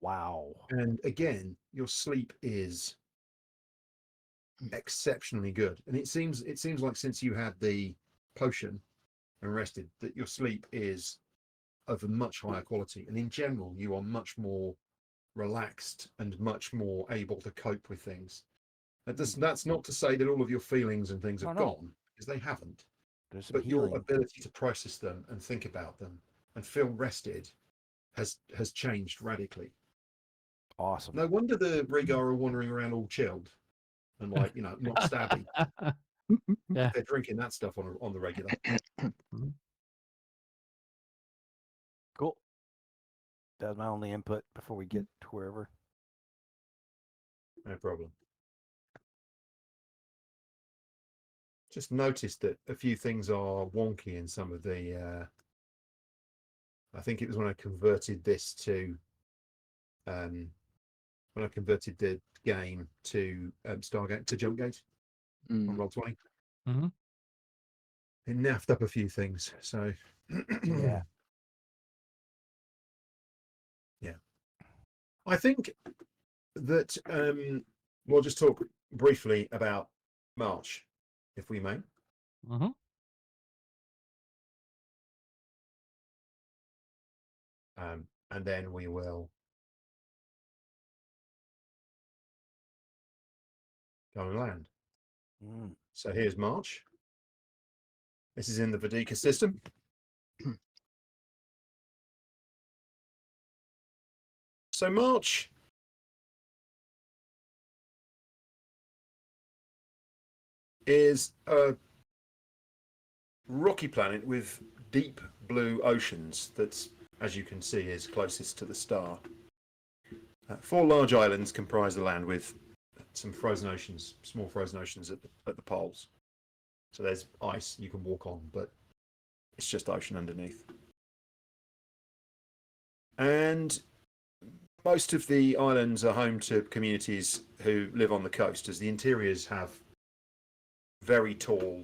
Wow. And again, your sleep is exceptionally good, and it seems like since you had the potion and rested, that your sleep is of a much higher quality, and in general, you are much more relaxed and much more able to cope with things. That's not to say that all of your feelings and things have No. gone, because they haven't. There's some But healing. your ability to process them and think about them and feel rested has changed radically. Awesome. No wonder the Regar are wandering around all chilled and not stabby. Yeah. They're drinking that stuff on the regular. Cool. That was my only input before we get to wherever. No problem. Just noticed that a few things are wonky in some of the. I think it was when I converted this to. When I converted the game to Stargate to Jumpgate on Roll20. Mhm. It naffed up a few things, so Yeah. yeah. I think that we'll just talk briefly about March, if we may. Mhm. And then we will go and land. Mm. So here's March. This is in the Vedika system. So March is a rocky planet with deep blue oceans that's, as you can see, is closest to the star. 4 large islands comprise the land with some frozen oceans, small frozen oceans at the poles. So there's ice you can walk on, but it's just ocean underneath. And most of the islands are home to communities who live on the coast, as the interiors have very tall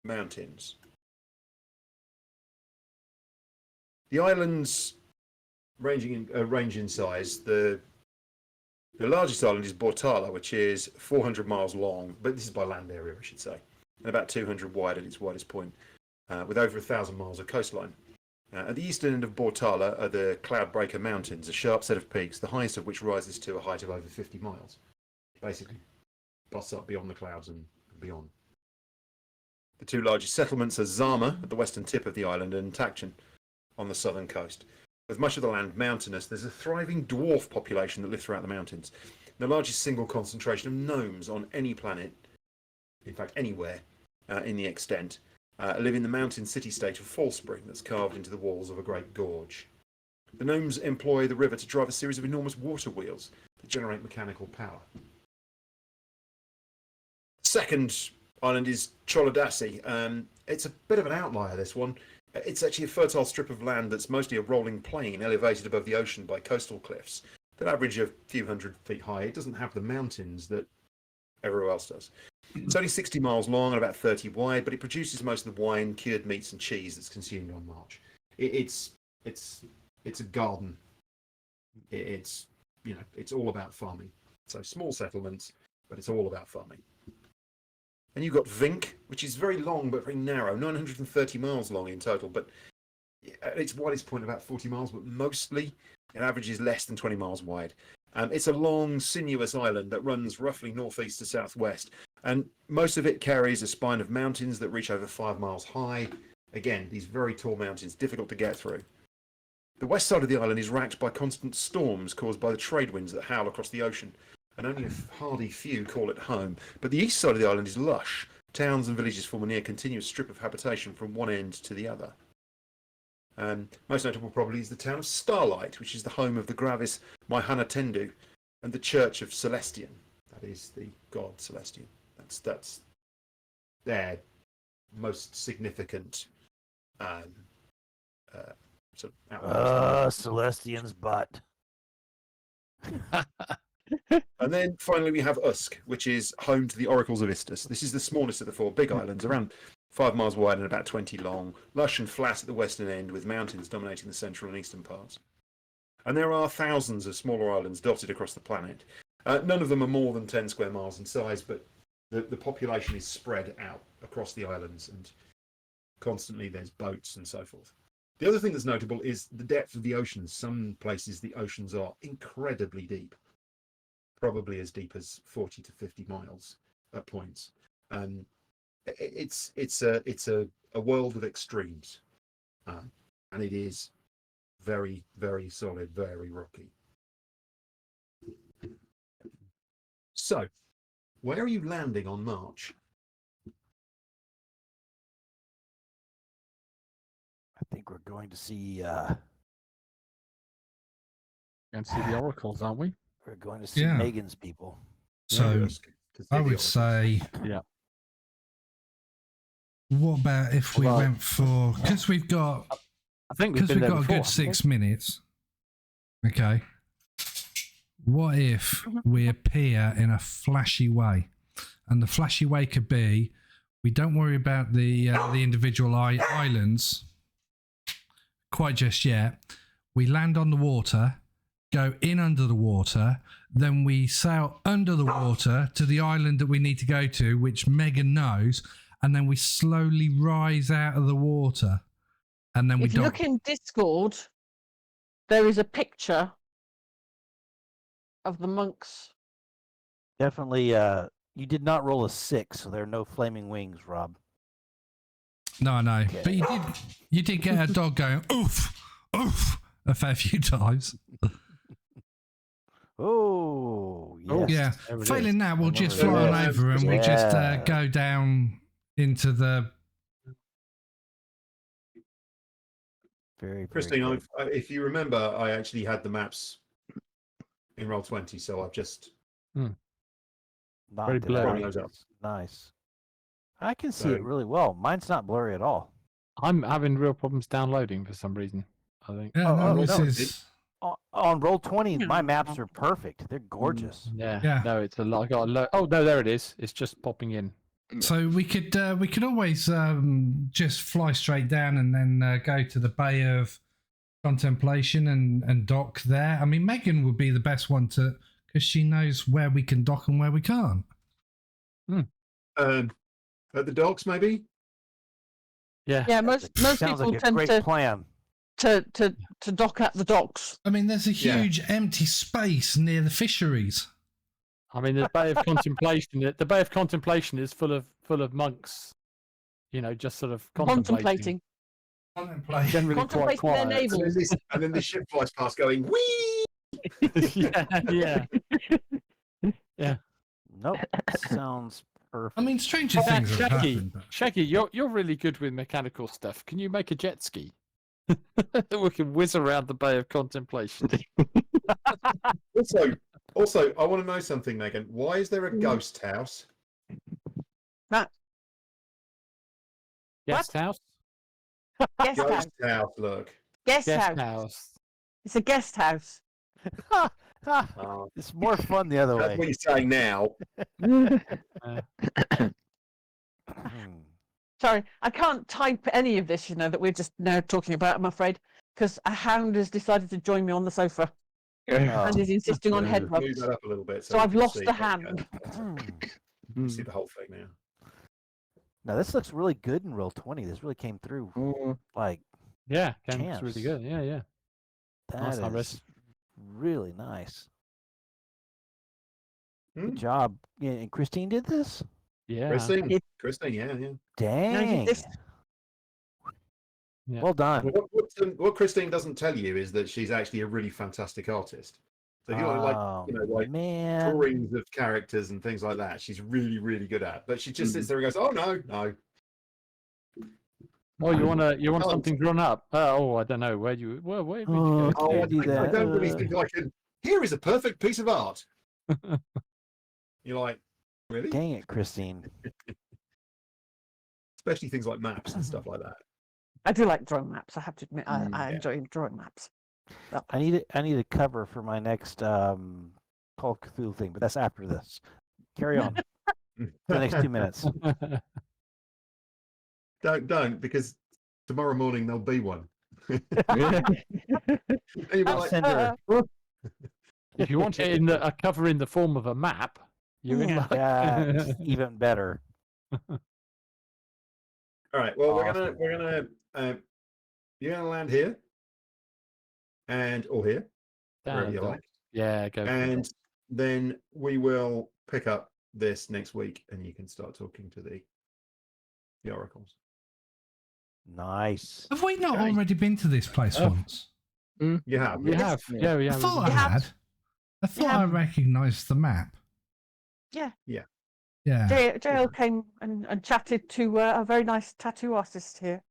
mountains. The islands range in size. The largest island is Bortala, which is 400 miles long, but this is by land area, I should say, and about 200 wide at its widest point, with over 1,000 miles of coastline. At the eastern end of Bortala are the Cloudbreaker Mountains, a sharp set of peaks, the highest of which rises to a height of over 50 miles. Basically, busts up beyond the clouds and beyond. The 2 largest settlements are Zama at the western tip of the island and Takchan on the southern coast. With much of the land mountainous, there's a thriving dwarf population that live throughout the mountains. The largest single concentration of gnomes on any planet, in fact anywhere in the extent, live in the mountain city-state of Fallspring that's carved into the walls of a great gorge. The gnomes employ the river to drive a series of enormous water wheels that generate mechanical power. The second island is Choladasi. It's a bit of an outlier, this one. It's actually a fertile strip of land that's mostly a rolling plain elevated above the ocean by coastal cliffs that average a few hundred feet high. It doesn't have the mountains that everywhere else does. It's only 60 miles long and about 30 wide, but it produces most of the wine, cured meats and cheese that's consumed on March. It's a garden. It's all about farming. So small settlements, but it's all about farming. And you've got Vink, which is very long but very narrow, 930 miles long in total, but at its widest point about 40 miles, but mostly it averages less than 20 miles wide. It's a long, sinuous island that runs roughly northeast to southwest, and most of it carries a spine of mountains that reach over 5 miles high. Again, these very tall mountains, difficult to get through. The west side of the island is racked by constant storms caused by the trade winds that howl across the ocean, and only a hardy few call it home. But the east side of the island is lush. Towns and villages form a near continuous strip of habitation from one end to the other. Most notable probably is the town of Starlight, which is the home of the Gravis Maihanatendu and the Church of Celestian. That is the god Celestian. That's their most significant sort of Celestian's butt. And then finally we have Usk, which is home to the Oracles of Istus. This is the smallest of the 4 big islands, around 5 miles wide and about 20 long, lush and flat at the western end with mountains dominating the central and eastern parts. And there are thousands of smaller islands dotted across the planet. None of them are more than 10 square miles in size, but the population is spread out across the islands, and constantly there's boats and so forth. The other thing that's notable is the depth of the oceans. Some places the oceans are incredibly deep, probably as deep as 40 to 50 miles at points. It's a world of extremes, and it is very, very solid, very rocky. So, where are you landing on March? I think we're going to see. And see the oracles, aren't we? We're going to see Yeah. Megan's people. So I would Oracles. say, Yeah. what about if we Well, went for, because we've got I think we've because been we've there got a before. good 6 minutes. Okay. What if we appear in a flashy way? And the flashy way could be, we don't worry about the individual islands quite just yet. We land on the water, go in under the water, then we sail under the water to the island that we need to go to, which Megan knows, and then we slowly rise out of the water. And then we If you look in Discord, there is a picture of the monks. Definitely. You did not roll a 6, so there are no flaming wings, Rob. No, I know. Okay. But you did get a dog going, oof, oof, a fair few times. Oh, Oh, yes. Yeah. there it Failing is. that, we'll just Remember fly on that. over and we just Yeah. go down into the. Very, very Christine, good. if you remember, I actually had the maps in Roll20, so I've just Not Very that blurry. those up. Nice. I can see So- it really well. Mine's not blurry at all. I'm having real problems downloading for some reason. I think. Yeah, Oh, no, oh, this no, is. On Roll20, my maps are perfect. They're gorgeous. Yeah. Yeah. No, it's a lot. I got a low. Oh no, there it is. It's just popping in. So we could always just fly straight down and then go to the Bay of Contemplation and dock there. I mean, Megan would be the best one to, because she knows where we can dock and where we can't. At the docks, maybe? Yeah. Yeah, most Sounds people like a tend great plan. to dock at the docks. I mean, there's a Yeah. huge empty space near the fisheries. I mean, the Bay of Contemplation. The Bay of Contemplation is full of monks. You know, just sort of contemplating. Generally quite Contemplating their quiet. navels. And then this ship flies past going, whee! yeah. Nope. Sounds perfect. I mean, stranger things have Shaggy, happened. But... Shaggy, you're really good with mechanical stuff. Can you make a jet ski? We can whiz around the Bay of Contemplation. Also, I want to know something, Megan. Why is there a ghost house? Guest house. Guest house. Ghost house, look. Guest Guest house. house. It's a guest house. Oh, It's more fun the other that's way. what you're saying now. Sorry, I can't type any of this, that we're just now talking about, I'm afraid, because a hound has decided to join me on the sofa and is insisting on head Move rubs. that up a little bit. So we I've can lost see. the There you hand. go. You see the whole thing now. Now this looks really good in Roll20. This really came through. Like Yeah, it's really Champs. good. Yeah. Nice, that Iris. is really nice. Hmm? Good job. Yeah, and Christine did this. Yeah. Christine, yeah. Dang. this- Yeah. Well done. Well, what Christine doesn't tell you is that she's actually a really fantastic artist. So if you want to like man. drawings of characters and things like that, she's really, really good at. But she just sits there and goes, "Oh no." Oh, you want Oh. something drawn up? Oh, I don't know. Where would you Oh, go? can't do I that. don't really think I can. Here is a perfect piece of art. You're like, really? Dang it, Christine. Especially things like maps and stuff like that. I do like drawing maps. I have to admit, I enjoy drawing maps. I need a cover for my next Call of Cthulhu thing, but that's after this. Carry on for the next 2 minutes. Don't, because tomorrow morning there'll be one. And you'll be I'll like, send her. If you want it in a cover in the form of a map, you're in luck. Yeah, even better. all right. Well, Awesome. you're gonna land here, or here, wherever Damn, you like, Yeah, go. for it. and then we will pick up this next week, and you can start talking to the oracles. Nice. Have we not Okay. already been to this place Oh. once? You have, We yes. have. Yeah, we I have. thought I have. had. I thought I recognised the map. Yeah. Yeah. Yeah. JL came and chatted to a very nice tattoo artist here.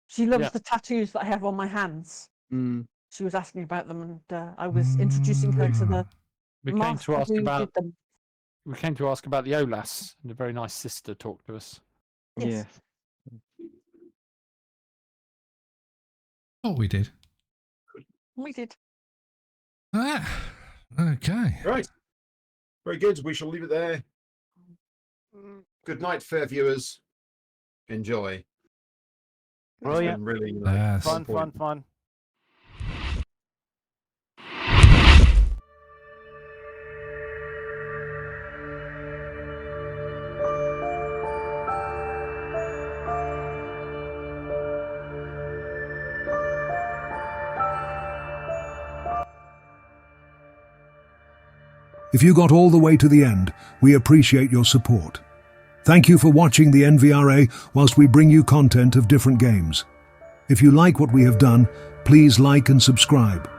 She loves Yeah. the tattoos that I have on my hands. Mm. She was asking about them, and I was introducing her to the We came master to ask who about. did them. We came to ask about the Olas, and a very nice sister talked to us. Yes. Thought we did. We did. Ah, okay. Right. Very good. We shall leave it there. Good night, fair viewers. Enjoy. It's Brilliant. been really Yes. Fun. If you got all the way to the end, we appreciate your support. Thank you for watching the NVRA whilst we bring you content of different games. If you like what we have done, please like and subscribe.